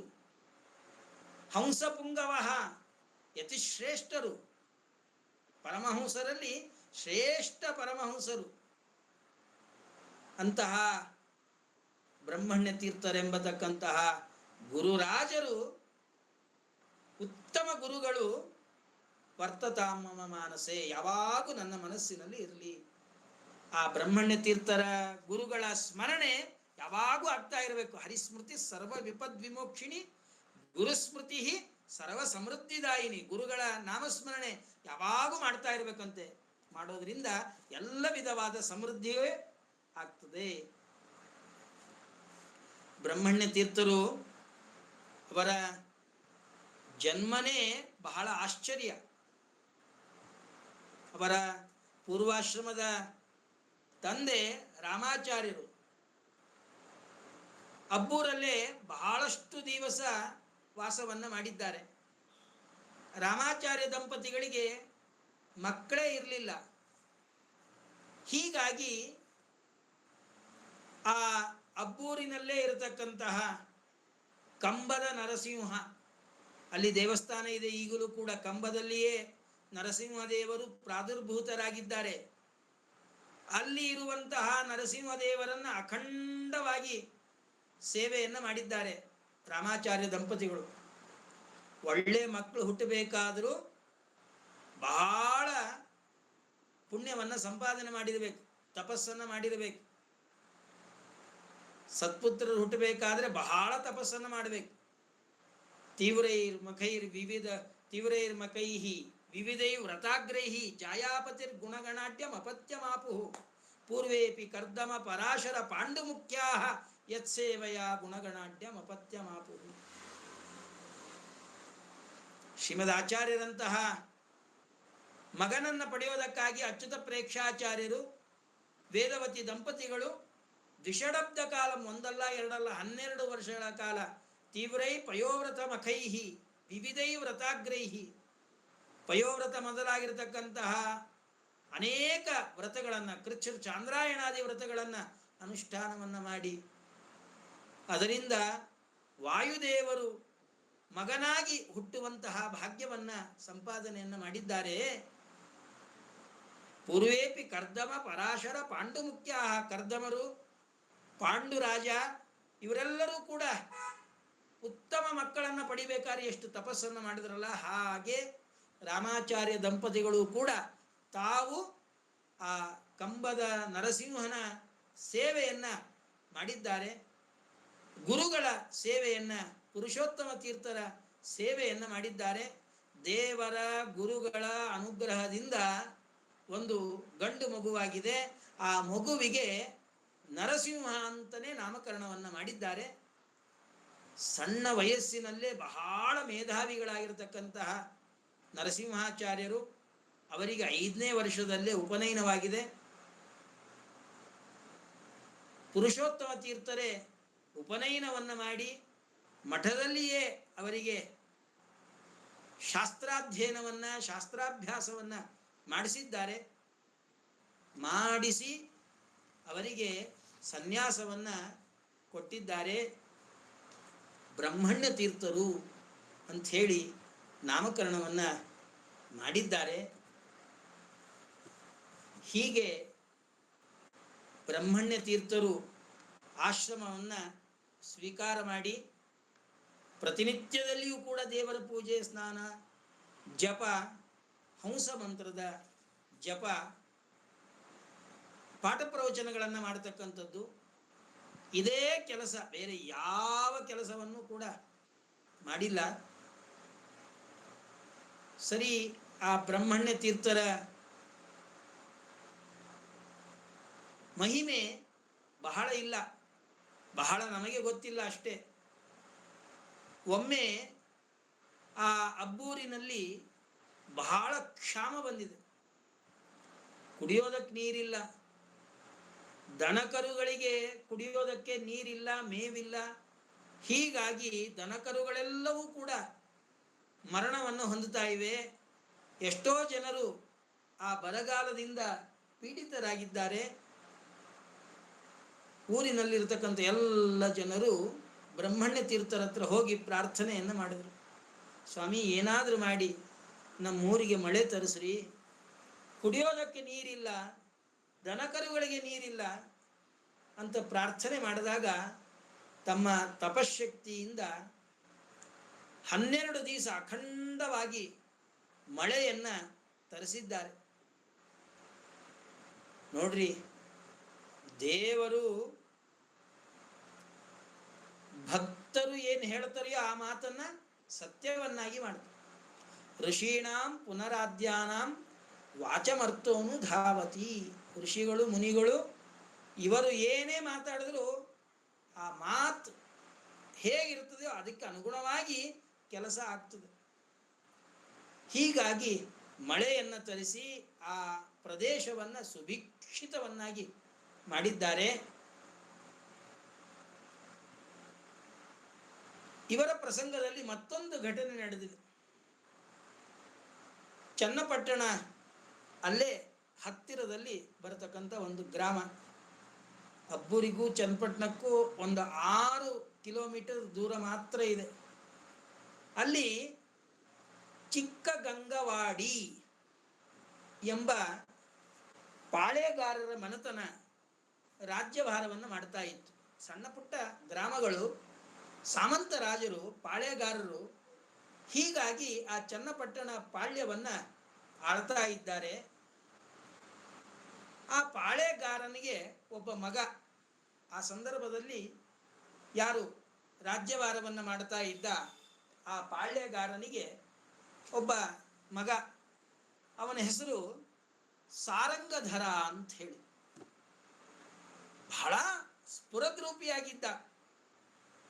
ಹಂಸಪುಂಗವ, ಯತಿಶ್ರೇಷ್ಠರು, ಪರಮಹಂಸರಲ್ಲಿ ಶ್ರೇಷ್ಠ ಪರಮಹಂಸರು. ಅಂತಹ ಬ್ರಹ್ಮಣ್ಯ ತೀರ್ಥರೆಂಬತಕ್ಕಂತಹ ಗುರುರಾಜರು, ಉತ್ತಮ ಗುರುಗಳು ವರ್ತತಾಮ ಮಾನಸೆ, ಯಾವಾಗೂ ನನ್ನ ಮನಸ್ಸಿನಲ್ಲಿ ಇರಲಿ. ಆ ಬ್ರಹ್ಮಣ್ಯ ತೀರ್ಥರ ಗುರುಗಳ ಸ್ಮರಣೆ ಯಾವಾಗೂ ಆಗ್ತಾ ಇರಬೇಕು. ಹರಿಸ್ಮೃತಿ ಸರ್ವ ವಿಪದ್ ವಿಮೋಕ್ಷಿಣಿ, ಗುರುಸ್ಮೃತಿ ಸರ್ವ ಸಮೃದ್ಧಿದಾಯಿನಿ. ಗುರುಗಳ ನಾಮಸ್ಮರಣೆ ಯಾವಾಗೂ ಮಾಡ್ತಾ ಇರಬೇಕಂತೆ. ಮಾಡೋದ್ರಿಂದ ಎಲ್ಲ ವಿಧವಾದ ಸಮೃದ್ಧಿಯೇ ಆಗ್ತದೆ. ಬ್ರಹ್ಮಣ್ಯ ತೀರ್ಥರು ಅವರ ಜನ್ಮನೇ ಬಹಳ ಆಶ್ಚರ್ಯ. ಅವರ ಪೂರ್ವಾಶ್ರಮದ ತಂದೆ ರಾಮಾಚಾರ್ಯರು ಅಬ್ಬೂರಲ್ಲೇ ಬಹಳಷ್ಟು ದಿವಸ ವಾಸವನ್ನು ಮಾಡಿದ್ದಾರೆ. ರಾಮಾಚಾರ್ಯ ದಂಪತಿಗಳಿಗೆ ಮಕ್ಕಳೇ ಇರಲಿಲ್ಲ. ಹೀಗಾಗಿ ಆ ಅಬ್ಬೂರಿನಲ್ಲೇ ಇರತಕ್ಕಂತಹ ಕಂಬದ ನರಸಿಂಹ, ಅಲ್ಲಿ ದೇವಸ್ಥಾನ ಇದೆ ಈಗಲೂ ಕೂಡ, ಕಂಬದಲ್ಲಿಯೇ ನರಸಿಂಹದೇವರು ಪ್ರಾದುರ್ಭೂತರಾಗಿದ್ದಾರೆ. ಅಲ್ಲಿ ಇರುವಂತಹ ನರಸಿಂಹದೇವರನ್ನು ಅಖಂಡವಾಗಿ ಸೇವೆಯನ್ನು ಮಾಡಿದ್ದಾರೆ ರಾಮಾಚಾರ್ಯ ದಂಪತಿಗಳು. ಒಳ್ಳೆ ಮಕ್ಕಳು ಹುಟ್ಟಬೇಕಾದರೂ ಬಹಳ ಪುಣ್ಯವನ್ನು ಸಂಪಾದನೆ ಮಾಡಿರಬೇಕು, ತಪಸ್ಸನ್ನು ಮಾಡಿರಬೇಕು. ಸತ್ಪುತ್ರರು ಹುಟ್ಟಬೇಕಾದ್ರೆ ಬಹಳ ತಪಸ್ಸನ್ನು ಮಾಡಬೇಕು. ತೀವ್ರೈರ್ಮಖೈಹಿ ವಿವಿಧೈ ವ್ರತಾಗ್ರೈಹಿ ಜಾಯಾಪತಿರ್ ಗುಣಗಣಾಢ್ಯಂ ಅಪತ್ಯಮಾಪು ಪೂರ್ವೇಪಿ ಕರ್ದಮ ಪರಾಶರ ಪಾಂಡುಮುಖ್ಯಾ ಯತ್ಸೇವಯ ಗುಣಗಣಾಢ್ಯಂ ಅಪತ್ಯಮಾಪು. ಶ್ರೀಮದ್ ಆಚಾರ್ಯರಂತಹ ಮಗನನ್ನು ಪಡೆಯೋದಕ್ಕಾಗಿ ಅಚ್ಯುತ ಪ್ರೇಕ್ಷಾಚಾರ್ಯರು ವೇದವತಿ ದಂಪತಿಗಳು ದ್ವಿಷಡಬ್ಧ ಕಾಲ, ಒಂದಲ್ಲ ಎರಡಲ್ಲ 12 ವರ್ಷಗಳ ಕಾಲ ತೀವ್ರೈ ಪಯೋವ್ರತ ಮಖೈಹಿ ವಿವಿಧೈ ವ್ರತಾಗ್ರೈಹಿ, ಪಯೋವ್ರತ ಮೊದಲಾಗಿರತಕ್ಕಂತಹ ಅನೇಕ ವ್ರತಗಳನ್ನು, ಕೃಚ್ಛ ಚಾಂದ್ರಾಯಣಾದಿ ವ್ರತಗಳನ್ನು ಅನುಷ್ಠಾನವನ್ನು ಮಾಡಿ ಅದರಿಂದ ವಾಯುದೇವರು ಮಗನಾಗಿ ಹುಟ್ಟುವಂತಹ ಭಾಗ್ಯವನ್ನು ಸಂಪಾದನೆಯನ್ನು ಮಾಡಿದ್ದಾರೆ. ಪೂರ್ವೇಪಿ ಕರ್ದಮ ಪರಾಶರ ಪಾಂಡುಮುಖ್ಯ, ಕರ್ದಮರು ಪಾಂಡುರಾಜ ಇವರೆಲ್ಲರೂ ಕೂಡ ಉತ್ತಮ ಮಕ್ಕಳನ್ನು ಪಡಿಬೇಕಾದ್ರೆ ಎಷ್ಟು ತಪಸ್ಸನ್ನು ಮಾಡಿದ್ರಲ್ಲ, ಹಾಗೆ ರಾಮಾಚಾರ್ಯ ದಂಪತಿಗಳು ಕೂಡ ತಾವು ಆ ಕಂಬದ ನರಸಿಂಹನ ಸೇವೆಯನ್ನು ಮಾಡಿದ್ದಾರೆ. ಗುರುಗಳ ಸೇವೆಯನ್ನು, ಪುರುಷೋತ್ತಮ ತೀರ್ಥರ ಸೇವೆಯನ್ನು ಮಾಡಿದ್ದಾರೆ. ದೇವರ ಗುರುಗಳ ಅನುಗ್ರಹದಿಂದ ಒಂದು ಗಂಡು ಮಗುವಾಗಿದೆ. ಆ ಮಗುವಿಗೆ ನರಸಿಂಹ ಅಂತಲೇ ನಾಮಕರಣವನ್ನು ಮಾಡಿದ್ದಾರೆ. ಸಣ್ಣ ವಯಸ್ಸಿನಲ್ಲೇ ಬಹಳ ಮೇಧಾವಿಗಳಾಗಿರತಕ್ಕಂತಹ ನರಸಿಂಹಾಚಾರ್ಯರು, ಅವರಿಗೆ 5ನೇ ವರ್ಷದಲ್ಲೇ ಉಪನಯನವಾಗಿದೆ. ಪುರುಷೋತ್ತಮ ತೀರ್ಥರೇ ಉಪನಯನವನ್ನು ಮಾಡಿ ಮಠದಲ್ಲಿಯೇ ಅವರಿಗೆ ಶಾಸ್ತ್ರಾಭ್ಯಾಸವನ್ನು ಮಾಡಿಸಿದ್ದಾರೆ. ಮಾಡಿಸಿ ಅವರಿಗೆ ಸನ್ಯಾಸವನ್ನು ಕೊಟ್ಟಿದ್ದಾರೆ. ಬ್ರಹ್ಮಣ್ಯ ತೀರ್ಥರು ಅಂಥೇಳಿ ನಾಮಕರಣವನ್ನು ಮಾಡಿದ್ದಾರೆ. ಹೀಗೆ ಬ್ರಹ್ಮಣ್ಯ ತೀರ್ಥರು ಆಶ್ರಮವನ್ನು ಸ್ವೀಕಾರ ಮಾಡಿ ಪ್ರತಿನಿತ್ಯದಲ್ಲಿಯೂ ಕೂಡ ದೇವರ ಪೂಜೆ, ಸ್ನಾನ, ಜಪ, ಹಂಸ ಮಂತ್ರದ ಜಪ, ಪಾಠ ಪ್ರವಚನಗಳನ್ನು ಮಾಡತಕ್ಕಂಥದ್ದು ಇದೇ ಕೆಲಸ. ಬೇರೆ ಯಾವ ಕೆಲಸವನ್ನು ಕೂಡ ಮಾಡಿಲ್ಲ. ಸರಿ, ಆ ಬ್ರಹ್ಮಣ್ಯ ತೀರ್ಥರ ಮಹಿಮೆ ಬಹಳ ಇಲ್ಲ, ಬಹಳ ನಮಗೆ ಗೊತ್ತಿಲ್ಲ ಅಷ್ಟೇ. ಒಮ್ಮೆ ಆ ಅಬ್ಬೂರಿನಲ್ಲಿ ಬಹಳ ಕ್ಷಾಮ ಬಂದಿದೆ. ಕುಡಿಯೋದಕ್ಕೆ ನೀರಿಲ್ಲ, ದನಕರುಗಳಿಗೆ ಕುಡಿಯೋದಕ್ಕೆ ನೀರಿಲ್ಲ, ಮೇವಿಲ್ಲ. ಹೀಗಾಗಿ ದನಕರುಗಳೆಲ್ಲವೂ ಕೂಡ ಮರಣವನ್ನು ಹೊಂದುತ್ತಾ ಇವೆ. ಎಷ್ಟೋ ಜನರು ಆ ಬರಗಾಲದಿಂದ ಪೀಡಿತರಾಗಿದ್ದಾರೆ. ಊರಿನಲ್ಲಿರ್ತಕ್ಕಂಥ ಎಲ್ಲ ಜನರು ಬ್ರಹ್ಮಣ್ಯ ತೀರ್ಥರ ಹತ್ರ ಹೋಗಿ ಪ್ರಾರ್ಥನೆಯನ್ನು ಮಾಡಿದರು. ಸ್ವಾಮಿ, ಏನಾದರೂ ಮಾಡಿ ನಮ್ಮೂರಿಗೆ ಮಳೆ ತರಿಸ್ರಿ, ಕುಡಿಯೋದಕ್ಕೆ ನೀರಿಲ್ಲ, ದನಕರುಗಳಿಗೆ ನೀರಿಲ್ಲ ಅಂತ ಪ್ರಾರ್ಥನೆ ಮಾಡಿದಾಗ ತಮ್ಮ ತಪಶಕ್ತಿಯಿಂದ 12 ದಿವಸ ಅಖಂಡವಾಗಿ ಮಳೆಯನ್ನು ತರಿಸಿದ್ದಾರೆ. ನೋಡ್ರಿ, ದೇವರು ಭಕ್ತರು ಏನು ಹೇಳ್ತಾರೆಯೋ ಆ ಮಾತನ್ನ ಸತ್ಯವನ್ನಾಗಿ ಮಾಡ್ತಾರೆ. ಋಷೀಣಾಂ ಪುನರಾದ್ಯಾನಾಂ ವಾಚಮರ್ಥೋನು ಧಾವತಿ. ಋಷಿಗಳು, ಮುನಿಗಳು ಇವರು ಏನೇ ಮಾತಾಡಿದ್ರು ಆ ಮಾತು ಹೇಗಿರ್ತದೆಯೋ ಅದಕ್ಕೆ ಅನುಗುಣವಾಗಿ ಕೆಲಸ ಆಗ್ತದೆ. ಹೀಗಾಗಿ ಮಳೆಯನ್ನು ತರಿಸಿ ಆ ಪ್ರದೇಶವನ್ನು ಸುಭಿಕ್ಷಿತವನ್ನಾಗಿ ಮಾಡಿದ್ದಾರೆ. ಇವರ ಪ್ರಸಂಗದಲ್ಲಿ ಮತ್ತೊಂದು ಘಟನೆ ನಡೆದಿದೆ. ಚನ್ನಪಟ್ಟಣ ಅಲ್ಲೇ ಹತ್ತಿರದಲ್ಲಿ ಬರತಕ್ಕಂಥ ಒಂದು ಗ್ರಾಮ. ಅಬ್ಬೂರಿಗೂ ಚನ್ನಪಟ್ಟಣಕ್ಕೂ ಒಂದು 6 ಕಿಲೋಮೀಟರ್ ದೂರ ಮಾತ್ರ ಇದೆ. ಅಲ್ಲಿ ಚಿಕ್ಕಗಂಗವಾಡಿ ಎಂಬ ಪಾಳೆಗಾರರ ಮನೆತನ ರಾಜ್ಯಭಾರವನ್ನು ಮಾಡ್ತಾ ಇತ್ತು. ಸಣ್ಣ ಪುಟ್ಟ ಗ್ರಾಮಗಳು, ಸಾಮಂತ ರಾಜರು, ಪಾಳೆಗಾರರು, ಹೀಗಾಗಿ ಆ ಚನ್ನಪಟ್ಟಣ ಪಾಳ್ಯವನ್ನು ಆಳ್ತಾ ಇದ್ದಾರೆ. ಆ ಪಾಳೆಗಾರನಿಗೆ ಒಬ್ಬ ಮಗ. ಆ ಸಂದರ್ಭದಲ್ಲಿ ಯಾರು ರಾಜ್ಯಭಾರವನ್ನು ಮಾಡ್ತಾ ಇದ್ದ ಆ ಪಾಳ್ಯಗಾರನಿಗೆ ಒಬ್ಬ ಮಗ. ಅವನ ಹೆಸರು ಸಾರಂಗಧರ ಅಂತ ಹೇಳಿ. ಬಹಳ ಸ್ಫುರದ್ರೂಪಿಯಾಗಿದ್ದ,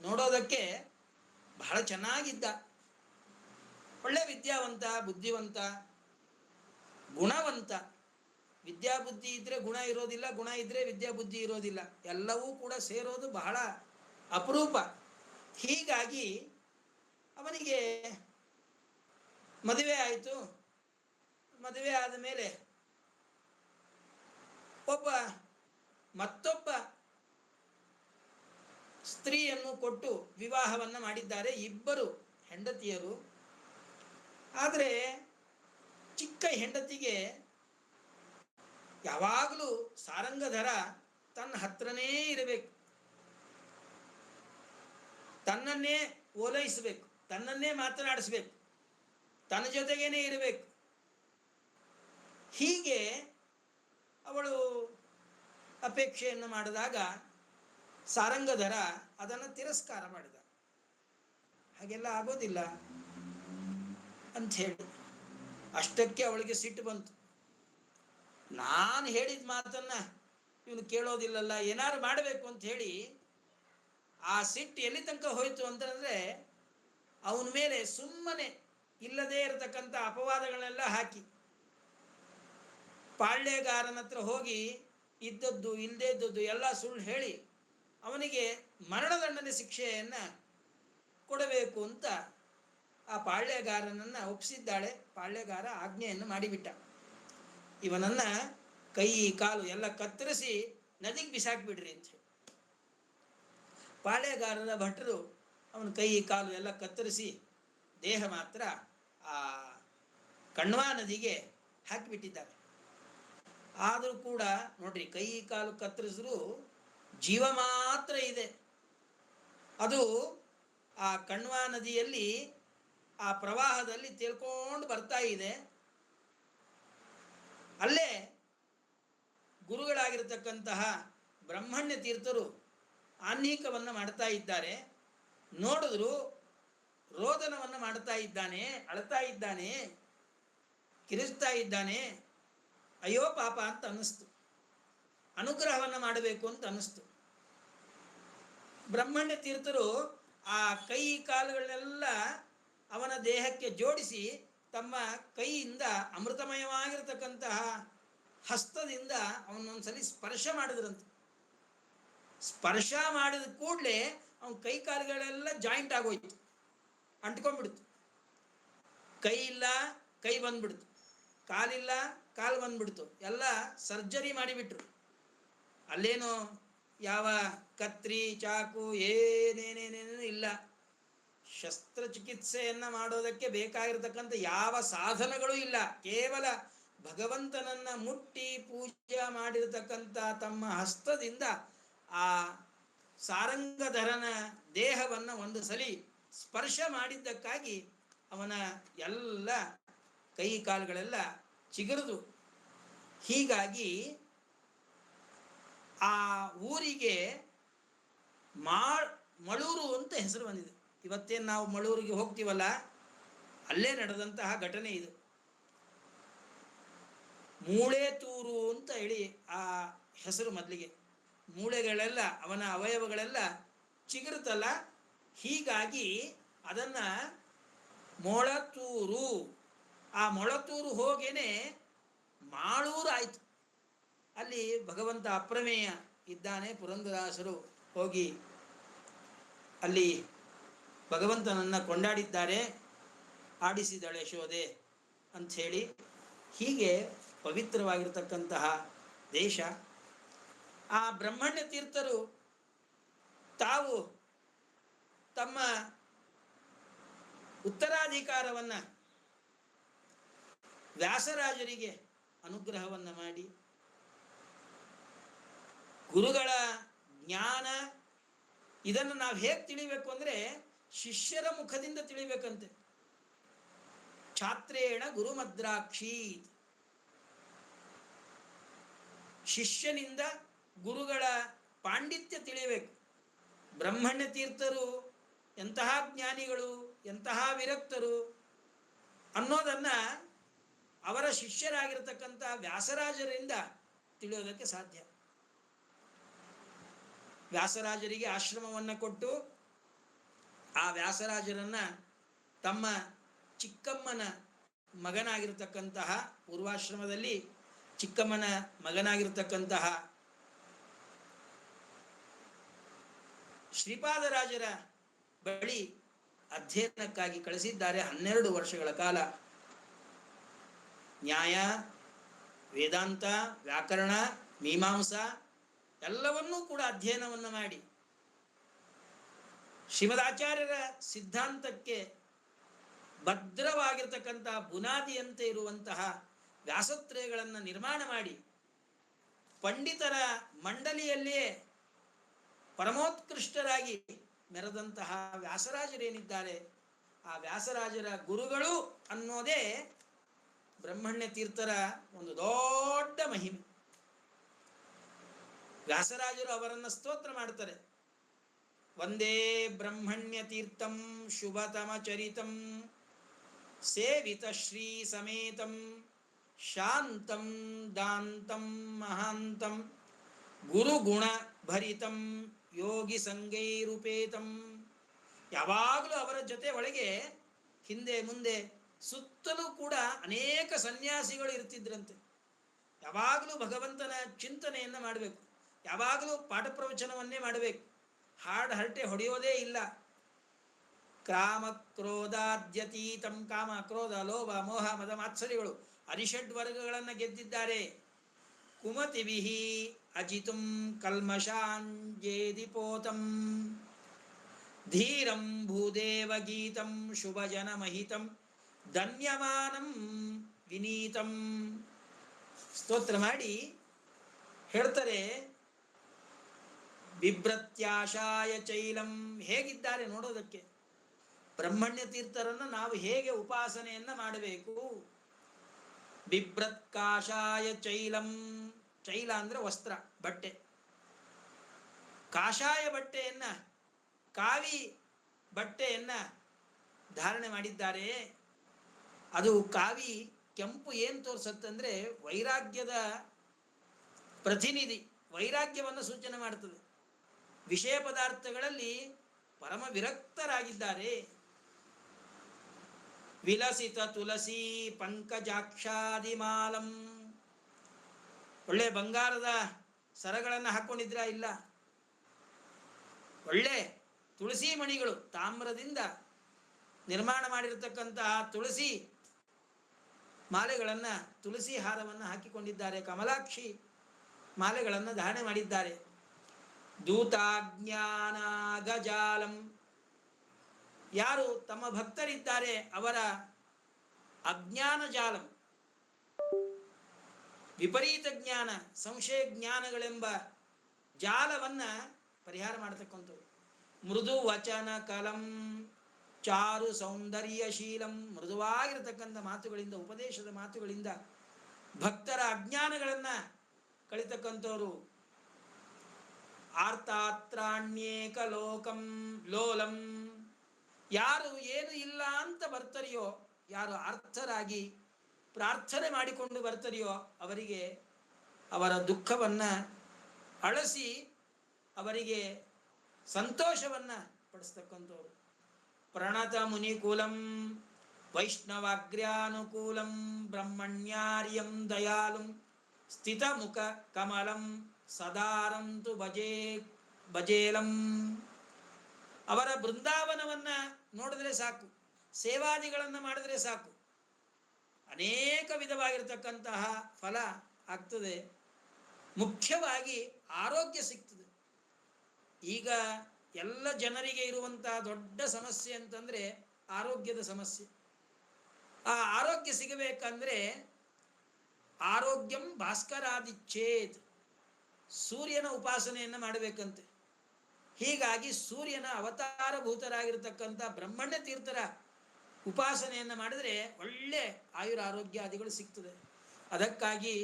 ನೋಡೋದಕ್ಕೆ ಬಹಳ ಚೆನ್ನಾಗಿದ್ದ, ಒಳ್ಳೆ ವಿದ್ಯಾವಂತ, ಬುದ್ಧಿವಂತ, ಗುಣವಂತ. ವಿದ್ಯಾಬುದ್ಧಿ ಇದ್ರೆ ಗುಣ ಇರೋದಿಲ್ಲ, ಗುಣ ಇದ್ರೆ ವಿದ್ಯಾಬುದ್ಧಿ ಇರೋದಿಲ್ಲ, ಎಲ್ಲವೂ ಕೂಡ ಸೇರೋದು ಬಹಳ ಅಪರೂಪ. ಹೀಗಾಗಿ ಅವನಿಗೆ ಮದುವೆ ಆಯಿತು. ಮದುವೆ ಆದ ಮೇಲೆ ಮತ್ತೊಬ್ಬ ಸ್ತ್ರೀಯನ್ನು ಕೊಟ್ಟು ವಿವಾಹವನ್ನು ಮಾಡಿದ್ದಾರೆ. ಇಬ್ಬರು ಹೆಂಡತಿಯರು. ಆದರೆ ಚಿಕ್ಕ ಹೆಂಡತಿಗೆ ಯಾವಾಗಲೂ ಸಾರಂಗಧರ ತನ್ನ ಹತ್ರನೇ ಇರಬೇಕು, ತನ್ನನ್ನೇ ಓಲೈಸಬೇಕು, ತನ್ನನ್ನೇ ಮಾತನಾಡಿಸ್ಬೇಕು, ತನ್ನ ಜೊತೆಗೇನೆ ಇರಬೇಕು. ಹೀಗೆ ಅವಳು ಅಪೇಕ್ಷೆಯನ್ನು ಮಾಡಿದಾಗ ಸಾರಂಗಧರ ಅದನ್ನು ತಿರಸ್ಕಾರ ಮಾಡಿದ. ಹಾಗೆಲ್ಲ ಆಗೋದಿಲ್ಲ ಅಂಥೇಳಿ ಅಷ್ಟಕ್ಕೆ ಅವಳಿಗೆ ಸಿಟ್ಟು ಬಂತು. ನಾನು ಹೇಳಿದ ಮಾತನ್ನ ಇವನು ಕೇಳೋದಿಲ್ಲಲ್ಲ, ಏನಾದ್ರು ಮಾಡಬೇಕು ಅಂತ ಹೇಳಿ ಆ ಸಿಟ್ಟು ಎಲ್ಲಿ ತನಕ ಹೋಯ್ತು ಅಂತಂದ್ರೆ ಅವನ ಮೇಲೆ ಸುಮ್ಮನೆ ಇಲ್ಲದೇ ಇರತಕ್ಕಂಥ ಅಪವಾದಗಳನ್ನೆಲ್ಲ ಹಾಕಿ ಪಾಳ್ಯಗಾರನ ಹತ್ರ ಹೋಗಿ ಇದ್ದದ್ದು ಇಲ್ಲದೇ ಇದ್ದದ್ದು ಎಲ್ಲ ಸುಳ್ಳು ಹೇಳಿ ಅವನಿಗೆ ಮರಣದಂಡನೆ ಶಿಕ್ಷೆಯನ್ನು ಕೊಡಬೇಕು ಅಂತ ಆ ಪಾಳ್ಯಗಾರನನ್ನು ಒಪ್ಪಿಸಿದ್ದಾಳೆ. ಪಾಳ್ಯಗಾರ ಆಜ್ಞೆಯನ್ನು ಮಾಡಿಬಿಟ್ಟ. ಇವನನ್ನ ಕೈ ಕಾಲು ಎಲ್ಲ ಕತ್ತರಿಸಿ ನದಿಗೆ ಬಿಸಾಕ್ಬಿಡ್ರಿ ಅಂತ ಹೇಳಿ. ಪಾಳೆಗಾರರ ಭಟ್ರು ಅವನ ಕೈ ಕಾಲು ಎಲ್ಲ ಕತ್ತರಿಸಿ ದೇಹ ಮಾತ್ರ ಆ ಕಣ್ವಾ ನದಿಗೆ ಹಾಕಿಬಿಟ್ಟಿದ್ದಾರೆ. ಆದರೂ ಕೂಡ ನೋಡ್ರಿ, ಕೈ ಕಾಲು ಕತ್ತರಿಸಿದ್ರು ಜೀವ ಮಾತ್ರ ಇದೆ. ಅದು ಆ ಕಣ್ವಾ ನದಿಯಲ್ಲಿ ಆ ಪ್ರವಾಹದಲ್ಲಿ ತೇಲ್ಕೊಂಡು ಬರ್ತಾ ಇದೆ. ಅಲ್ಲೇ ಗುರುಗಳಾಗಿರ್ತಕ್ಕಂತಹ ಬ್ರಹ್ಮಣ್ಯ ತೀರ್ಥರು ಆನ್ಹೀಕವನ್ನು ಮಾಡ್ತಾ ಇದ್ದಾರೆ. ನೋಡಿದ್ರು ರೋದನವನ್ನು ಮಾಡ್ತಾ ಇದ್ದಾನೆ, ಅಳ್ತಾ ಇದ್ದಾನೆ, ಕಿರಿಸ್ತಾ ಇದ್ದಾನೆ. ಅಯ್ಯೋ ಪಾಪ ಅಂತ ಅನ್ನಿಸ್ತು. ಅನುಗ್ರಹವನ್ನು ಮಾಡಬೇಕು ಅಂತ ಅನ್ನಿಸ್ತು. ಬ್ರಹ್ಮಣ್ಯ ತೀರ್ಥರು ಆ ಕೈ ಕಾಲುಗಳನ್ನೆಲ್ಲ ಅವನ ದೇಹಕ್ಕೆ ಜೋಡಿಸಿ ತಮ್ಮ ಕೈಯಿಂದ ಅಮೃತಮಯವಾಗಿರತಕ್ಕಂತಹ ಹಸ್ತದಿಂದ ಅವನೊಂದ್ಸಲಿ ಸ್ಪರ್ಶ ಮಾಡಿದ್ರಂತೆ. ಸ್ಪರ್ಶ ಮಾಡಿದ ಕೂಡಲೇ ಅವನ ಕೈ ಕಾಲುಗಳೆಲ್ಲ ಜಾಯಿಂಟ್ ಆಗೋಯ್ತು, ಅಂಟ್ಕೊಂಡ್ಬಿಡ್ತು. ಕೈ ಇಲ್ಲ, ಕೈ ಬಂದ್ಬಿಡ್ತು, ಕಾಲಿಲ್ಲ, ಕಾಲು ಬಂದ್ಬಿಡ್ತು. ಎಲ್ಲ ಸರ್ಜರಿ ಮಾಡಿಬಿಟ್ರು. ಅಲ್ಲೇನು ಯಾವ ಕತ್ರಿ ಚಾಕು ಏನೇನೇನೇನು ಇಲ್ಲ. ಶಸ್ತ್ರಚಿಕಿತ್ಸೆಯನ್ನು ಮಾಡೋದಕ್ಕೆ ಬೇಕಾಗಿರ್ತಕ್ಕಂಥ ಯಾವ ಸಾಧನಗಳು ಇಲ್ಲ. ಕೇವಲ ಭಗವಂತನನ್ನ ಮುಟ್ಟಿ ಪೂಜೆ ಮಾಡಿರತಕ್ಕಂಥ ತಮ್ಮ ಹಸ್ತದಿಂದ ಆ ಸಾರಂಗಧರನ ದೇಹವನ್ನು ಒಂದು ಸಲಿ ಸ್ಪರ್ಶ ಮಾಡಿದ್ದಕ್ಕಾಗಿ ಅವನ ಎಲ್ಲ ಕೈ ಕಾಲುಗಳೆಲ್ಲ ಚಿಗುರಿದು. ಹೀಗಾಗಿ ಆ ಊರಿಗೆ ಮಳೂರು ಅಂತ ಹೆಸರು ಬಂದಿದೆ. ಇವತ್ತೇನು ನಾವು ಮಳೂರಿಗೆ ಹೋಗ್ತೀವಲ್ಲ, ಅಲ್ಲೇ ನಡೆದಂತಹ ಘಟನೆ ಇದು. ಮೂಳೆತೂರು ಅಂತ ಹೇಳಿ ಆ ಹೆಸರು ಮೊದಲಿಗೆ. ಮೂಳೆಗಳೆಲ್ಲ, ಅವನ ಅವಯವಗಳೆಲ್ಲ ಚಿಗುರುತ್ತಲ್ಲ, ಹೀಗಾಗಿ ಅದನ್ನು ಮೊಳತೂರು ಆ ಮೊಳತೂರು ಹೋಗೇನೆ ಮಾಳೂರು ಆಯ್ತು. ಅಲ್ಲಿ ಭಗವಂತ ಅಪ್ರಮೇಯ ಇದ್ದಾನೆ. ಪುರಂದರದಾಸರು ಹೋಗಿ ಅಲ್ಲಿ ಭಗವಂತನನ್ನ ಕೊಂಡಾಡಿದ್ದಾರೆ. ಆಡಿಸಿದಳೆ ಯಶೋದೆ ಅಂಥೇಳಿ. ಹೀಗೆ ಪವಿತ್ರವಾಗಿರತಕ್ಕಂತಹ ದೇಶ. ಆ ಬ್ರಹ್ಮಣ್ಯ ತೀರ್ಥರು ತಾವು ತಮ್ಮ ಉತ್ತರಾಧಿಕಾರವನ್ನ ವ್ಯಾಸರಾಜರಿಗೆ ಅನುಗ್ರಹವನ್ನ ಮಾಡಿ, ಗುರುಗಳ ಜ್ಞಾನ ಇದನ್ನು ನಾವು ಹೇಗೆ ತಿಳಿಬೇಕು ಅಂದ್ರೆ ಶಿಷ್ಯರ ಮುಖದಿಂದ ತಿಳಿಬೇಕಂತೆ. ಛಾತ್ರೇಣ ಗುರುಮದ್ರಾಕ್ಷಿ, ಶಿಷ್ಯನಿಂದ ಗುರುಗಳ ಪಾಂಡಿತ್ಯ ತಿಳಿಬೇಕು. ಬ್ರಹ್ಮಣ್ಯ ತೀರ್ಥರು ಎಂತಹ ಜ್ಞಾನಿಗಳು, ಎಂತಹ ವಿರಕ್ತರು ಅನ್ನೋದನ್ನ ಅವರ ಶಿಷ್ಯರಾಗಿರತಕ್ಕಂಥ ವ್ಯಾಸರಾಜರಿಂದ ತಿಳಿಯೋದಕ್ಕೆ ಸಾಧ್ಯ. ವ್ಯಾಸರಾಜರಿಗೆ ಆಶ್ರಮವನ್ನು ಕೊಟ್ಟು ಆ ವ್ಯಾಸರಾಜರನ್ನ ತಮ್ಮ ಚಿಕ್ಕಮ್ಮನ ಮಗನಾಗಿರತಕ್ಕಂತಹ ಪೂರ್ವಾಶ್ರಮದಲ್ಲಿ ಚಿಕ್ಕಮ್ಮನ ಮಗನಾಗಿರತಕ್ಕಂತಹ ಶ್ರೀಪಾದರಾಜರ ಬಳಿ ಅಧ್ಯಯನಕ್ಕಾಗಿ ಕಳಿಸಿದ್ದಾರೆ. 12 ವರ್ಷಗಳ ಕಾಲ ನ್ಯಾಯ, ವೇದಾಂತ, ವ್ಯಾಕರಣ, ಮೀಮಾಂಸಾ ಎಲ್ಲವನ್ನೂ ಕೂಡ ಅಧ್ಯಯನವನ್ನು ಮಾಡಿ ಶ್ರೀಮದಾಚಾರ್ಯರ ಸಿದ್ಧಾಂತಕ್ಕೆ ಭದ್ರವಾಗಿರ್ತಕ್ಕಂತಹ ಬುನಾದಿಯಂತೆ ಇರುವಂತಹ ವ್ಯಾಸತ್ರಯಗಳನ್ನು ನಿರ್ಮಾಣ ಮಾಡಿ ಪಂಡಿತರ ಮಂಡಲಿಯಲ್ಲಿಯೇ ಪರಮೋತ್ಕೃಷ್ಟರಾಗಿ ಮೆರೆದಂತಹ ವ್ಯಾಸರಾಜರೇನಿದ್ದಾರೆ, ಆ ವ್ಯಾಸರಾಜರ ಗುರುಗಳು ಅನ್ನೋದೇ ಬ್ರಹ್ಮಣ್ಯ ತೀರ್ಥರ ಒಂದು ದೊಡ್ಡ ಮಹಿಮೆ. ವ್ಯಾಸರಾಜರು ಅವರನ್ನು ಸ್ತೋತ್ರ ಮಾಡ್ತಾರೆ. ವಂದೇ ಬ್ರಹ್ಮಣ್ಯ ತೀರ್ಥಂ ಶುಭತಮ ಚರಿತಂ ಸೇವಿತ ಶ್ರೀ ಸಮೇತಂ ಶಾಂತಂ ದಾಂತಂ ಮಹಾಂತಂ ಗುರುಗುಣ ಭರಿತಂ ಯೋಗಿ ಸಂಗೈರುಪೇತಂ. ಯಾವಾಗಲೂ ಅವರ ಜೊತೆ ಒಳಗೆ ಹಿಂದೆ ಮುಂದೆ ಸುತ್ತಲೂ ಕೂಡ ಅನೇಕ ಸನ್ಯಾಸಿಗಳು ಇರ್ತಿದ್ರಂತೆ. ಯಾವಾಗಲೂ ಭಗವಂತನ ಚಿಂತನೆಯನ್ನು ಮಾಡಬೇಕು, ಯಾವಾಗಲೂ ಪಾಠ ಪ್ರವಚನವನ್ನೇ ಮಾಡಬೇಕು. ಹಾಡು ಹರಟೆ ಹೊಡೆಯೋದೇ ಇಲ್ಲ. ಕಾಮ ಕ್ರೋಧಾದ್ಯತೀತಂ, ಕಾಮ ಕ್ರೋಧ ಲೋಭ ಮೋಹ ಮದ ಮಾತ್ಸರ್ಯಗಳು ಅರಿಷಡ್ ವರ್ಗಗಳನ್ನು ಗೆದ್ದಿದ್ದಾರೆ. ಕುಮತಿಭಿಹಿ ಅಜಿತುಂ ಕಲ್ಮಷಾಂಜೇದಿಪೋತಂ ಧೀರಂ ಭೂದೇವ ಗೀತಂ ಶುಭಜನ ಮಹಿತಂ ಧನ್ಯಮಾನಂ ವಿನೀತಂ. ಸ್ತೋತ್ರ ಮಾಡಿ ಹೇಳ್ತಾರೆ, ಬಿಭ್ರತ್ಯಾಶಾಯ ಚೈಲಂ. ಹೇಗಿದ್ದಾರೆ ನೋಡೋದಕ್ಕೆ ಬ್ರಹ್ಮಣ್ಯ ತೀರ್ಥರನ್ನು ನಾವು ಹೇಗೆ ಉಪಾಸನೆಯನ್ನ ಮಾಡಬೇಕು. ಬಿಭ್ರತ್ ಕಾಷಾಯ ಚೈಲಂ. ಚೈಲ ಅಂದ್ರೆ ವಸ್ತ್ರ, ಬಟ್ಟೆ. ಕಾಷಾಯ ಬಟ್ಟೆಯನ್ನ, ಕಾವಿ ಬಟ್ಟೆಯನ್ನ ಧಾರಣೆ ಮಾಡಿದ್ದಾರೆ. ಅದು ಕಾವಿ ಕೆಂಪು ಏನು ತೋರಿಸತ್ತಂದ್ರೆ ವೈರಾಗ್ಯದ ಪ್ರತಿನಿಧಿ, ವೈರಾಗ್ಯವನ್ನು ಸೂಚನೆ ಮಾಡುತ್ತದೆ. ವಿಷಯ ಪದಾರ್ಥಗಳಲ್ಲಿ ಪರಮ ವಿರಕ್ತರಾಗಿದ್ದಾರೆ. ವಿಲಸಿತ ತುಳಸಿ ಪಂಕಜಾಕ್ಷಾದಿಮಾಲಂ. ಒಳ್ಳೆ ಬಂಗಾರದ ಸರಗಳನ್ನು ಹಾಕೊಂಡಿದ್ರ? ಇಲ್ಲ. ಒಳ್ಳೆ ತುಳಸಿ ಮಣಿಗಳು, ತಾಮ್ರದಿಂದ ನಿರ್ಮಾಣ ಮಾಡಿರತಕ್ಕಂತಹ ತುಳಸಿ ಮಾಲೆಗಳನ್ನು, ತುಳಸಿ ಹಾರವನ್ನು ಹಾಕಿಕೊಂಡಿದ್ದಾರೆ. ಕಮಲಾಕ್ಷಿ ಮಾಲೆಗಳನ್ನು ಧಾರಣೆ ಮಾಡಿದ್ದಾರೆ. ದೂತಾಜ್ಞಾನ ಗಜಾಲಂ. ಯಾರು ತಮ್ಮ ಭಕ್ತರಿದ್ದಾರೆ ಅವರ ಅಜ್ಞಾನ ಜಾಲಂ, ವಿಪರೀತ ಜ್ಞಾನ, ಸಂಶಯ ಜ್ಞಾನಗಳೆಂಬ ಜಾಲವನ್ನ ಪರಿಹಾರ ಮಾಡತಕ್ಕಂಥದ್ದು. ಮೃದು ವಚನ ಕಲಂ ಚಾರು ಸೌಂದರ್ಯಶೀಲಂ. ಮೃದುವಾಗಿರತಕ್ಕಂಥ ಮಾತುಗಳಿಂದ, ಉಪದೇಶದ ಮಾತುಗಳಿಂದ ಭಕ್ತರ ಅಜ್ಞಾನಗಳನ್ನ ಕಳಿತಕ್ಕಂಥವ್ರು. ಆರ್ತಾತ್ರಾಣ್ಯೇಕ ಲೋಕಂ ಲೋಲಂ. ಯಾರು ಏನು ಇಲ್ಲ ಅಂತ ಬರ್ತರಿಯೋ, ಯಾರು ಅರ್ಥರಾಗಿ ಪ್ರಾರ್ಥನೆ ಮಾಡಿಕೊಂಡು ಬರ್ತರಿಯೋ ಅವರಿಗೆ ಅವರ ದುಃಖವನ್ನ ಅಳಿಸಿ ಅವರಿಗೆ ಸಂತೋಷವನ್ನ ಪಡಿಸ್ತಕ್ಕಂಥವ್ರು. ಪ್ರಣತ ಮುನಿಕುಲಂ. ವೈಷ್ಣವಾಗ್ರ್ಯಾನುಕೂಲಂ ಬ್ರಹ್ಮಣ್ಯಾರ್ಯಂ ದಯಾಲುಂ ಸ್ಥಿತಮುಖ ಕಮಲಂ ಸದಾರಂತು ಭಜೇಲಂ. ಅವರ ಬೃಂದಾವನವನ್ನ ನೋಡಿದ್ರೆ ಸಾಕು, ಸೇವಾದಿಗಳನ್ನು ಮಾಡಿದ್ರೆ ಸಾಕು, ಅನೇಕ ವಿಧವಾಗಿರತಕ್ಕಂತಹ ಫಲ ಆಗ್ತದೆ. ಮುಖ್ಯವಾಗಿ ಆರೋಗ್ಯ ಸಿಗ್ತದೆ. ಈಗ ಎಲ್ಲ ಜನರಿಗೆ ಇರುವಂತಹ ದೊಡ್ಡ ಸಮಸ್ಯೆ ಅಂತಂದ್ರೆ ಆರೋಗ್ಯದ ಸಮಸ್ಯೆ. ಆ ಆರೋಗ್ಯ ಸಿಗಬೇಕಂದ್ರೆ ಆರೋಗ್ಯಂ ಭಾಸ್ಕರಾದಿಚ್ಛೇತ್, ಸೂರ್ಯನ ಉಪಾಸನೆಯನ್ನು ಮಾಡಬೇಕಂತೆ. ಹೀಗಾಗಿ ಸೂರ್ಯನ ಅವತಾರಭೂತರಾಗಿರ್ತಕ್ಕಂಥ ಬ್ರಹ್ಮಣ್ಯ ತೀರ್ಥರ ಉಪಾಸನೆಯನ್ನು ಮಾಡಿದರೆ ಒಳ್ಳೆ ಆಯುರಾರೋಗ್ಯಾದಿಗಳು ಸಿಗ್ತದೆ. ಅದಕ್ಕಾಗಿ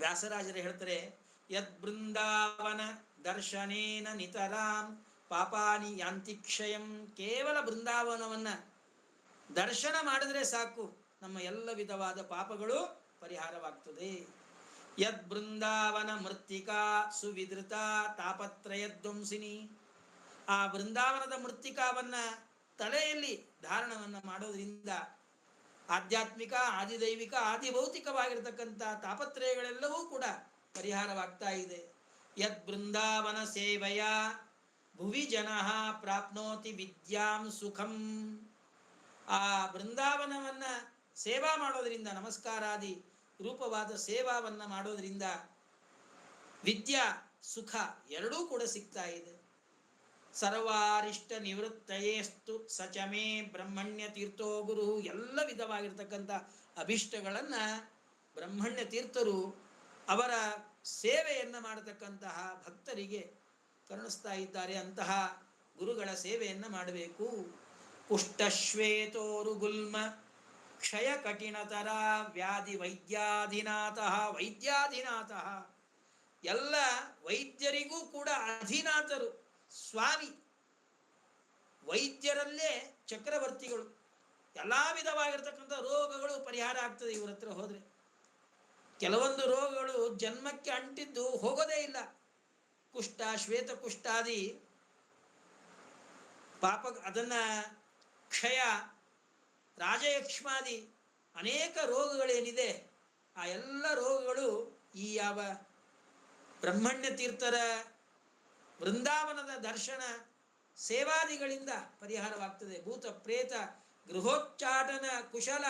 ವ್ಯಾಸರಾಜರು ಹೇಳ್ತಾರೆ, ಯದ್ ಬೃಂದಾವನ ದರ್ಶನೇನ ನಿತರಾಂ ಪಾಪಾನಿ ಯಾಂತಿಕ್ಷಯಂ. ಕೇವಲ ಬೃಂದಾವನವನ್ನ ದರ್ಶನ ಮಾಡಿದ್ರೆ ಸಾಕು, ನಮ್ಮ ಎಲ್ಲ ವಿಧವಾದ ಪಾಪಗಳು ಪರಿಹಾರವಾಗ್ತದೆ. ಯದ್ ಬೃಂದಾವನ ಮೃತ್ತಿಕಾ ಸುವಿಧೃತ ತಾಪತ್ರಯಧ್ವಂಸಿನಿ. ಆ ಬೃಂದಾವನದ ಮೃತ್ತಿಕಾವನ್ನ ತಲೆಯಲ್ಲಿ ಧಾರಣವನ್ನ ಮಾಡೋದ್ರಿಂದ ಆಧ್ಯಾತ್ಮಿಕ, ಆದಿದೈವಿಕ, ಆದಿಭೌತಿಕವಾಗಿರತಕ್ಕಂಥ ತಾಪತ್ರಯಗಳೆಲ್ಲವೂ ಕೂಡ ಪರಿಹಾರವಾಗ್ತಾ ಇದೆ. ಯದ್ ಬೃಂದಾವನ ಸೇವೆಯ ಭುವಿ ಜನಃ ಪ್ರಾಪ್ನೋತಿ ವಿದ್ಯಾಂ ಸುಖಂ. ಆ ಬೃಂದಾವನವನ್ನ ಸೇವಾ ಮಾಡೋದ್ರಿಂದ, ನಮಸ್ಕಾರಾದಿ ರೂಪವಾದ ಸೇವಾವನ್ನ ಮಾಡೋದ್ರಿಂದ ವಿದ್ಯಾ ಸುಖ ಎರಡೂ ಕೂಡ ಸಿಗ್ತಾ ಇದೆ. ಸರ್ವಾರಿಷ್ಟ ನಿವೃತ್ತಯೇಸ್ತು ಸಚಮೇ ಬ್ರಹ್ಮಣ್ಯ ತೀರ್ಥೋ ಗುರು. ಎಲ್ಲ ವಿಧವಾಗಿರ್ತಕ್ಕಂಥ ಅಭಿಷ್ಟಗಳನ್ನ ಬ್ರಹ್ಮಣ್ಯ ತೀರ್ಥರು ಅವರ ಸೇವೆಯನ್ನ ಮಾಡತಕ್ಕಂತಹ ಭಕ್ತರಿಗೆ ಕರುಣಿಸ್ತಾ ಇದ್ದಾರೆ. ಅಂತಹ ಗುರುಗಳ ಸೇವೆಯನ್ನ ಮಾಡಬೇಕು. ಕುಷ್ಠಶ್ವೇತೋರು ಗುಲ್ಮ ಕ್ಷಯ ಕಠಿಣತರ ವ್ಯಾಧಿ ವೈದ್ಯಾಧಿನಾಥಃ. ವೈದ್ಯಾಧಿನಾಥಃ, ಎಲ್ಲ ವೈದ್ಯರಿಗೂ ಕೂಡ ಅಧಿನಾಥರು, ಸ್ವಾಮಿ. ವೈದ್ಯರಲ್ಲೇ ಚಕ್ರವರ್ತಿಗಳು. ಎಲ್ಲ ವಿಧವಾಗಿರ್ತಕ್ಕಂಥ ರೋಗಗಳು ಪರಿಹಾರ ಆಗ್ತದೆ ಇವ್ರ ಹತ್ರ ಹೋದ್ರೆ. ಕೆಲವೊಂದು ರೋಗಗಳು ಜನ್ಮಕ್ಕೆ ಅಂಟಿದ್ದು ಹೋಗೋದೇ ಇಲ್ಲ. ಕುಷ್ಠ, ಶ್ವೇತ ಕುಷ್ಠಾದಿ ಪಾಪ, ಅದನ್ನ ಕ್ಷಯ, ರಾಜಯಕ್ಷ್ಮಾದಿ ಅನೇಕ ರೋಗಗಳೇನಿದೆ ಆ ಎಲ್ಲ ರೋಗಗಳು ಈ ಯಾವ ಬ್ರಹ್ಮಣ್ಯ ತೀರ್ಥರ ವೃಂದಾವನದ ದರ್ಶನ ಸೇವಾದಿಗಳಿಂದ ಪರಿಹಾರವಾಗ್ತದೆ. ಭೂತ ಪ್ರೇತ ಗೃಹೋಚ್ಚಾಟನ ಕುಶಲ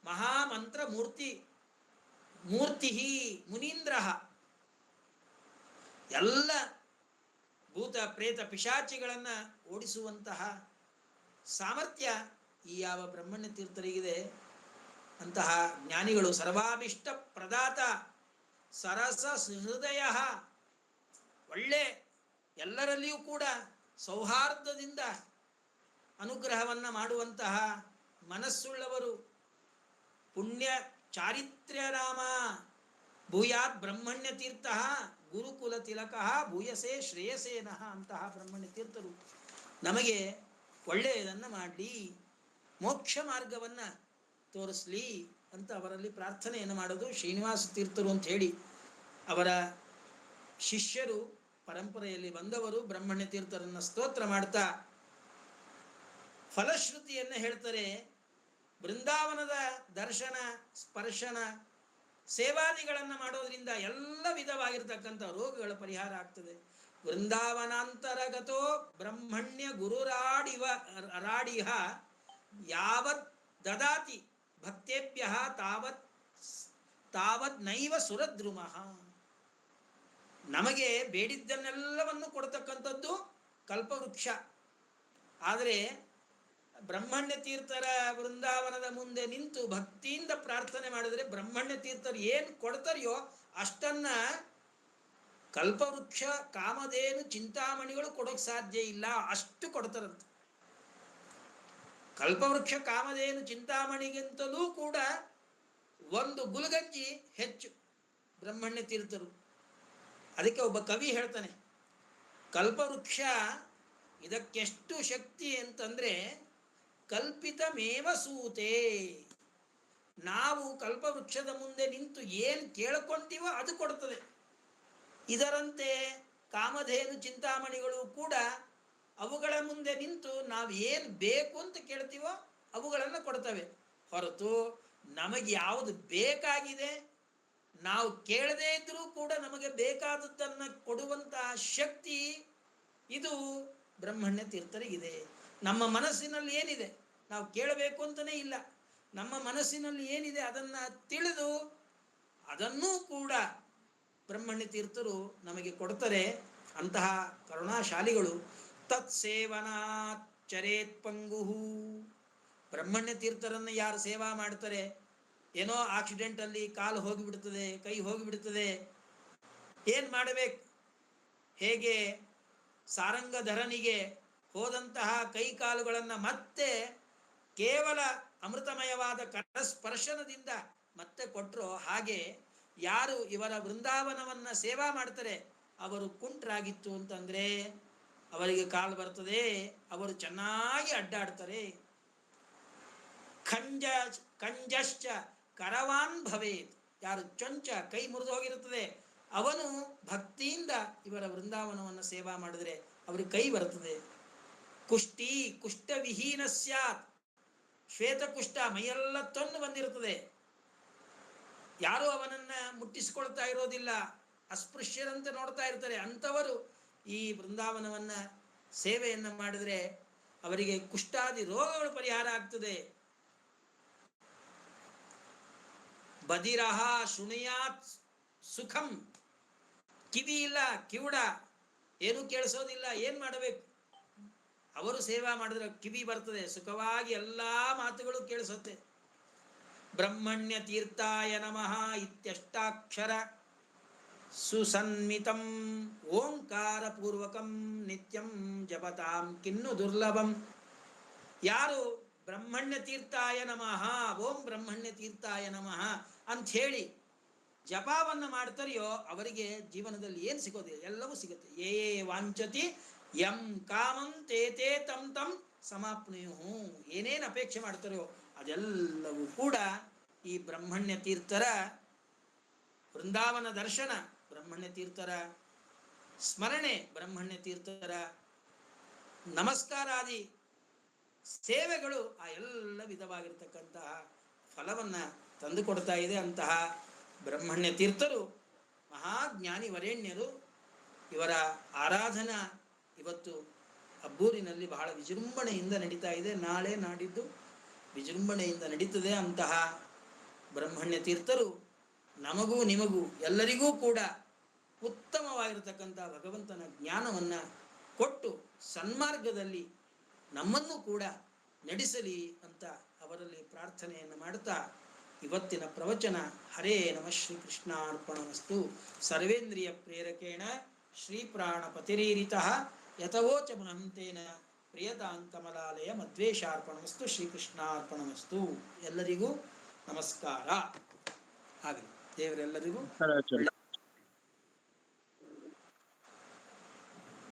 ಮಹಾಮಂತ್ರ ಮೂರ್ತಿ ಮುನೀಂದ್ರ. ಎಲ್ಲ ಭೂತ ಪ್ರೇತ ಪಿಶಾಚಿಗಳನ್ನ ಓಡಿಸುವಂತಹ ಸಾಮರ್ಥ್ಯ ಈ ಯಾವ ಬ್ರಹ್ಮಣ್ಯ ತೀರ್ಥರಿಗಿದೆ. ಅಂತಹ ಜ್ಞಾನಿಗಳು ಸರ್ವಾಭಿಷ್ಟ ಪ್ರದಾತ ಸರಸ ಹೃದಯ. ಒಳ್ಳೆ ಎಲ್ಲರಲ್ಲಿಯೂ ಕೂಡ ಸೌಹಾರ್ದದಿಂದ ಅನುಗ್ರಹವನ್ನ ಮಾಡುವಂತಹ ಮನಸ್ಸುಳ್ಳವರು. ಪುಣ್ಯ ಚಾರಿತ್ರ್ಯ ರಾಮ ಭೂಯಾತ್ ಬ್ರಹ್ಮಣ್ಯ ತೀರ್ಥ ಗುರುಕುಲ ತಿಲಕ ಭೂಯಸೆ ಶ್ರೇಯಸೇನಃ. ಅಂತಹ ಬ್ರಹ್ಮಣ್ಯ ತೀರ್ಥರು ನಮಗೆ ಒಳ್ಳೆಯದನ್ನು ಮಾಡಲಿ, ಮೋಕ್ಷ ಮಾರ್ಗವನ್ನ ತೋರಿಸ್ಲಿ ಅಂತ ಅವರಲ್ಲಿ ಪ್ರಾರ್ಥನೆಯನ್ನು ಮಾಡೋದು. ಶ್ರೀನಿವಾಸ ತೀರ್ಥರು ಅಂತ ಹೇಳಿ ಅವರ ಶಿಷ್ಯರು, ಪರಂಪರೆಯಲ್ಲಿ ಬಂದವರು ಬ್ರಹ್ಮಣ್ಯ ತೀರ್ಥರನ್ನ ಸ್ತೋತ್ರ ಮಾಡ್ತಾ ಫಲಶ್ರುತಿಯನ್ನು ಹೇಳ್ತಾರೆ. ಬೃಂದಾವನದ ದರ್ಶನ ಸ್ಪರ್ಶನ ಸೇವಾದಿಗಳನ್ನು ಮಾಡೋದ್ರಿಂದ ಎಲ್ಲ ವಿಧವಾಗಿರ್ತಕ್ಕಂಥ ರೋಗಗಳ ಪರಿಹಾರ ಆಗ್ತದೆ. ವೃಂದಾವನಾಂತರಗತೋ ಬ್ರಹ್ಮಣ್ಯ ರಾಡಿಹ ಯಾವತ್ ದದಾತಿ ಭಕ್ತೇಭ್ಯ ತಾವತ್ ನೈವ ಸುರದ್ರುಮಃ. ನಮಗೆ ಬೇಡಿದ್ದನ್ನೆಲ್ಲವನ್ನು ಕೊಡ್ತಕ್ಕಂಥದ್ದು ಕಲ್ಪವೃಕ್ಷ. ಆದರೆ ಬ್ರಹ್ಮಣ್ಯ ತೀರ್ಥರ ವೃಂದಾವನದ ಮುಂದೆ ನಿಂತು ಭಕ್ತಿಯಿಂದ ಪ್ರಾರ್ಥನೆ ಮಾಡಿದ್ರೆ ಬ್ರಹ್ಮಣ್ಯ ತೀರ್ಥರು ಏನು ಕೊಡ್ತಾರೆಯೋ ಅಷ್ಟನ್ನ ಕಲ್ಪವೃಕ್ಷ, ಕಾಮಧೇನು, ಚಿಂತಾಮಣಿಗಳು ಕೊಡೋಕೆ ಸಾಧ್ಯ ಇಲ್ಲ, ಅಷ್ಟು ಕೊಡ್ತಾರಂತೆ. ಕಲ್ಪವೃಕ್ಷ, ಕಾಮಧೇನು, ಚಿಂತಾಮಣಿಗಿಂತಲೂ ಕೂಡ ಒಂದು ಗುಲ್ಗಂಜಿ ಹೆಚ್ಚು ಬ್ರಹ್ಮಣ್ಯ ತೀರ್ಥರು. ಅದಕ್ಕೆ ಒಬ್ಬ ಕವಿ ಹೇಳ್ತಾನೆ, ಕಲ್ಪವೃಕ್ಷ ಇದಕ್ಕೆಷ್ಟು ಶಕ್ತಿ ಅಂತಂದ್ರೆ ಕಲ್ಪಿತಮೇವ ಸೂತೆ. ನಾವು ಕಲ್ಪವೃಕ್ಷದ ಮುಂದೆ ನಿಂತು ಏನು ಕೇಳ್ಕೊಂತೀವೋ ಅದು ಕೊಡ್ತದೆ. ಇದರಂತೆ ಕಾಮಧೇನು, ಚಿಂತಾಮಣಿಗಳು ಕೂಡ ಅವುಗಳ ಮುಂದೆ ನಿಂತು ನಾವು ಏನು ಬೇಕು ಅಂತ ಕೇಳ್ತೀವೋ ಅವುಗಳನ್ನು ಕೊಡ್ತವೆ. ಹೊರತು ನಮಗೆ ಯಾವುದು ಬೇಕಾಗಿದೆ, ನಾವು ಕೇಳದೇ ಇದ್ರೂ ಕೂಡ ನಮಗೆ ಬೇಕಾದದ್ದನ್ನು ಕೊಡುವಂತಹ ಶಕ್ತಿ ಇದು ಬ್ರಹ್ಮಣ್ಯ ತೀರ್ಥರಿಗಿದೆ. ನಮ್ಮ ಮನಸ್ಸಿನಲ್ಲಿ ಏನಿದೆ, ನಾವು ಕೇಳಬೇಕು ಅಂತಲೇ ಇಲ್ಲ, ನಮ್ಮ ಮನಸ್ಸಿನಲ್ಲಿ ಏನಿದೆ ಅದನ್ನು ತಿಳಿದು ಅದನ್ನೂ ಕೂಡ ಬ್ರಹ್ಮಣ್ಯ ತೀರ್ಥರು ನಮಗೆ ಕೊಡ್ತಾರೆ. ಅಂತಹ ಕರುಣಾಶಾಲಿಗಳು. ತತ್ಸೇವನಾಚರೇತ್ ಪಂಗುಹು. ಬ್ರಹ್ಮಣ್ಯ ತೀರ್ಥರನ್ನು ಯಾರು ಸೇವಾ ಮಾಡ್ತಾರೆ, ಏನೋ ಆಕ್ಸಿಡೆಂಟಲ್ಲಿ ಕಾಲು ಹೋಗಿಬಿಡ್ತದೆ, ಕೈ ಹೋಗಿಬಿಡ್ತದೆ, ಏನು ಮಾಡಬೇಕು? ಹೇಗೆ ಸಾರಂಗಧರನಿಗೆ ಹೋದಂತಹ ಕೈ ಕಾಲುಗಳನ್ನು ಮತ್ತೆ ಕೇವಲ ಅಮೃತಮಯವಾದ ಕರಸ್ಪರ್ಶನದಿಂದ ಮತ್ತೆ ಕೊಟ್ಟರು, ಹಾಗೆ ಯಾರು ಇವರ ವೃಂದಾವನವನ್ನ ಸೇವಾ ಮಾಡ್ತಾರೆ ಅವರು ಕುಂಟ್ರಾಗಿತ್ತು ಅಂತಂದ್ರೆ ಅವರಿಗೆ ಕಾಲು ಬರ್ತದೆ, ಅವರು ಚೆನ್ನಾಗಿ ಅಡ್ಡಾಡ್ತಾರೆ. ಕಂಜಶ್ಚ ಕರವಾನ್ ಭವೇತ್. ಯಾರು ಚೊಂಚ ಕೈ ಮುರಿದು ಹೋಗಿರುತ್ತದೆ ಅವನು ಭಕ್ತಿಯಿಂದ ಇವರ ವೃಂದಾವನವನ್ನು ಸೇವಾ ಮಾಡಿದ್ರೆ ಅವ್ರಿಗೆ ಕೈ ಬರ್ತದೆ. ಕುಷ್ಠವಿಹೀನ ಸ್ಯಾತ್. ಶ್ವೇತ ಕುಷ್ಠ ಮೈಯೆಲ್ಲ ತೊಂದು ಬಂದಿರುತ್ತದೆ, ಯಾರು ಅವನನ್ನ ಮುಟ್ಟಿಸಿಕೊಳ್ತಾ ಇರೋದಿಲ್ಲ, ಅಸ್ಪೃಶ್ಯರಂತೆ ನೋಡ್ತಾ ಇರ್ತಾರೆ. ಅಂಥವರು ಈ ವೃಂದಾವನವನ್ನ ಸೇವೆಯನ್ನ ಮಾಡಿದ್ರೆ ಅವರಿಗೆ ಕುಷ್ಠಾದಿ ರೋಗಗಳು ಪರಿಹಾರ ಆಗ್ತದೆ. ಬದಿರಹ ಶುಣಿಯಾತ್ ಸುಖಂ. ಕಿವಿ ಇಲ್ಲ, ಕಿವುಡ, ಏನು ಕೇಳಿಸೋದಿಲ್ಲ, ಏನ್ ಮಾಡಬೇಕು? ಅವರು ಸೇವಾ ಮಾಡಿದ್ರೆ ಕಿವಿ ಬರ್ತದೆ, ಸುಖವಾಗಿ ಎಲ್ಲಾ ಮಾತುಗಳು ಕೇಳಿಸುತ್ತೆ. ಬ್ರಹ್ಮಣ್ಯ ತೀರ್ಥಾಯ ನಮಃ ಇತ್ಯಷ್ಟಾಕ್ಷರ ಸುಸನ್ಮಿತಂ ಓಂಕಾರ ಪೂರ್ವಕಂ ನಿತ್ಯಂ ಜಪತಾಂ ಕಿನ್ನು ದುರ್ಲಭಂ. ಯಾರು ಬ್ರಹ್ಮಣ್ಯ ತೀರ್ಥಾಯ ನಮಃ, ಓಂ ಬ್ರಹ್ಮಣ್ಯ ತೀರ್ಥಾಯ ನಮಃ ಅಂತ ಹೇಳಿ ಜಪವನ್ನು ಮಾಡ್ತಾರೆಯೋ ಅವರಿಗೆ ಜೀವನದಲ್ಲಿ ಏನು ಸಿಗೋದಿಲ್ಲ, ಎಲ್ಲವೂ ಸಿಗುತ್ತೆ. ಏ ವಾಂಚತಿ ಯಂ ಕಾಮಂ ತೇ ತೇ ತಂ ತಂ ಸಮಾಪ್ನುಯು. ಏನೇನು ಅಪೇಕ್ಷೆ ಮಾಡ್ತಾರೆಯೋ ಅದೆಲ್ಲವೂ ಕೂಡ ಈ ಬ್ರಹ್ಮಣ್ಯ ತೀರ್ಥರ ವೃಂದಾವನ ದರ್ಶನ, ಬ್ರಹ್ಮಣ್ಯ ತೀರ್ಥರ ಸ್ಮರಣೆ, ಬ್ರಹ್ಮಣ್ಯ ತೀರ್ಥರ ನಮಸ್ಕಾರಾದಿ ಸೇವೆಗಳು ಆ ಎಲ್ಲ ವಿಧವಾಗಿರ್ತಕ್ಕಂತಹ ಫಲವನ್ನ ತಂದುಕೊಡ್ತಾ ಇದೆ. ಅಂತಹ ಬ್ರಹ್ಮಣ್ಯ ತೀರ್ಥರು ಮಹಾಜ್ಞಾನಿ ವರೇಣ್ಯರು. ಇವರ ಆರಾಧನಾ ಇವತ್ತು ಅಬ್ಬೂರಿನಲ್ಲಿ ಬಹಳ ವಿಜೃಂಭಣೆಯಿಂದ ನಡೀತಾ ಇದೆ. ನಾಳೆ ನಾಡಿದ್ದು ವಿಜೃಂಭಣೆಯಿಂದ ನಡೀತದೆ. ಅಂತಹ ಬ್ರಹ್ಮಣ್ಯ ತೀರ್ಥರು ನಮಗೂ ನಿಮಗೂ ಎಲ್ಲರಿಗೂ ಕೂಡ ಉತ್ತಮವಾಗಿರತಕ್ಕಂಥ ಭಗವಂತನ ಜ್ಞಾನವನ್ನ ಕೊಟ್ಟು ಸನ್ಮಾರ್ಗದಲ್ಲಿ ನಮ್ಮನ್ನು ಕೂಡ ನಡೆಸಲಿ ಅಂತ ಅವರಲ್ಲಿ ಪ್ರಾರ್ಥನೆಯನ್ನು ಮಾಡುತ್ತಾ ಇವತ್ತಿನ ಪ್ರವಚನ ಹರೇ ನಮಃ ಶ್ರೀ ಕೃಷ್ಣಾರ್ಪಣಮಸ್ತು. ಸರ್ವೇಂದ್ರಿಯ ಪ್ರೇರಕೇಣ ಶ್ರೀ ಪ್ರಾಣಪತಿರೀರಿತಃ ಯಥವೋಚ ಮುನಂತೇನ ಪ್ರಿಯತಾಂಕಮಲಾಲಯ ಮದ್ವೇಷಾರ್ಪಣಮಸ್ತು. ಶ್ರೀಕೃಷ್ಣಾರ್ಪಣಮಸ್ತು. ಎಲ್ಲರಿಗೂ ನಮಸ್ಕಾರ ಆಗಲಿ. ದೇವರೆಲ್ಲರಿಗೂ